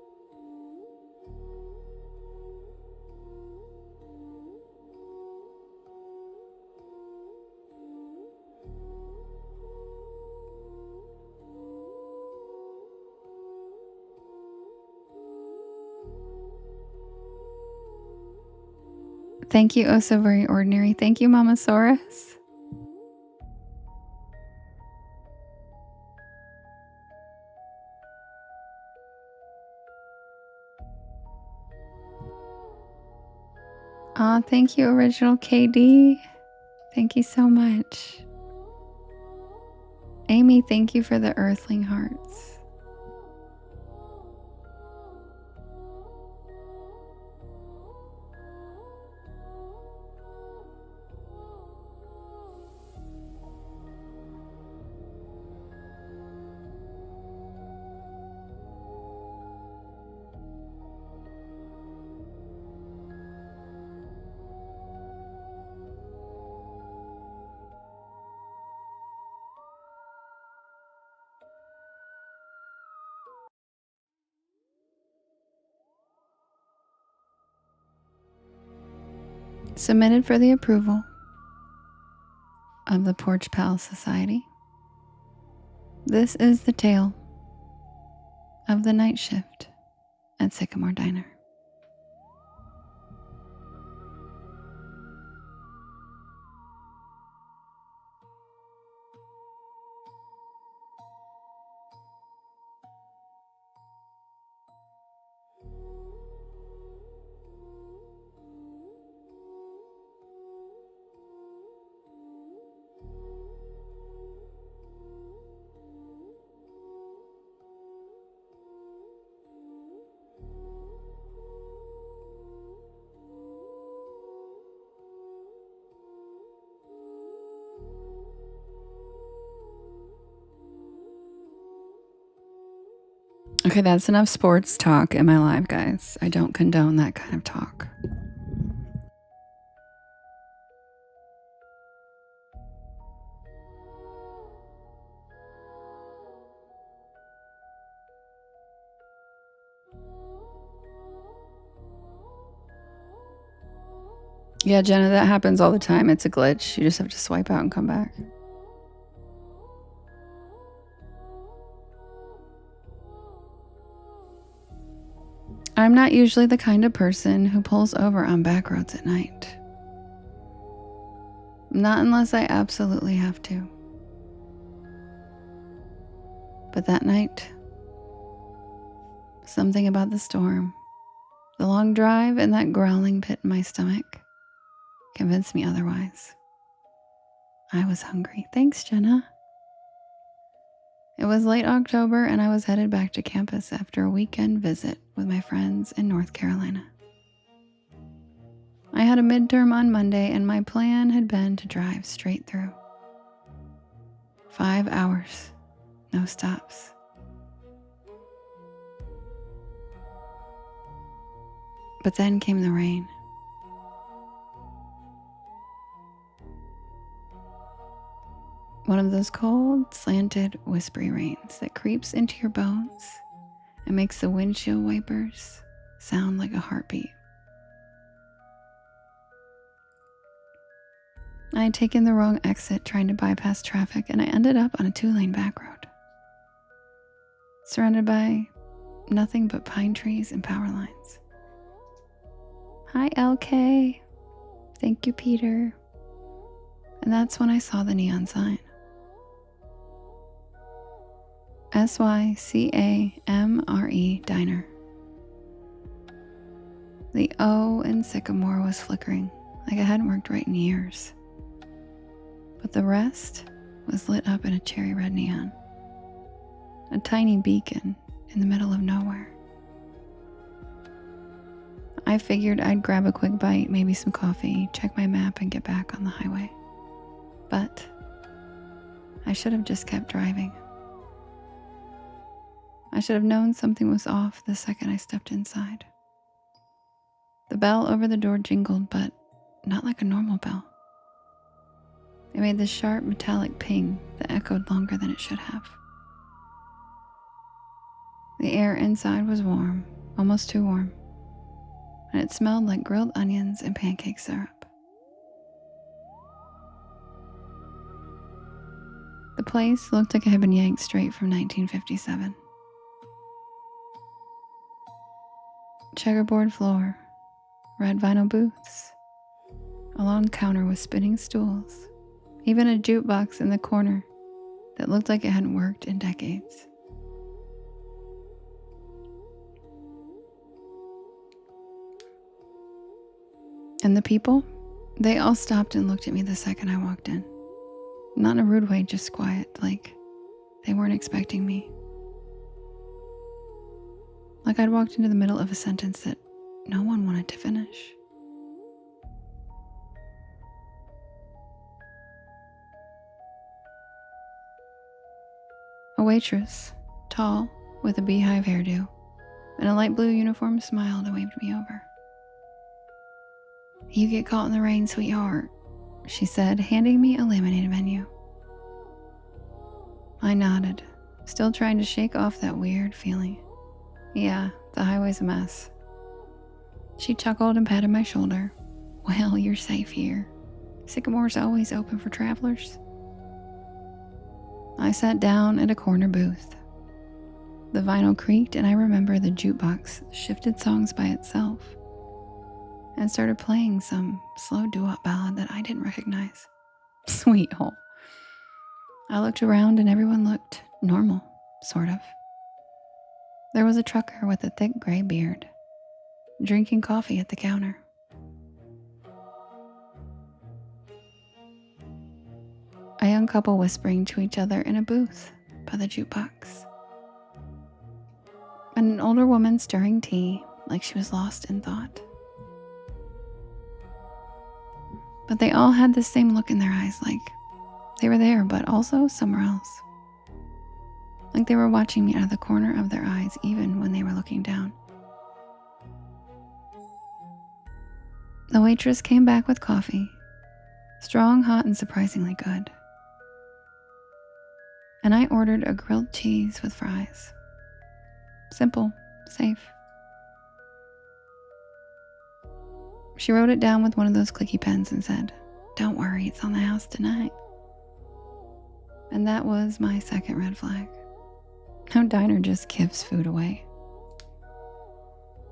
Thank you, Oh So Very Ordinary. Thank you, Mama Saurus. Thank you, Original KD. Thank you so much. Amy, thank you for the Earthling Hearts. Submitted for the approval of the Porch Pal Society. This is the tale of the night shift at Sycamore Diner. Okay, that's enough sports talk in my live, guys. I don't condone that kind of talk. Yeah, Jenna, that happens all the time. It's a glitch. You just have to swipe out and come back. I'm not usually the kind of person who pulls over on back roads at night. Not unless I absolutely have to. But that night, something about the storm, the long drive, and that growling pit in my stomach convinced me otherwise. I was hungry. Thanks, Jenna. It was late October, and I was headed back to campus after a weekend visit with my friends in North Carolina. I had a midterm on Monday, and my plan had been to drive straight through. 5 hours, no stops. But then came the rain. One of those cold, slanted, whispery rains that creeps into your bones and makes the windshield wipers sound like a heartbeat. I had taken the wrong exit trying to bypass traffic, and I ended up on a 2-lane back road, surrounded by nothing but pine trees and power lines. Hi, LK. Thank you, Peter. And that's when I saw the neon sign. SYCAMRE Diner. The O in Sycamore was flickering like it hadn't worked right in years. But the rest was lit up in a cherry red neon. A tiny beacon in the middle of nowhere. I figured I'd grab a quick bite, maybe some coffee, check my map, and get back on the highway. But I should have just kept driving. I should have known something was off the second I stepped inside. The bell over the door jingled, but not like a normal bell. It made this sharp metallic ping that echoed longer than it should have. The air inside was warm, almost too warm, and it smelled like grilled onions and pancake syrup. The place looked like it had been yanked straight from 1957. Checkerboard floor, red vinyl booths, a long counter with spinning stools, even a jukebox in the corner that looked like it hadn't worked in decades. And the people, they all stopped and looked at me the second I walked in. Not in a rude way, just quiet, like they weren't expecting me. Like I'd walked into the middle of a sentence that no one wanted to finish. A waitress, tall, with a beehive hairdo, and a light blue uniform smiled and waved me over. "You get caught in the rain, sweetheart," she said, handing me a laminated menu. I nodded, still trying to shake off that weird feeling. Yeah, the highway's a mess. She chuckled and patted my shoulder. "Well, you're safe here. Sycamore's always open for travelers." I sat down at a corner booth. The vinyl creaked, and I remember the jukebox shifted songs by itself and started playing some slow doo-wop ballad that I didn't recognize. Sweet hole. I looked around and everyone looked normal, sort of. There was a trucker with a thick gray beard, drinking coffee at the counter. A young couple whispering to each other in a booth by the jukebox. And an older woman stirring tea like she was lost in thought. But they all had the same look in their eyes, like they were there, but also somewhere else. Like they were watching me out of the corner of their eyes, even when they were looking down. The waitress came back with coffee, strong, hot, and surprisingly good. And I ordered a grilled cheese with fries. Simple, safe. She wrote it down with one of those clicky pens and said, "Don't worry, it's on the house tonight." And that was my second red flag. No diner just gives food away.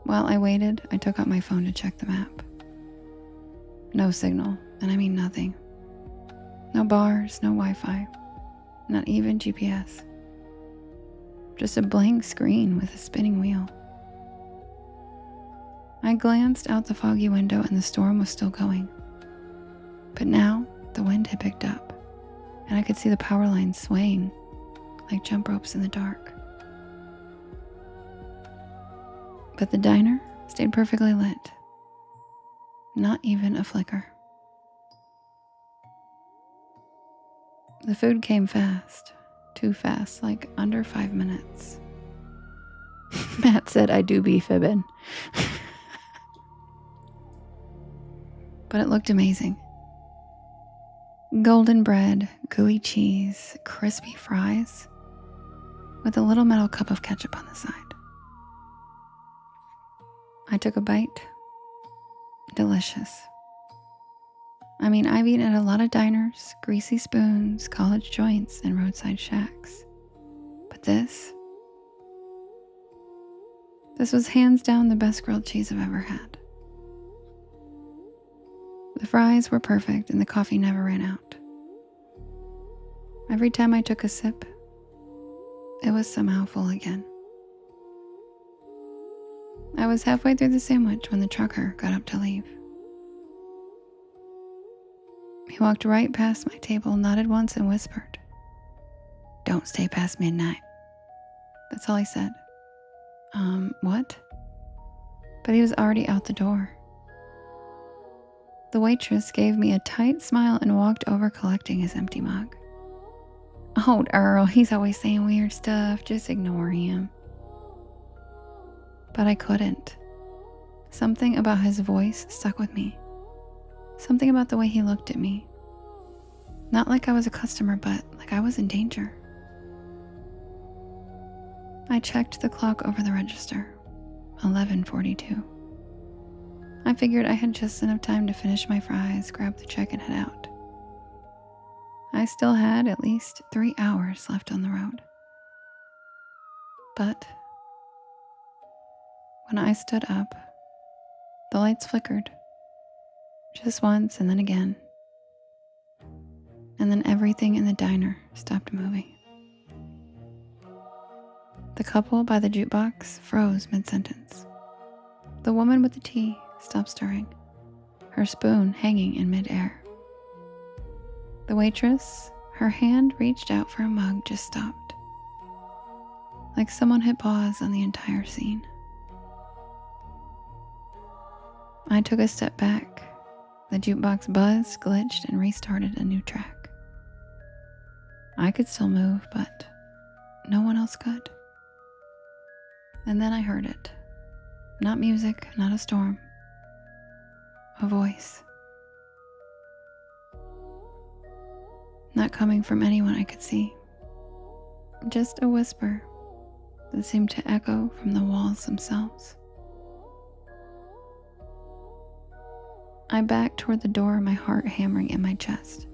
While I waited, I took out my phone to check the map. No signal, and I mean nothing. No bars, no Wi-Fi, not even GPS. Just a blank screen with a spinning wheel. I glanced out the foggy window and the storm was still going. But now the wind had picked up, and I could see the power lines swaying like jump ropes in the dark. But the diner stayed perfectly lit. Not even a flicker. The food came fast. Too fast, like under 5 minutes. Matt said I do be fibbing. But it looked amazing. Golden bread, gooey cheese, crispy fries, with a little metal cup of ketchup on the side. I took a bite. Delicious. I mean, I've eaten at a lot of diners, greasy spoons, college joints, and roadside shacks. But this was hands down the best grilled cheese I've ever had. The fries were perfect and the coffee never ran out. Every time I took a sip, it was somehow full again. I was halfway through the sandwich when the trucker got up to leave. He walked right past my table, nodded once, and whispered, "Don't stay past midnight." That's all he said. What? But he was already out the door. The waitress gave me a tight smile and walked over collecting his empty mug. "Oh, Earl, he's always saying weird stuff. Just ignore him." But I couldn't. Something about his voice stuck with me. Something about the way he looked at me. Not like I was a customer, but like I was in danger. I checked the clock over the register. 11:42. I figured I had just enough time to finish my fries, grab the check, and head out. I still had at least 3 hours left on the road. But when I stood up, the lights flickered. Just once and then again. And then everything in the diner stopped moving. The couple by the jukebox froze mid-sentence. The woman with the tea stopped stirring, her spoon hanging in midair. The waitress, her hand reached out for a mug, just stopped. Like someone hit pause on the entire scene. I took a step back. The jukebox buzzed, glitched, and restarted a new track. I could still move, but no one else could. And then I heard it. Not music, not a storm. A voice. Not coming from anyone I could see. Just a whisper that seemed to echo from the walls themselves. I backed toward the door, my heart hammering in my chest.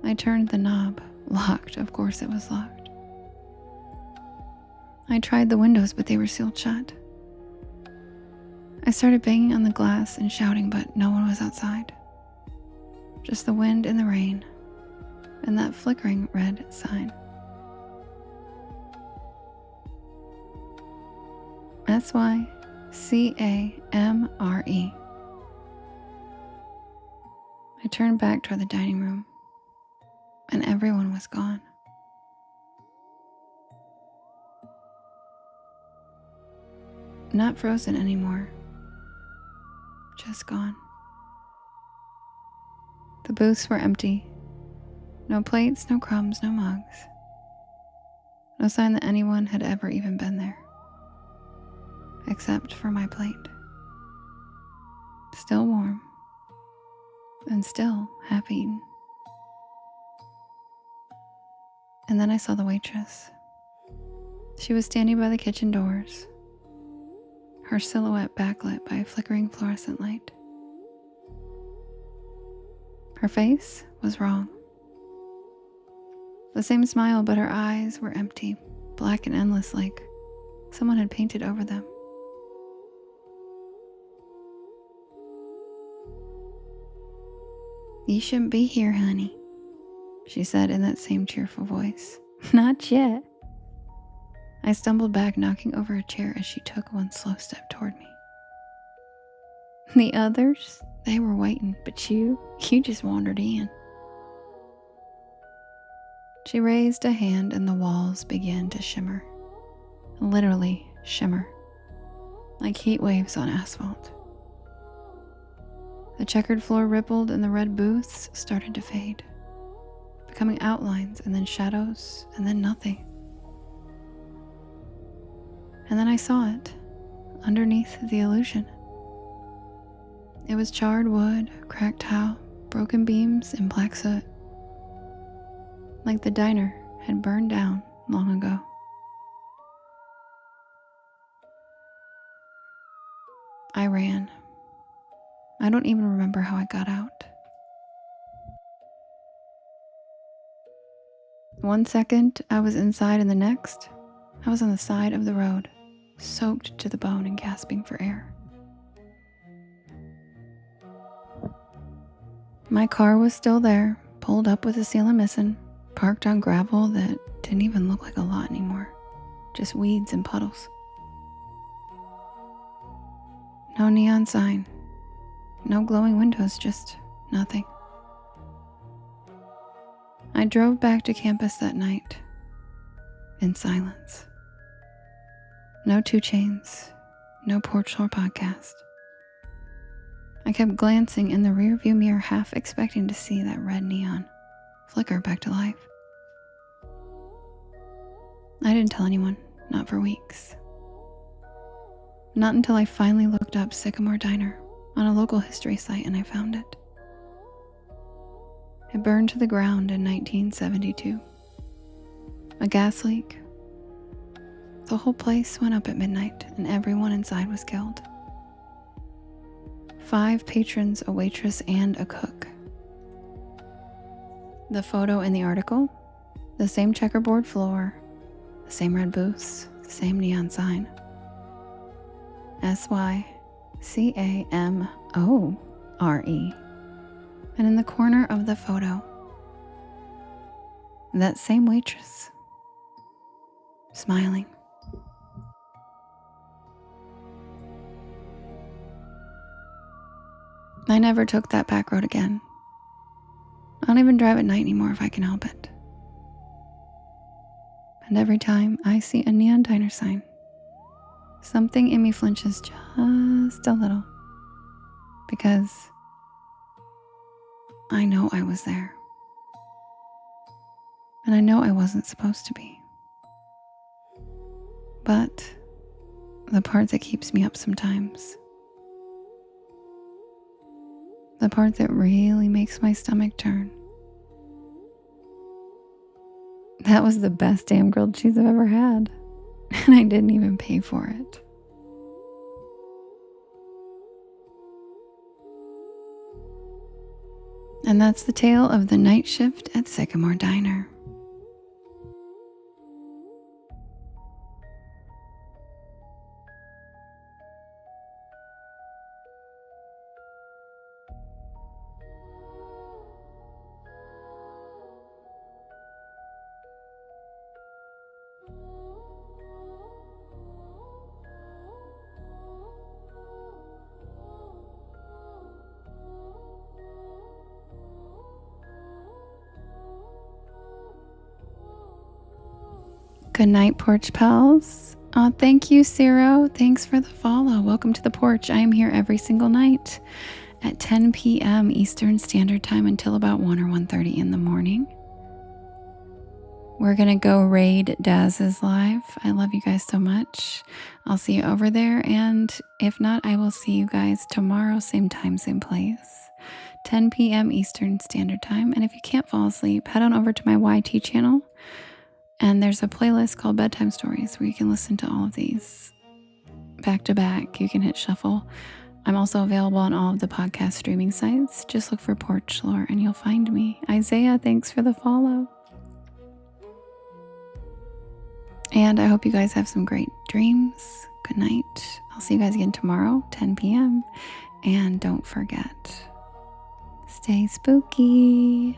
I turned the knob. Locked. Of course it was locked. I tried the windows, but they were sealed shut. I started banging on the glass and shouting, but no one was outside. Just the wind and the rain, and that flickering red sign. SYCAMRE. I turned back toward the dining room, and everyone was gone. Not frozen anymore, just gone. The booths were empty. No plates, no crumbs, no mugs. No sign that anyone had ever even been there. Except for my plate. Still warm. And still half-eaten. And then I saw the waitress. She was standing by the kitchen doors, her silhouette backlit by a flickering fluorescent light. Her face was wrong. The same smile, but her eyes were empty, black and endless, like someone had painted over them. "You shouldn't be here, honey," she said in that same cheerful voice. "Not yet." I stumbled back, knocking over a chair as she took one slow step toward me. "The others, they were waiting, but you just wandered in." She raised a hand and the walls began to shimmer. Literally shimmer. Like heat waves on asphalt. The checkered floor rippled and the red booths started to fade, becoming outlines and then shadows and then nothing. And then I saw it, underneath the illusion. It was charred wood, cracked tile, broken beams, and black soot. Like the diner had burned down long ago. I ran. I don't even remember how I got out. One second, I was inside, and the next, I was on the side of the road, soaked to the bone and gasping for air. My car was still there, pulled up with the ceiling missing, parked on gravel that didn't even look like a lot anymore. Just weeds and puddles. No neon sign. No glowing windows, just nothing. I drove back to campus that night in silence. No 2 Chainz, no Porch Lore podcast. I kept glancing in the rearview mirror, half expecting to see that red neon flicker back to life. I didn't tell anyone, not for weeks. Not until I finally looked up Sycamore Diner on a local history site and I found it. It burned to the ground in 1972. A gas leak. The whole place went up at midnight and everyone inside was killed. 5 patrons, a waitress, and a cook. The photo in the article, the same checkerboard floor, the same red booths, the same neon sign. SYCAMORE. And in the corner of the photo, that same waitress, smiling. I never took that back road again. I don't even drive at night anymore if I can help it. And every time I see a neon diner sign, something in me flinches just a little, because I know I was there. And I know I wasn't supposed to be. But the part that keeps me up sometimes, the part that really makes my stomach turn, that was the best damn grilled cheese I've ever had. And I didn't even pay for it. And that's the tale of the night shift at Sycamore Diner. Good night, Porch Pals. Thank you, Ciro. Thanks for the follow. Welcome to the porch. I am here every single night at 10 p.m. Eastern Standard Time until about 1 or 1:30 in the morning. We're going to go raid Daz's live. I love you guys so much. I'll see you over there. And if not, I will see you guys tomorrow, same time, same place, 10 p.m. Eastern Standard Time. And if you can't fall asleep, head on over to my YT channel. And there's a playlist called Bedtime Stories where you can listen to all of these back to back. You can hit shuffle. I'm also available on all of the podcast streaming sites. Just look for Porch Lore and you'll find me. Isaiah, thanks for the follow. And I hope you guys have some great dreams. Good night. I'll see you guys again tomorrow, 10 p.m. And don't forget, stay spooky.